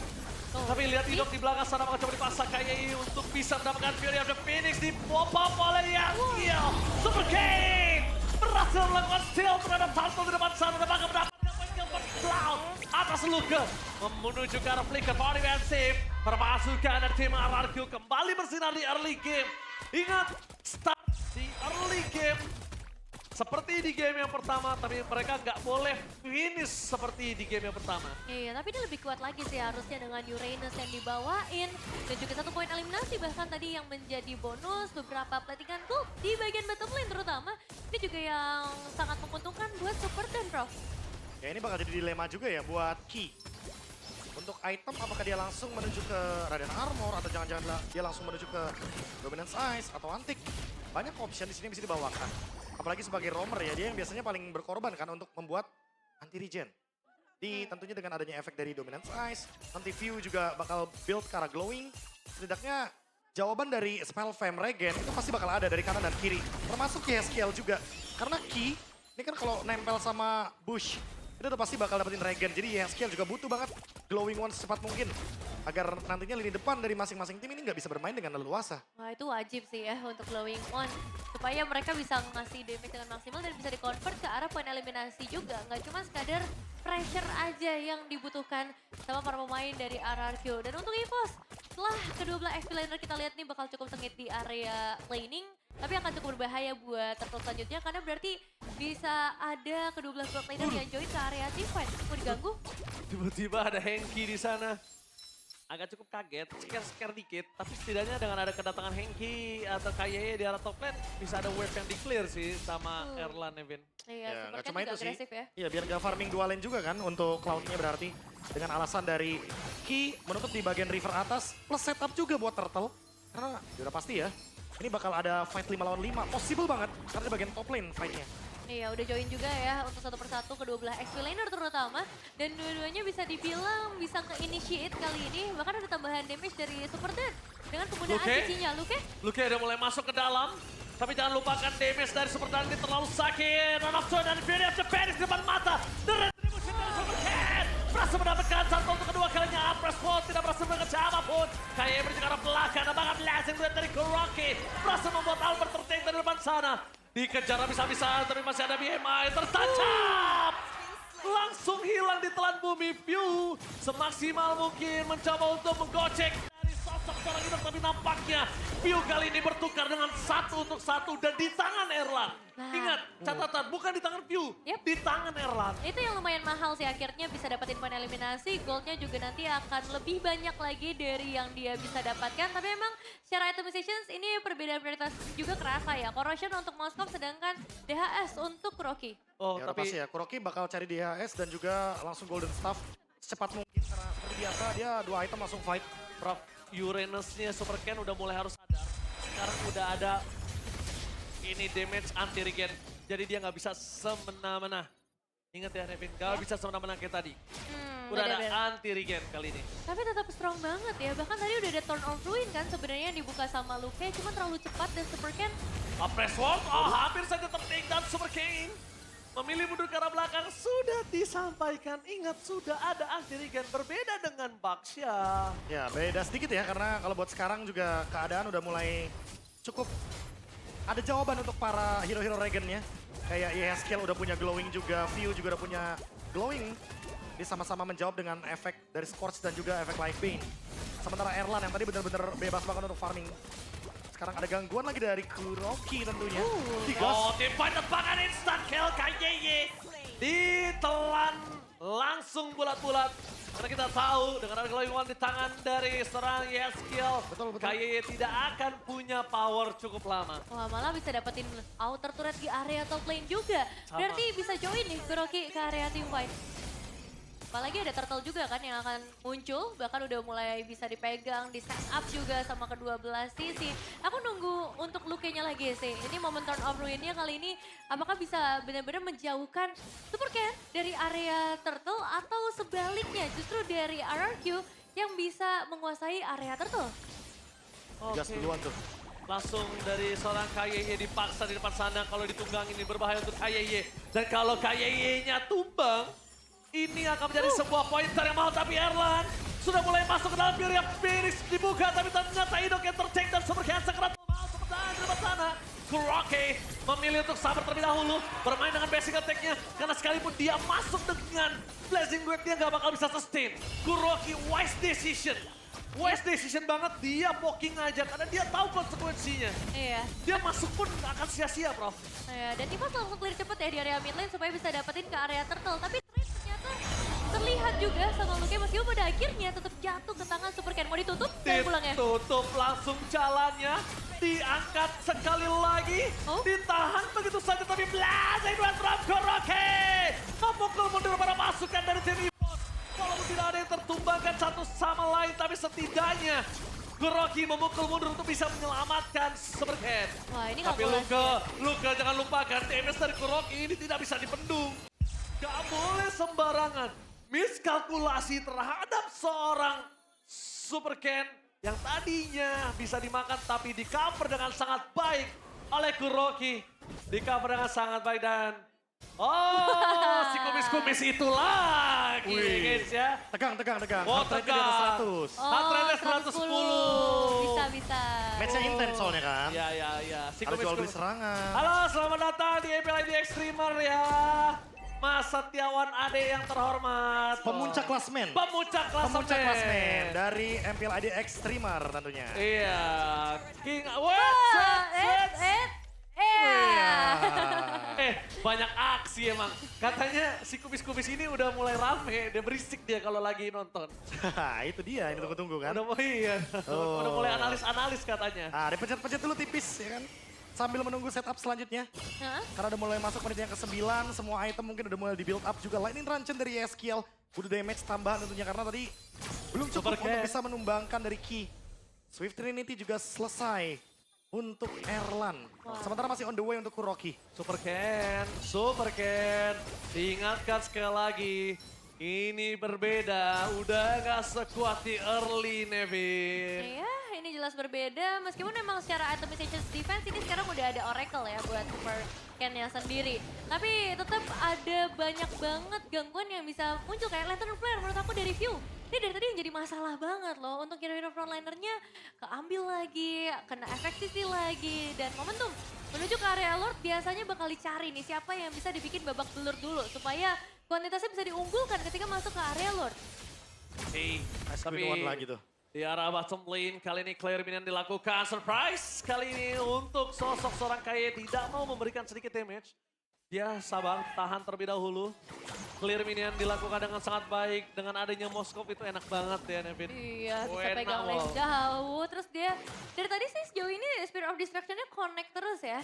Tapi lihat Idok di belakang sana bakal coba dipaksa kayaknya untuk bisa mendapatkan Fury of the Phoenix di pop up oleh Yaskiel. Super King berhasil melakukan steal terhadap Turtle di depan sana dan bakal mendapatkan kill for Cloud atas Luka. Menuju ke arah flicker power defensive. Perpasukan dari tim RRQ kembali bersinar di early game. Ingat, start di early game seperti di game yang pertama, tapi mereka nggak boleh finish seperti di game yang pertama. Iya, tapi dia lebih kuat lagi sih harusnya dengan Uranus yang dibawain. Dan juga 1 poin eliminasi bahkan tadi yang menjadi bonus beberapa platingan gold di bagian bottom lane terutama. Ini juga yang sangat menguntungkan buat Super dan Prof. Ya ini bakal jadi dilema juga ya buat Ki. Untuk item apakah dia langsung menuju ke Radiant Armor atau jangan-jangan dia langsung menuju ke Dominance Ice atau Antik. Banyak option di sini bisa dibawakan. Apalagi sebagai roamer ya, dia yang biasanya paling berkorban kan untuk membuat anti-regen. Tentunya dengan adanya efek dari Dominance Ice, nanti View juga bakal build ke arah Glowing. Setidaknya jawaban dari spell Fame Regen itu pasti bakal ada dari kanan dan kiri. Termasuk Haskell juga. Karena Ki, ini kan kalau nempel sama Bush, itu udah pasti bakal dapetin Regen. Jadi Haskell juga butuh banget Glowing One secepat mungkin. Agar nantinya lini depan dari masing-masing tim ini nggak bisa bermain dengan leluasa. Wah itu wajib sih ya untuk Glowing One. Supaya mereka bisa ngasih damage dengan maksimal dan bisa di-convert ke arah poin eliminasi juga. Nggak cuma sekadar pressure aja yang dibutuhkan sama para pemain dari RRQ. Dan untuk EVOS, setelah kedua belah XP laner kita lihat nih bakal cukup sengit di area laning. Tapi akan cukup berbahaya buat turtle selanjutnya karena berarti bisa ada kedua belah bot laner yang join ke area team fight. Mau diganggu? Tiba-tiba ada Henki di sana. Agak cukup kaget, scare dikit, tapi setidaknya dengan ada kedatangan Henki atau Kaye di arah top lane, bisa ada wave yang di-clear sih sama Erlan Evin. Iya, nggak cuma itu sih. ya. Iya, biar nggak farming dua lane juga kan untuk Cloud-nya berarti. Dengan alasan dari Ki menutup di bagian river atas, plus setup juga buat Turtle. Karena udah pasti ya, ini bakal ada fight 5 lawan 5, possible banget karena di bagian top lane fight-nya. Iya udah join juga ya untuk satu persatu kedua belah XP laner terutama. Dan dua-duanya bisa dibilang bisa nge-initiate kali ini. Bahkan ada tambahan damage dari Super Dead dengan penggunaan cincinya. Luke udah mulai masuk ke dalam. Tapi jangan lupakan damage dari Super Dead ini terlalu sakit. Run of Joy dan Fury of the Phoenix di depan mata. The retribution dari Super Dead. Berhasil mendapatkan satu untuk kedua kalinya. Uppress Fall tidak berhasil mengecek siapapun. Kayak berjaga arah belakang. Dan bahkan blessing dari Kuroki. Berhasil membuat Albert terting dari depan sana. Dikejar habis-habisan, tapi masih ada BMI tertancap. Langsung hilang di telan bumi. View semaksimal mungkin mencoba untuk menggocek dari sosok seorang hidup. Tapi nampaknya View kali ini bertukar dengan 1 untuk 1 dan di tangan Erlan. Ingat, catatan bukan di tangan View, di tangan Erlan. Itu yang lumayan mahal sih akhirnya bisa dapetin poin eliminasi. Goldnya juga nanti akan lebih banyak lagi dari yang dia bisa dapatkan. Tapi emang secara itemizations ini perbedaan prioritas juga kerasa ya. Corrosion untuk Moskov sedangkan DHS untuk Kuroki. Ya tapi pasti ya, Kuroki bakal cari DHS dan juga langsung Golden Staff secepat mungkin. Karena seperti biasa dia 2 item langsung fight. Prof, Uranusnya Super Ken udah mulai harus sadar. Sekarang udah ada ini damage anti regen. Jadi dia nggak bisa semena-mena. Ingat ya Nevin, nggak bisa semena-mena kayak tadi. Udah ada anti regen kali ini. Tapi tetap strong banget ya. Bahkan tadi udah ada Turn of Ruin kan sebenarnya yang dibuka sama Luke. Cuma terlalu cepat dan Super Ken. Press World, hampir saja terting dan Super Ken memilih mundur ke arah belakang. Sudah disampaikan, ingat sudah ada anti regen berbeda dengan Baksya. Ya beda sedikit ya karena kalau buat sekarang juga keadaan udah mulai cukup ada jawaban untuk para hero-hero regen ya. Kayak Haskell udah punya glowing juga, View juga udah punya glowing. Dia sama-sama menjawab dengan efek dari Scorch dan juga efek Life Bane. Sementara Erlan yang tadi benar-benar bebas banget untuk farming. Sekarang ada gangguan lagi dari Kuroki tentunya. Oh, tim fight tebakan instant kill KYY. Ditelan langsung bulat-bulat. Karena kita tahu dengan ada glowing one di tangan dari serang Yeskiel, KYY tidak akan punya power cukup lama. Wah, malah bisa dapetin outer turret di area top lane juga. Sama. Berarti bisa join nih Kuroki ke area team fight. Apalagi ada turtle juga kan yang akan muncul, bahkan udah mulai bisa dipegang, di set up juga sama kedua belah sisi. Aku nunggu untuk Luke-nya lagi sih. Ini momen turn off ruinnya kali ini, apakah bisa benar-benar menjauhkan Super Ken dari area turtle atau sebaliknya justru dari RRQ yang bisa menguasai area turtle? Gas duluan tuh. Langsung dari seorang KYY dipaksa di depan sana, kalau ditunggang ini berbahaya untuk KYY. Dan kalau KYY-nya tumbang, ini akan menjadi sebuah pointer yang mahal, tapi Erlan sudah mulai masuk ke dalam area Phoenix dibuka, tapi ternyata Idok yang tercek dan Super Ken sekerat mahal seperti di depan sana. Kuroki memilih untuk sabar terlebih dahulu, bermain dengan basic attack-nya, karena sekalipun dia masuk dengan Blazing Wave dia nggak bakal bisa sustain. Kuroki wise decision. Wise decision banget, dia poking aja karena dia tahu konsekuensinya. Iya. Dia masuk pun gak akan sia-sia, Prof. Iya, dan Dimas langsung clear cepet ya di area mid lane supaya bisa dapetin ke area turtle. Tapi trade ternyata terlihat juga sama Luke meskipun pada akhirnya tetap jatuh ke tangan Super Ken. Mau ditutup dan pulangnya? Ditutup langsung jalannya, diangkat sekali lagi, ditahan begitu saja tapi Blazing Wave from Kuroki. Memukul mundur para pasukan dari tim Evos. Walaupun tidak ada yang tertumbangkan satu sama lain, tapi setidaknya Kuroki memukul mundur untuk bisa menyelamatkan Super Ken. Wah, ini tapi Luka jangan lupakan, damage dari Kuroki ini tidak bisa dipendung. Gak boleh sembarangan miskalkulasi terhadap seorang Super Ken yang tadinya bisa dimakan tapi di cover dengan sangat baik oleh Kuroki. Di cover dengan sangat baik dan si kumis-kumis itu lagi guys ya. Tegang. Oh, Heart rate-nya di atas 100. Heart rate-nya 110. Bisa. Match-nya intens soalnya kan. Iya. Si Ada jual beli serangan. Halo, selamat datang di MPL ID Extremer ya. Mas Setiawan Ade yang terhormat. Pemuncak klasmen. Pemuncak klasmen. Dari MPL ID Extremer tentunya. Iya. King, banyak aksi emang. Katanya si kumis-kumis ini udah mulai rame, udah berisik dia kalau lagi nonton. Itu dia, ini tunggu-tunggu kan. Udah mulai analis-analis katanya. Dipencet-pencet dulu tipis ya kan. Sambil menunggu setup selanjutnya. Karena udah mulai masuk menit yang ke-9, semua item mungkin udah mulai di-build up juga. Lightning Rancen dari Yeskiel, udah damage tambahan tentunya karena tadi belum cukup untuk bisa menumbangkan dari Ki. Swift Trinity juga selesai untuk Erlan. Sementara masih on the way untuk Kuroki. Super Ken. Diingatkan sekali lagi. Ini berbeda, udah gak sekuat di early, Nevin. Iya, ini jelas berbeda. Meskipun memang secara itemization defense ini sekarang udah ada Oracle ya buat Super Ken-nya sendiri. Tapi tetap ada banyak banget gangguan yang bisa muncul kayak Lantern Flare menurut aku dari view. Ini dari tadi yang jadi masalah banget loh untuk hero-hero frontlinernya keambil lagi, kena efek sisi lagi. Dan momentum menuju ke area Lord biasanya bakal dicari nih siapa yang bisa dibikin babak belur dulu supaya kuantitasnya bisa diunggulkan ketika masuk ke area Lord. Tapi lagi tuh. Di arah bottom lane kali ini clear minion dilakukan. Surprise kali ini untuk sosok seorang KYY tidak mau memberikan sedikit damage. Dia sabar, tahan terlebih dahulu. Clear minion dilakukan dengan sangat baik. Dengan adanya Moskov itu enak banget ya Nevin. Iya, bisa pegang lane jauh. Terus dia, dari tadi sih sejauh ini Spirit of Destruction-nya connect terus ya.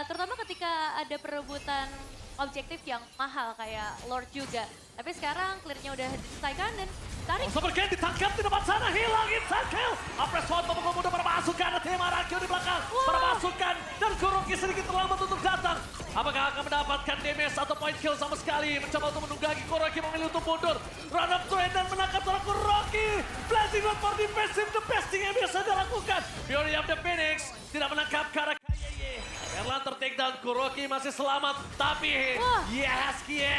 Terutama ketika ada perebutan objektif yang mahal kayak Lord juga. Tapi sekarang clear-nya udah diselesaikan dan tarik. Super Ken ditangkap di depan sana, hilangin kill. Apres Hot memukul mundur para pasukan, tim RRQ di belakang. Para pasukan dan Kuroki sedikit terlambat untuk datang. Apakah akan mendapatkan damage atau point kill sama sekali. Mencoba untuk menunggangi Kuroki memilih untuk mundur. Run up trend dan menangkap seorang Kuroki. Blazing Wave for defensive, the best thing yang bisa dilakukan. Fury of the Phoenix tidak menangkap karena KYY. Erlan ter-take down, Kuroki masih selamat. Tapi Yeskiel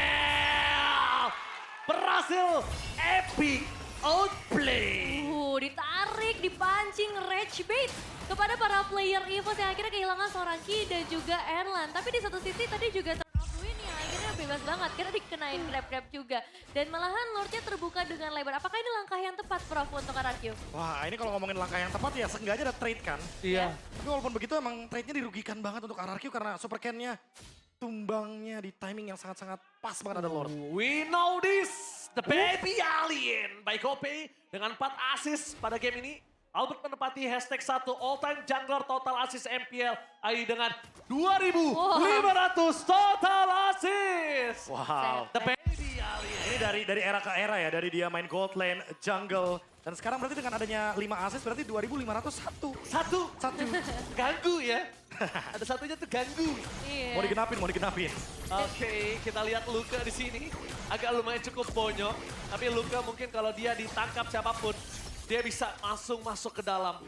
berhasil epic outplay. Ditarik, dipancing, rage bait kepada para player EVOS yang akhirnya kehilangan seorang Ki dan juga Erlan. Tapi di satu sisi tadi juga turn off win yang akhirnya bebas banget karena dikenain grab-grab juga. Dan malahan Lordnya terbuka dengan lebar. Apakah ini langkah yang tepat Prof untuk RRQ? Wah ini kalau ngomongin langkah yang tepat ya seenggaknya ada trade kan. Iya. Tapi walaupun begitu emang trade-nya dirugikan banget untuk RRQ karena super can-nya tumbangnya di timing yang sangat-sangat pas banget ada Lord. We know this, the baby alien by Kope dengan 4 assist pada game ini. Albert menempati hashtag 1 all-time jungler total assist MPL ID dengan 2.500 total assist. Wow. The baby alien. Ini dari era ke era ya, dari dia main gold lane, jungle. Dan sekarang berarti dengan adanya 5 assist berarti 2.501. Satu. Ganggu ya. Ada satunya tuh ganggu. Iya. Mau digenapin. Oke, kita lihat Luka di sini. Agak lumayan cukup bonyok. Tapi Luka mungkin kalau dia ditangkap siapapun, dia bisa masuk ke dalam.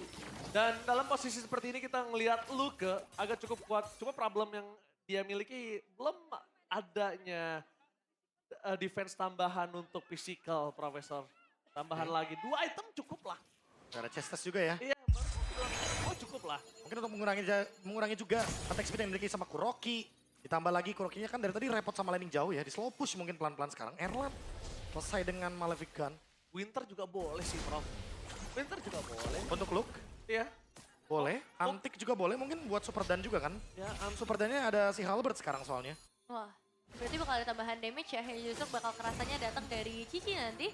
Dan dalam posisi seperti ini kita ngelihat Luka agak cukup kuat. Cuma problem yang dia miliki belum adanya defense tambahan untuk physical, Profesor. Tambahan lagi, 2 item cukup lah. Ada chest test juga ya. Iya, baru cukup lah. Mungkin untuk mengurangi juga attack speed yang dimiliki sama Kuroki. Ditambah lagi Kurokinya kan dari tadi repot sama landing jauh ya. Di slow push mungkin pelan-pelan sekarang. Erlan selesai dengan Malefic Gun. Winter juga boleh sih, Prof. Winter juga boleh. Untuk look? Iya. Boleh. Antik juga boleh. Mungkin buat Super Dan juga kan. Ya, Super Dan-nya ada si Halbert sekarang soalnya. Wah, berarti bakal ada tambahan damage ya. Yusuf bakal kerasanya datang dari Cici nanti.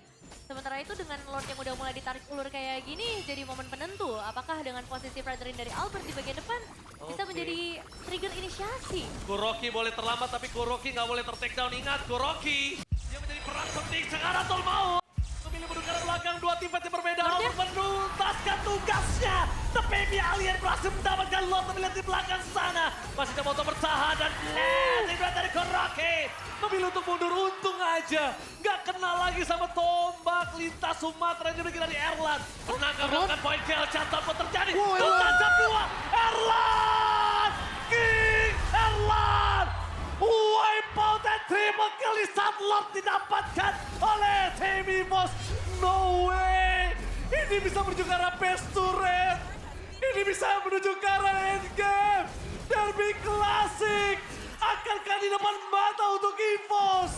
Sementara itu dengan Lord yang udah mulai ditarik ulur kayak gini jadi momen penentu. Apakah dengan posisi Fredrin dari Albert di bagian depan bisa menjadi trigger inisiasi? Kuroki boleh terlambat tapi Kuroki nggak boleh ter-take down. Ingat Kuroki, dia menjadi peran penting sekarang Tol mau. Memilih mundur ke belakang, 2 tim fight yang berbeda. Albert menuntaskan tugasnya. The baby alien berhasil mendapatkan Lord tapi lihat di belakang sana. Masih coba untuk bertahan dan blessing dari Kuroki. Memilih untuk mundur, untung aja. Nggak kena lagi sama tombak lintas Sumatera yang dimiliki dari Erlan. Menangkap melakukan point kill, cantok pun terjadi. Tajam 2, Erlan! King Erlan! Wipeout and triple kill di saat Lord didapatkan oleh Team EVOS. No way! Ini bisa menuju ke arah best turret. Ini bisa menuju ke arah endgame. Derby Classic akankah di depan mata untuk EVOS?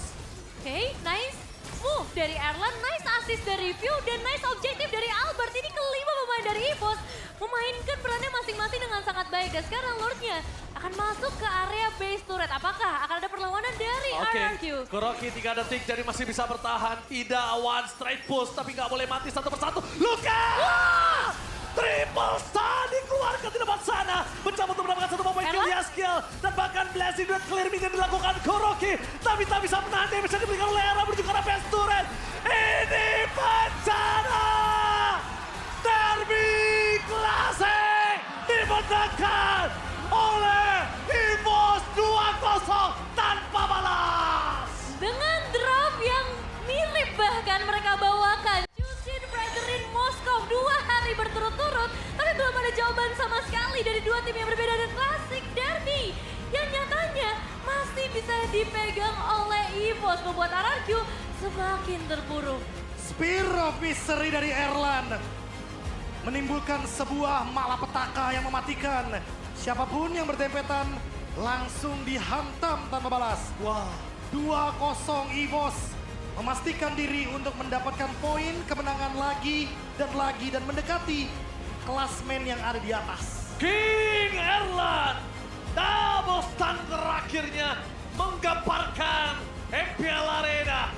Oke, nice move dari Erlan, nice assist dari View, dan nice objektif dari Albert. Ini kelima pemain dari EVOS memainkan perannya masing-masing dengan sangat baik. Dan sekarang Lordnya akan masuk ke area base turret. Apakah akan ada perlawanan dari RRQ? Kuroki 3 detik jadi masih bisa bertahan. Tidak one straight push tapi nggak boleh mati satu persatu. Luka! Triple stun dikeluarkan di depan sana. Mencoba untuk mendapatkan satu poin kill ya skill. Dan bahkan blessing dan clear minion dilakukan Kuroki. Tapi tak bisa menahan damage yang diberikan oleh Era menuju ke arah best turret. Ini bencana! Derby Classic dimenangkan oleh EVOS 2-0 tanpa balas. Dengan drop yang mirip bahkan mereka bawakan. Justin Fredrin Moskov 2 hari berturut-turut. Tapi belum ada jawaban sama sekali dari 2 tim yang berbeda dan Classic Derby. Yang nyatanya masih bisa dipegang oleh EVOS. Membuat RRQ semakin terpuruk. Spear of Misery dari Erlan menimbulkan sebuah malapetaka yang mematikan. Siapapun yang berdempetan langsung dihantam tanpa balas. Wah, 2-0 EVOS memastikan diri untuk mendapatkan poin kemenangan lagi dan mendekati klasmen yang ada di atas. King Erlan, double stun terakhirnya menggemparkan MPL Arena.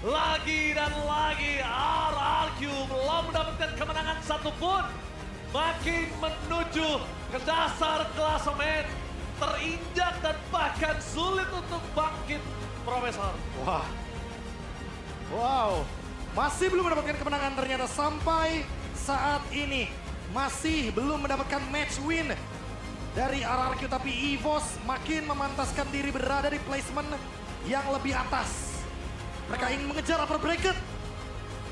Lagi dan lagi RRQ belum mendapatkan kemenangan satupun. Makin menuju ke dasar klasemen. Terinjak dan bahkan sulit untuk bangkit, Profesor. Wah. Wow. Masih belum mendapatkan kemenangan ternyata sampai saat ini. Masih belum mendapatkan match win dari RRQ. Tapi EVOS makin memantaskan diri berada di placement yang lebih atas. Mereka ingin mengejar upper bracket.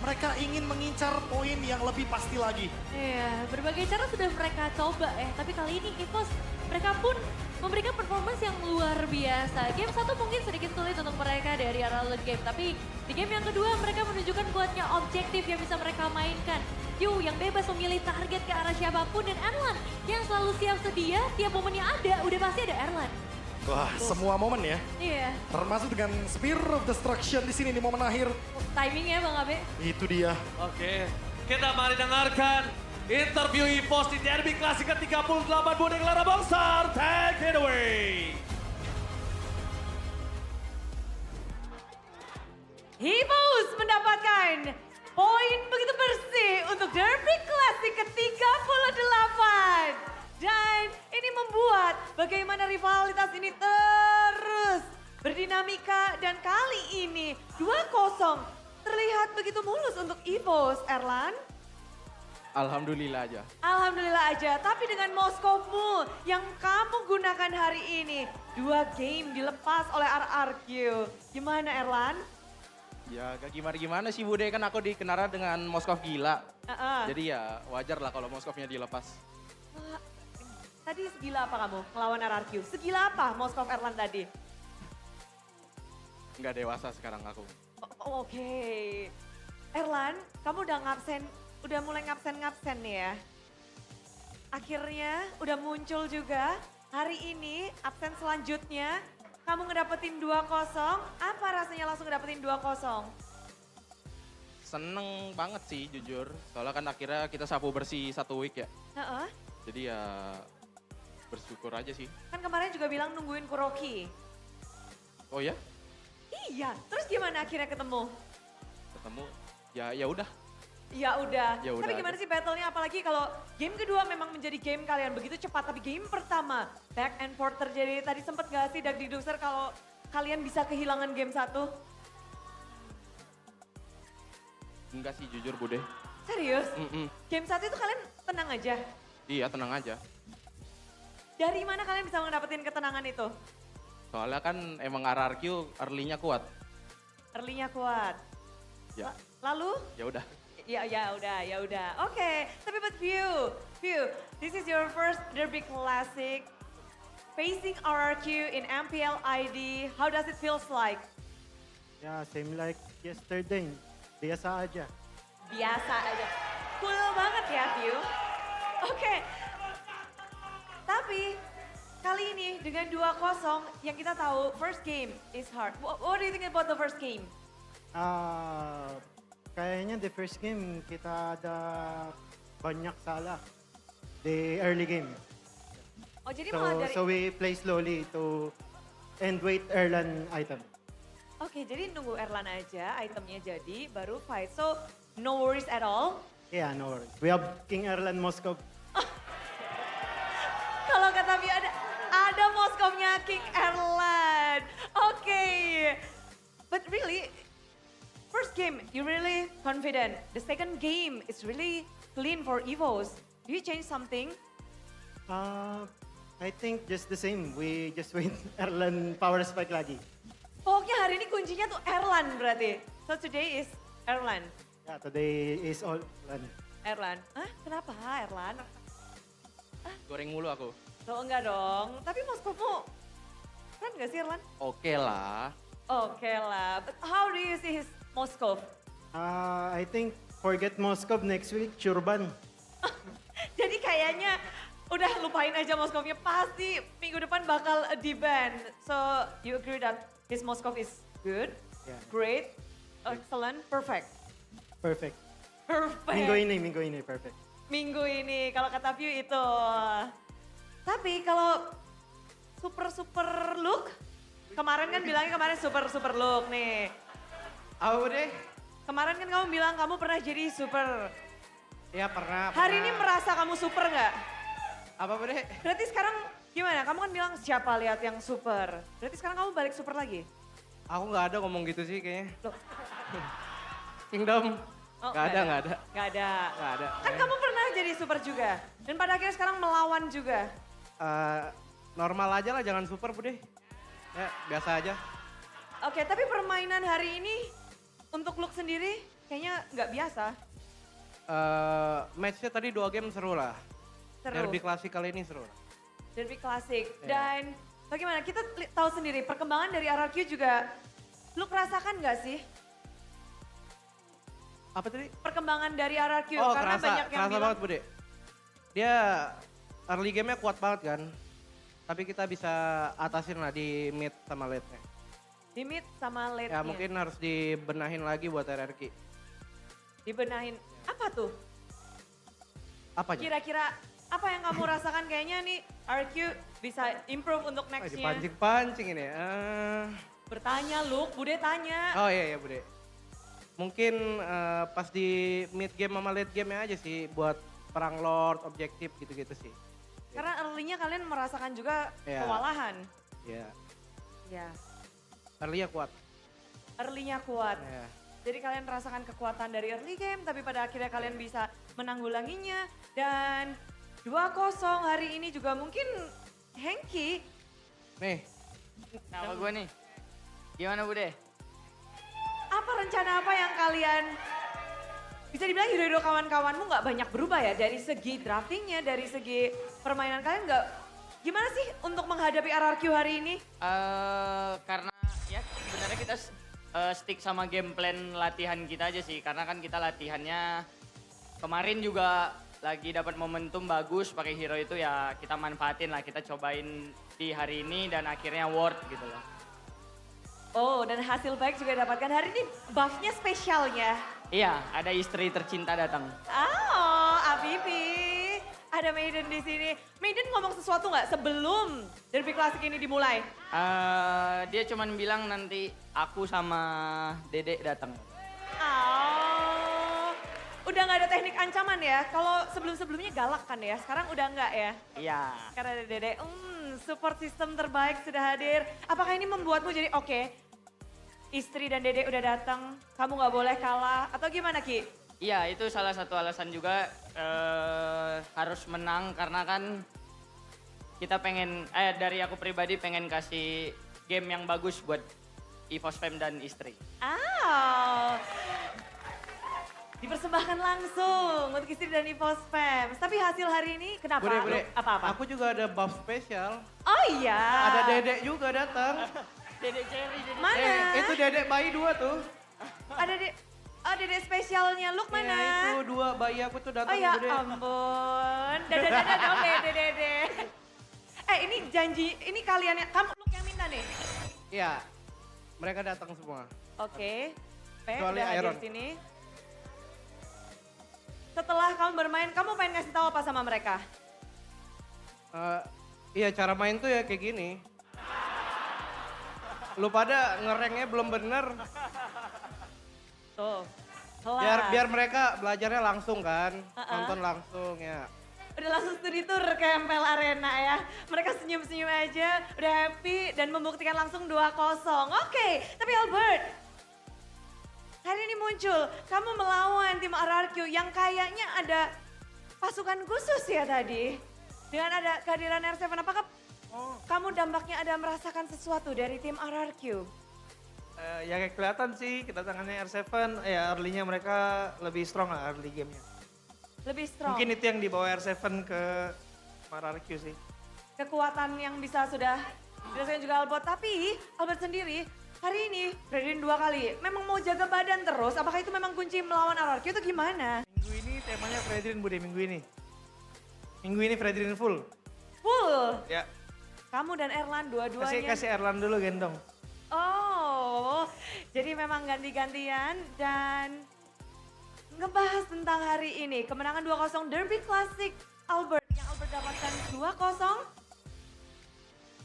Mereka ingin mengincar poin yang lebih pasti lagi. Iya, berbagai cara sudah mereka coba ya. Tapi kali ini EVOS mereka pun memberikan performance yang luar biasa. Game 1 mungkin sedikit sulit untuk mereka dari arah late game. Tapi di game yang kedua mereka menunjukkan kuatnya objektif yang bisa mereka mainkan. Yu yang bebas memilih target ke arah siapapun. Dan Erlan yang selalu siap sedia tiap momennya ada. Udah pasti ada Erlan. Wah, semua momen ya. Iya. Termasuk dengan Spear of Destruction di sini di momen akhir. Timingnya Bang Abe. Itu dia. Oke, kita mari dengarkan interview EVOS di Derby Klasik ke-38 Bude Nailar Raza. Take it away. EVOS mendapatkan poin begitu bersih untuk Derby Klasik ke-38. Dan ini membuat bagaimana rivalitas ini terus berdinamika dan kali ini 2-0 terlihat begitu mulus untuk EVOS, Erlan. Alhamdulillah aja. Alhamdulillah aja, tapi dengan Moskowmu yang kamu gunakan hari ini, 2 game dilepas oleh RRQ. Gimana Erlan? Ya gak gimana-gimana sih Bude, kan aku dikenal dengan Moskov gila. Jadi ya wajar lah kalau Moskovnya dilepas. Tadi segila apa kamu melawan RRQ? Segila apa Moskov Erlan tadi? Nggak dewasa sekarang aku. Oke. Erlan, kamu udah mulai ngabsen nih ya. Akhirnya udah muncul juga hari ini absen selanjutnya. Kamu ngedapetin 2-0, apa rasanya langsung ngedapetin 2-0? Seneng banget sih jujur, soalnya kan akhirnya kita sapu bersih 1 week ya. Jadi ya bersyukur aja sih. Kan kemarin juga bilang nungguin Kuroki. Oh ya? Iya, terus gimana akhirnya ketemu? Ketemu, ya udah. Ya udah. Ya udah Tapi gimana aja. sih battle-nya? Apalagi kalau game kedua memang menjadi game kalian begitu cepat. Tapi game pertama back and forth terjadi. Tadi sempet gak sih Dagdikduser kalau kalian bisa kehilangan game 1? Enggak sih jujur Bude. Serius? Game 1 itu kalian tenang aja? Iya tenang aja. Dari mana kalian bisa ngedapetin ketenangan itu? Soalnya kan emang RRQ early-nya kuat. Early-nya kuat. Ya. Lalu? Ya udah. Ya udah. Oke, tapi but View, this is your first Derby Classic facing RRQ in MPL ID. How does it feels like? Yeah, same like yesterday. Biasa aja. Biasa aja. Cool banget ya View. Oke. Tapi kali ini dengan 2-0 yang kita tahu first game is hard. What do you think about the first game? Kayaknya the first game kita ada banyak salah. The early game. Oh jadi malah dari... So we play slowly and wait Erlan item. Oke, jadi nunggu Erlan aja, itemnya jadi, baru fight. So, no worries at all? Yeah, no worries. We have King Erlan Moskov. Kalau kata Vio ada Moskovnya King Erlan. Oke. But really, first game, you really confident. The second game is really clean for EVOS. Do you change something? I think just the same. We just wait Erlan power spike lagi. Pokoknya hari ini kuncinya tuh Erlan berarti. So today is Erlan. Yeah, today is all Erlan. Erlan. Hah? Kenapa Erlan? Goreng mulu aku. Loh enggak dong. Tapi Moskovmu keren gak sih Erlan? Oke lah. Oke lah. But how do you see his Moskov? I think forget Moskov next week, Churban. Jadi kayaknya udah lupain aja Moskovnya. Pasti minggu depan bakal di-ban. So you agree that his Moskov is good, great, excellent, perfect? Perfect. Perfect. Minggu ini perfect. Minggu ini kalau kata View itu. Tapi kalau super look, kemarin kan bilangnya kemarin super look nih. Apa deh? Kemarin kan kamu bilang kamu pernah jadi super. Ya pernah. Hari ini merasa kamu super nggak? Apa deh? Berarti sekarang gimana? Kamu kan bilang siapa lihat yang super. Berarti sekarang kamu balik super lagi? Aku nggak ada ngomong gitu sih kayaknya. Kingdom. Oh, Nggak ada. Nggak ada. Nggak ada. Kan kamu pernah jadi super juga. Dan pada akhirnya sekarang melawan juga. Normal aja lah, jangan super Bude. Ya biasa aja. Oke, tapi permainan hari ini untuk look sendiri kayaknya nggak biasa. Matchnya tadi 2 game seru lah. Seru. Derby klasik kali ini seru lah. Derby klasik. Iya. Dan bagaimana? Kita tahu sendiri perkembangan dari RRQ juga. Look rasakan nggak sih? Apa tadi? Perkembangan dari RRQ. Oh Karena banyak yang kerasa bilang. banget Bude. Dia early game-nya kuat banget kan. Tapi kita bisa atasin lah di mid sama late-nya. Di mid sama late-nya. Ya mungkin harus dibenahin lagi buat RRQ. Dibenahin, apa tuh? Apanya? Kira-kira apa yang kamu rasakan kayaknya nih RQ bisa improve untuk next-nya? Dipancing-pancing ini ya. Bertanya Luke, Bude tanya. Oh iya Bude. Mungkin pas di mid game sama late game aja sih buat perang lord, objektif gitu-gitu sih. Karena early-nya kalian merasakan juga Iya. kewalahan. Iya. Ya, Early-nya kuat. early-nya kuat. Iya. Jadi kalian rasakan kekuatan dari early game, tapi pada akhirnya kalian bisa menanggulanginya. Dan 2-0 hari ini juga mungkin Hengki. Nih. Nama gue nih. Gimana Bude? Apa rencana apa yang kalian, bisa dibilang hero-hero kawan-kawanmu nggak banyak berubah ya dari segi draftingnya, dari segi permainan kalian nggak, gimana sih untuk menghadapi RRQ hari ini? Karena ya sebenarnya kita stick sama game plan latihan kita aja sih. Karena kan kita latihannya kemarin juga lagi dapat momentum bagus pakai hero itu, ya kita manfaatin lah, kita cobain di hari ini dan akhirnya worth gitu loh. Oh, dan hasil baik juga dapatkan hari ini, buff-nya spesialnya. Iya, ada istri tercinta datang. Oh, Abibi. Ada Maiden di sini. Maiden ngomong sesuatu nggak sebelum derby klasik ini dimulai? Dia cuman bilang nanti aku sama Dedek datang. Oh, udah nggak ada teknik ancaman ya? Kalau sebelum-sebelumnya galak kan ya, sekarang udah nggak ya? Iya. Karena ada Dede, support system terbaik sudah hadir. Apakah ini membuatmu jadi oke, istri dan Dede udah datang, kamu nggak boleh kalah, atau gimana Ki? Iya, itu salah satu alasan juga harus menang karena kan kita pengen, dari aku pribadi pengen kasih game yang bagus buat EVOS Fam dan istri. Dipersembahkan langsung untuk istri dan EVOS Fam. Tapi hasil hari ini kenapa? Bude. Apa-apa? Aku juga ada buff spesial. Oh iya. Ada Dedek juga datang. Dedek Cherry. Mana? Itu Dedek bayi 2 tuh. Ada Dede spesialnya, Luke mana? Ya, itu 2 bayi aku tuh datang. Oh ya Bude. ampun. Dadah dong Dede. Ini janji, ini kalian yang, kamu Luke yang minta nih? Iya, mereka datang semua. Oke. Kecuali udah hadir Iron. sini. Setelah kamu bermain, kamu pengen ngasih tahu apa sama mereka? Iya, cara main tuh ya kayak gini. Lu pada ngerengnya belum bener. Tuh, Biar mereka belajarnya langsung kan, Uh-uh. nonton langsung ya. Udah langsung studi tour ke MPL Arena ya. Mereka senyum-senyum aja, udah happy dan membuktikan langsung 2-0. Oke, tapi Albert, hari ini muncul, kamu melawan tim RRQ yang kayaknya ada pasukan khusus ya tadi. Dengan ada kehadiran R7, apakah kamu dampaknya ada merasakan sesuatu dari tim RRQ? Ya kayak kelihatan sih kedatangannya R7, ya early-nya mereka lebih strong lah early game-nya. Lebih strong. Mungkin itu yang dibawa R7 ke RRQ sih. Kekuatan yang bisa sudah dirasakan juga Albert. Tapi Albert sendiri hari ini Fredrin 2 kali. Memang mau jaga badan terus, apakah itu memang kunci melawan RRQ itu gimana? Minggu ini temanya Fredrin Bude, minggu ini. Minggu ini Fredrin full. Full? Ya. Kamu dan Erlan dua-duanya. Kasih Erlan dulu gendong. Oh, jadi memang ganti-gantian dan ngebahas tentang hari ini. Kemenangan 2-0 Derby Classic Albert yang Albert dapatkan 2-0.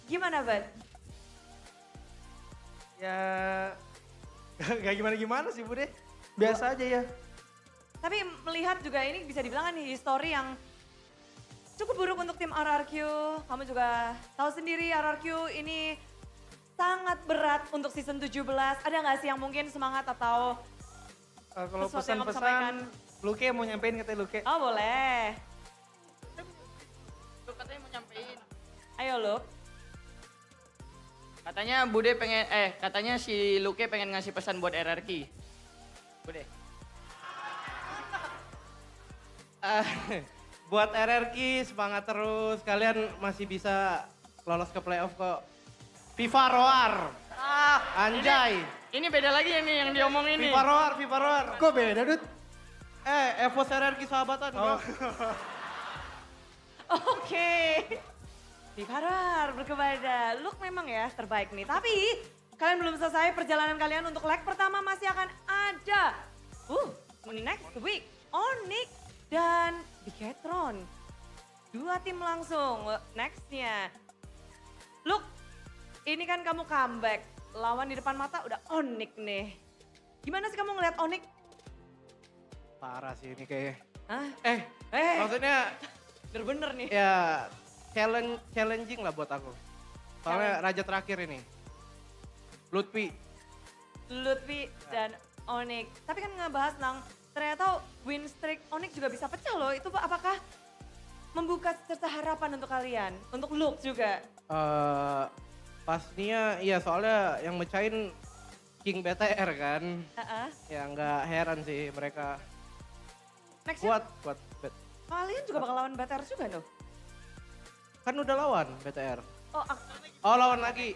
Gimana, Bud? Ya gak gimana-gimana sih Bude. Biasa aja ya. Tapi melihat juga ini bisa dibilang kan history yang cukup buruk untuk tim RRQ. Kamu juga tahu sendiri RRQ ini sangat berat untuk season 17. Ada nggak sih yang mungkin semangat atau Kalau sesuatu yang kamu sampaikan? pesan-pesan, Luke mau nyampein katanya Luke. Oh boleh. Lu katanya mau nyampein. Ayo Luke. Katanya Bude pengen, katanya si Luke pengen ngasih pesan buat RRQ. Bude. Buat RRQ semangat terus, kalian masih bisa lolos ke playoff kok. FIFA Roar. Anjay. Ini beda lagi nih yang diomongin nih. FIFA Roar. Kok beda, Dut? EVOS RRQ sahabatan bro. Oke. Piparar berkepada. Look memang ya terbaik nih. Tapi kalian belum selesai perjalanan kalian untuk leg pertama masih akan ada. Next week Onyx dan Decathlon. 2 tim langsung nextnya. Look, ini kan kamu comeback. Lawan di depan mata udah Onyx nih. Gimana sih kamu ngeliat Onyx? Parah sih ini kayaknya. Hah? Maksudnya bener-bener nih. ya challenging lah buat aku. Soalnya raja terakhir ini. Lutfi. Dan Onyx. Tapi kan ngebahas tentang ternyata win streak Onyx juga bisa pecah loh. Itu apakah membuka cerita harapan untuk kalian? Untuk Luke juga? Pastinya iya soalnya yang mecahin King BTR kan. Ya nggak heran sih mereka. Nextnya Kuat. kalian juga bakal lawan BTR juga loh? Kan udah lawan BTR. Oh, lawan lagi.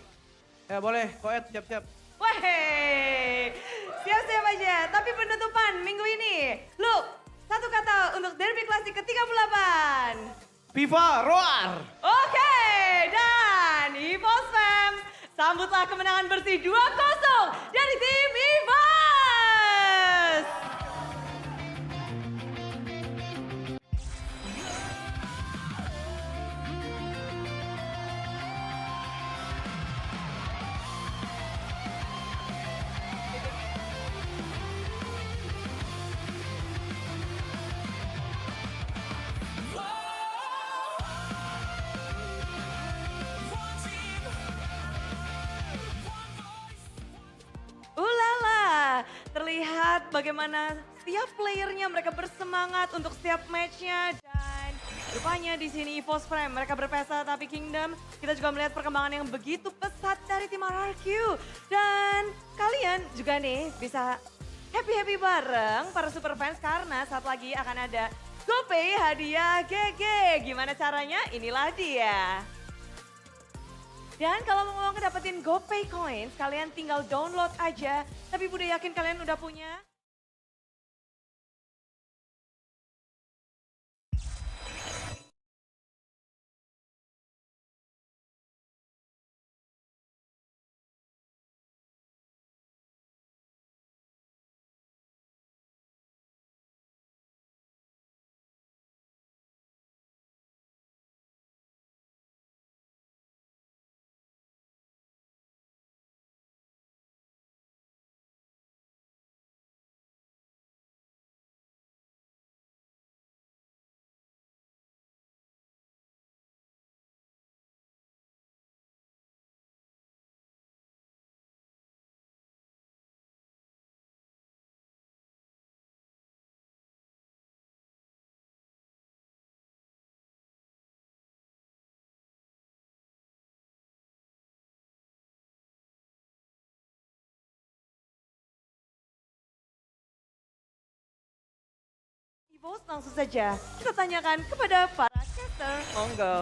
Ya boleh, Koet siap-siap. Weh, siap-siap aja. Tapi penutupan minggu ini, Luke, satu kata untuk derby klasik ke-38. FIFA Roar! Oke, dan EVOS Fam, sambutlah kemenangan bersih 2-0 dari tim EVOS. Terlihat bagaimana setiap playernya mereka bersemangat untuk setiap matchnya dan rupanya di sini EVOS Prime mereka berpesta tapi Kingdom kita juga melihat perkembangan yang begitu pesat dari tim RRQ dan kalian juga nih bisa happy bareng para super fans karena saat lagi akan ada GoPay hadiah GG. Gimana caranya? Inilah dia. Dan kalau mau ngedapetin GoPay Coins, kalian tinggal download aja. Tapi Budi yakin kalian udah punya? EVOS langsung saja kita tanyakan kepada para caster. Monggo.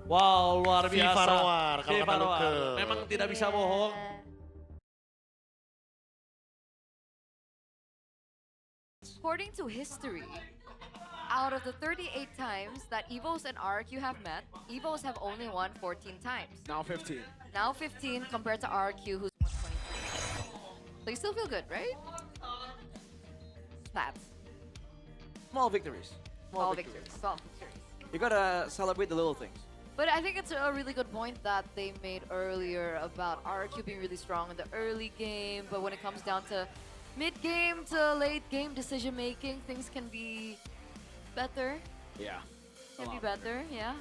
Wow, luar biasa. FIFA Roar, kalau FIFA kata Roar. Luke. Memang tidak bisa bohong. According to history, out of the 38 times that EVOS and RRQ have met, EVOS have only won 14 times. Now 15. Now 15 compared to RRQ who's won 23. So you still feel good, right? Stats. Small victories. Small victories. Small victories. You gotta celebrate the little things. But I think it's a really good point that they made earlier about RRQ being really strong in the early game, but when it comes down to mid-game to late-game decision-making, things can be better. Yeah. Can be better, yeah.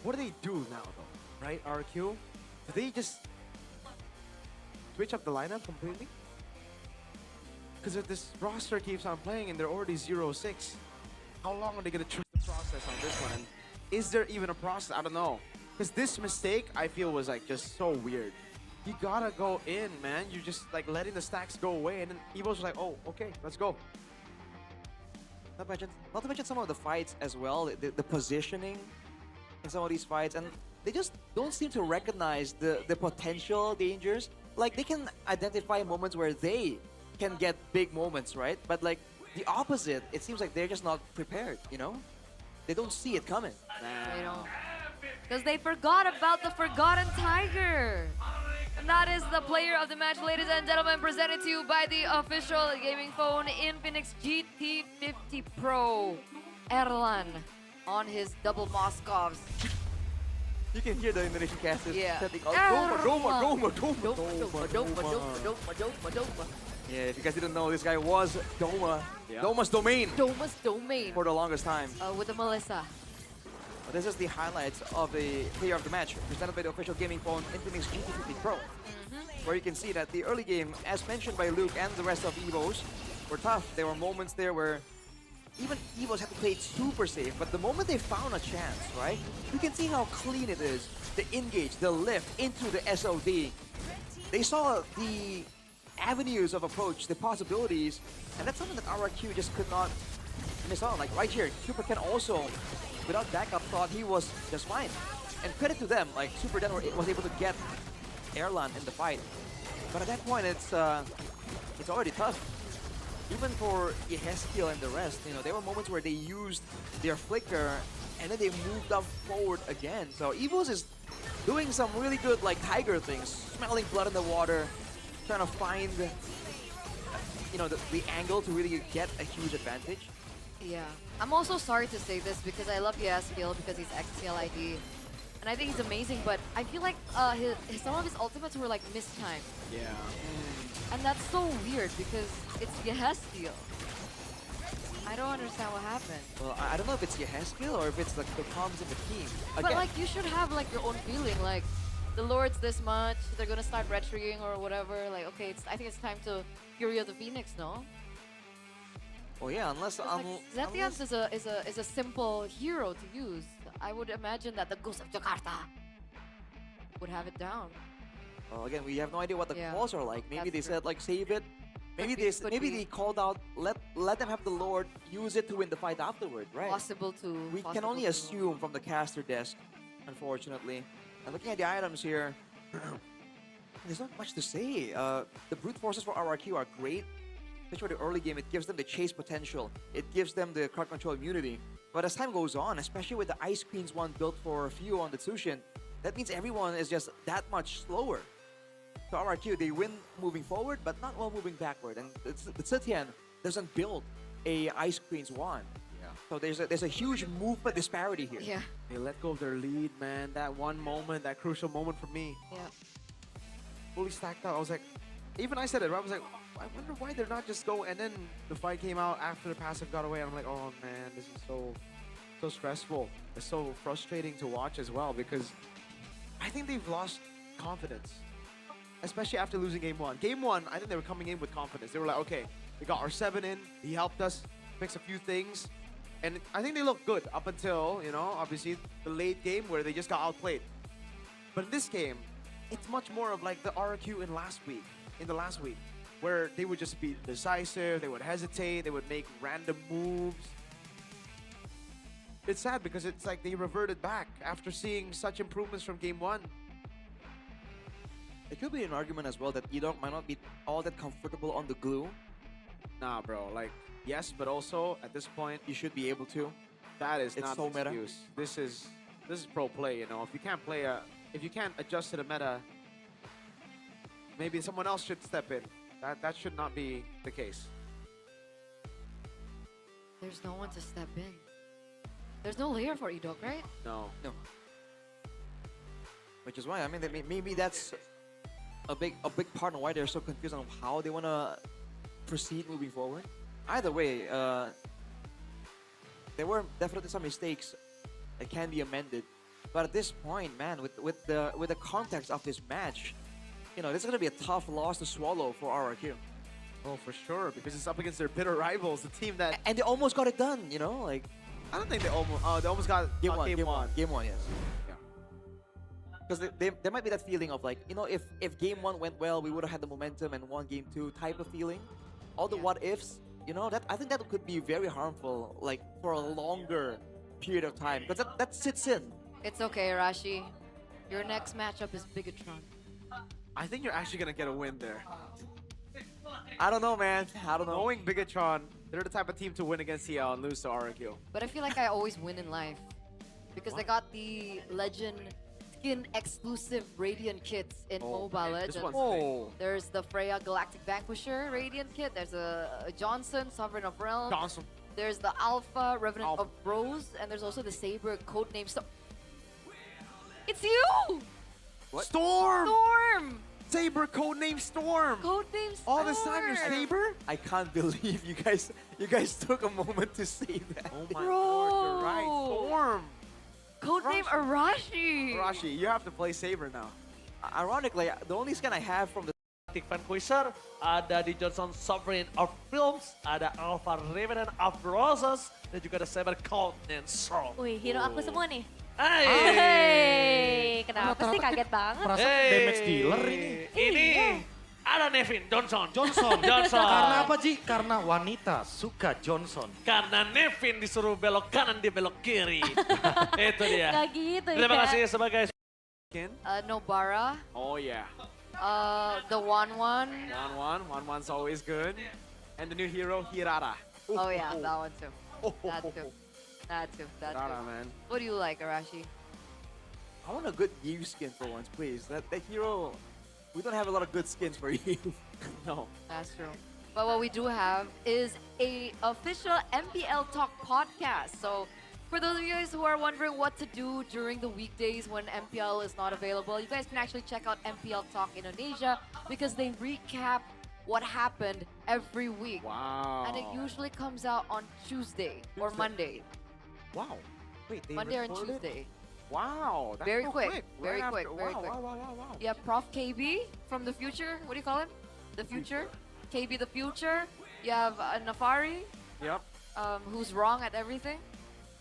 What do they do now, though? Right, RQ? Do they just switch up the lineup completely? Because if this roster keeps on playing and they're already 0-6, how long are they going to trust the process on this one? And is there even a process? I don't know. Because this mistake, I feel, was like just so weird. You gotta go in, man. You're just like letting the stacks go away, and then Evo's was like, oh, okay, let's go. Not to mention some of the fights as well, the positioning in some of these fights, and they just don't seem to recognize the potential dangers. Like, they can identify moments where they can get big moments, right? But like, the opposite. It seems like they're just not prepared, you know? They don't see it coming. They don't. Because they forgot about the Forgotten Tiger. And that is the player of the match, ladies and gentlemen, presented to you by the official gaming phone Infinix GT50 Pro. Erlan on his double Moscovs. You can hear the Indonesian casters chanting, oh, Doma. Yeah, if you guys didn't know, this guy was Doma. Doma's domain. Doma's domain. For the longest time. With the Melissa. Well, this is the highlights of the player of the match, presented by the official gaming phone Infinix GT50 Pro. Where you can see that the early game, as mentioned by Luke and the rest of EVOs, were tough. There were moments there where even EVOs had to play it super safe, but the moment they found a chance, right? You can see how clean it is. The engage, the lift into the SOD. They saw the avenues of approach, the possibilities, and that's something that RRQ just could not miss on. Like right here, Super Ken also, without backup, thought he was just fine. And credit to them, like Super Den was able to get Erlan in the fight. But at that point, it's already tough. Even for Yehezkiel and the rest, you know, there were moments where they used their flicker and then they moved up forward again. So EVOS is doing some really good like Tiger things, smelling blood in the water, trying to find, you know, the angle to really get a huge advantage. Yeah. I'm also sorry to say this because I love Yehezkiel because he's XTLID. And I think he's amazing, but I feel like some of his ultimates were like mistimed. Yeah. And that's so weird because it's Yehezkiel. I don't understand what happened. Well, I don't know if it's Yehezkiel or if it's like the comms in the team. Again, But like you should have like your own feeling, like the Lord's this much, they're gonna start retreating or whatever. Like okay, I think it's time to Fury of the Phoenix, no? oh yeah, unless Zetians is a simple hero to use. I would imagine that the Ghost of Jakarta would have it down. well, again, we have no idea what the calls are like. Maybe they said like save it. Maybe they called out let them have the Lord use it to win the fight afterward, right? Possible to. We can only assume from the caster desk, unfortunately. And looking at the items here, there's not much to say. The brute forces for RRQ are great. Especially for the early game, it gives them the chase potential. It gives them the crowd control immunity. But as time goes on, especially with the Ice Queens one built for Fio on the Tsushin, that means everyone is just that much slower. So RRQ, they win moving forward, but not while moving backward. And the Zetian doesn't build a Ice Queen's one. Yeah. So there's a huge movement disparity here. Yeah. They let go of their lead, man. That one moment, that crucial moment for me. Yeah. Fully stacked up. I was like, even I said it, right? I was like, I wonder why they're not just go. And then the fight came out after the passive got away. And I'm like, oh man, this is so stressful. It's so frustrating to watch as well because I think they've lost confidence, especially after losing game one. Game one, I think they were coming in with confidence. They were like, okay, we got R7 in. He helped us fix a few things. And I think they looked good up until, you know, obviously the late game where they just got outplayed. But in this game, it's much more of like the RQ in the last week, where they would just be decisive, they would hesitate, they would make random moves. It's sad because it's like they reverted back after seeing such improvements from game one. It could be an argument as well that might not be all that comfortable on the glue. Nah, bro, like, yes, but also at this point, you should be able to. That is It's not so an meta. excuse. This is pro play, you know. If you can't adjust to the meta, maybe someone else should step in. That should not be the case. There's no one to step in. There's no layer for Edok, right? No. Which is why, I mean, maybe that's a big part of why they're so confused on how they want to proceed moving forward. Either way, there were definitely some mistakes that can be amended. But at this point, man, with the context of this match, you know, this is going to be a tough loss to swallow for RRQ. Oh, for sure, because it's up against their bitter rivals, the team that... And they almost got it done, you know, like... I don't think they almost got Game one, yes. Yeah. Because there might be that feeling of like, you know, if game one went well, we would have had the momentum and won game two type of feeling. All the what ifs, you know, I think that could be very harmful, like for a longer period of time, because that sits in. It's okay, Rashi. Your next matchup is Bigatron. I think you're actually going to get a win there. I don't know, man. I don't know. Knowing Bigatron, they're the type of team to win against CL and lose to RQ. But I feel like I always win in life. Because I got the Legend skin exclusive Radiant kits in Mobile Legends. There's the Freya Galactic Vanquisher Radiant kit. There's a Johnson, Sovereign of Realms. Johnson. There's the Alpha, Revenant of Rose. And there's also the Saber codename Storm. It's you! What? Storm! Storm! Saber codename Storm. Codename Storm. All this time you're Saber? I can't believe you guys took a moment to say that. Oh my lord, you're right. Storm. Codename Arashi. Arashi, you have to play Saber now. Ironically, the only skin I have from the Vanquisher, ada di Johnson Sovereign of Films, ada Alpha Revenant of Roses, dan juga ada Saber Codename Storm. Wih, hero aku semua nih. Hey. Kenapa sih kaget banget? Merasa damage dealer ini. Ini ada Nevin Johnson. Johnson. Karena apa, Ji? Karena wanita suka Johnson. Karena Nevin disuruh belok kanan, dia belok kiri. Itu dia. Nggak gitu ya. Terima kasih sebagai Nobara. Oh yeah. The 1-1. 1-1's always good. And the new hero, Hirara. Oh yeah, that one too. That too. Hirara, man. What do you like, Arashi? I want a good Yu skin for once, please. That hero, we don't have a lot of good skins for you. No. That's true. But what we do have is a official MPL Talk podcast. So for those of you guys who are wondering what to do during the weekdays when MPL is not available, you guys can actually check out MPL Talk Indonesia because they recap what happened every week. Wow. And it usually comes out on Tuesday or Monday. Wow. Wait, they Monday or recorded? Tuesday. Wow. That's Very so quick. Very Right quick. after- Very wow, quick. Wow. You have Prof KB from the future. What do you call him? The future. KB the future. You have Nafari, Yep. who's wrong at everything.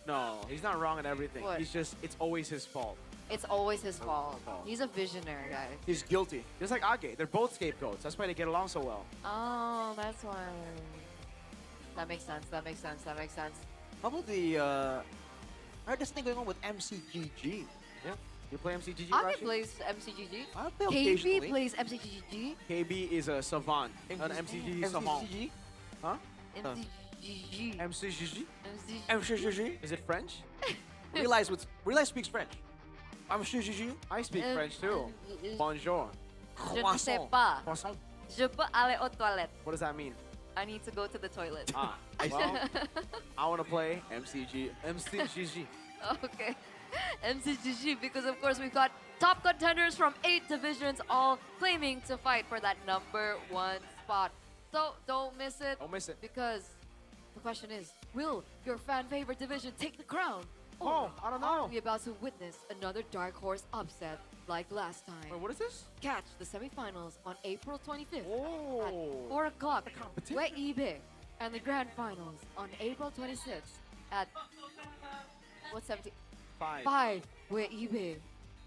No, he's not wrong at everything. What? He's just, it's always his fault. It's always his fault. He's a visionary guy. He's guilty. Just like Age. They're both scapegoats. That's why they get along so well. Oh, that's why. That makes sense. That makes sense. That makes sense. How about the, I heard this thing going on with MCGG. Yeah. You play MCGG, Ake Rashi? plays MCGG. I play KB occasionally. plays MCGG. KB is a savant. An MCGG savant. MCGG? Huh? MCGG. MCGG? MCGG. MCGG? Is it French? Realize speaks French. MCGG? I speak French too. Bonjour. Je ne sais pas. Croissant. Je peux aller aux toilettes. What does that mean? I need to go to the toilet. Well, I want to play MCGG. Okay. MCGG, because of course we've got top contenders from 8 divisions all claiming to fight for that #1 spot. So don't miss it. Don't miss it. Because the question is, will your fan favorite division take the crown? Oh, I don't know. Are we about to witness another dark horse upset like last time? Wait, what is this? Catch the semifinals on April 25th at Oh. 4 o'clock where eBay, and the grand finals on April 26th at what's 17? 5 where eBay.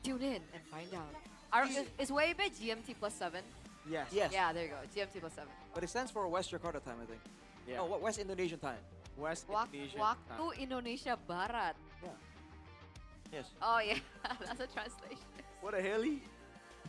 Tune in and find out. Is Weibe GMT +7? Yes. Yeah, there you go. GMT +7. But it stands for West Jakarta time, I think. Yeah. No, West Indonesian time. West Indonesian Waktu time. Indonesia Barat. Yeah. Yes. Oh yeah, that's a translation. What a heli.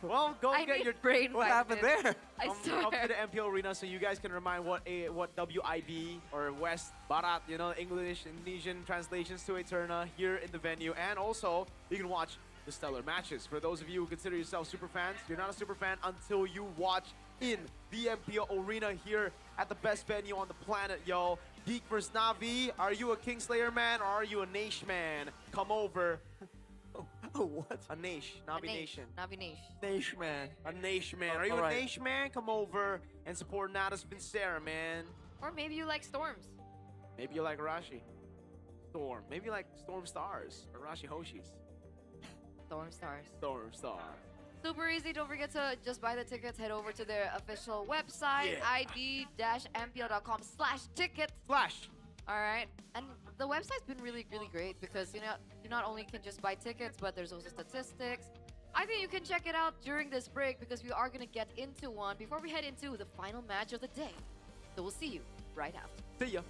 Well, go I get need your brain What happened vitamins. there? I Come swear. to the MPL arena so you guys can remind what WIB or West Barat, you know, English Indonesian translations to Eterna here in the venue, and also you can watch the stellar matches. For those of you who consider yourself super fans, you're not a super fan until you watch in the MPL arena here at the best venue on the planet, yo. Geek vs Navi, are you a Kingslayer man or are you a Naish man? Come over. What? A Naish, Navi Nation. Navi Nation. Naish man. A Naish man. Are you a Naish man? Come over and support Nadas Vincera, man. Or maybe you like storms. Maybe you like Arashi. Storm. Maybe you like Storm Stars. Arashi Hoshis. Storm Stars. Storm Star. Super easy. Don't forget to just buy the tickets. Head over to their official website, id-mpl.com/ticket. All right. And the website's been really, really great because, you know, you not only can just buy tickets, but there's also statistics. I think you can check it out during this break because we are going to get into one before we head into the final match of the day. So we'll see you right after. See ya.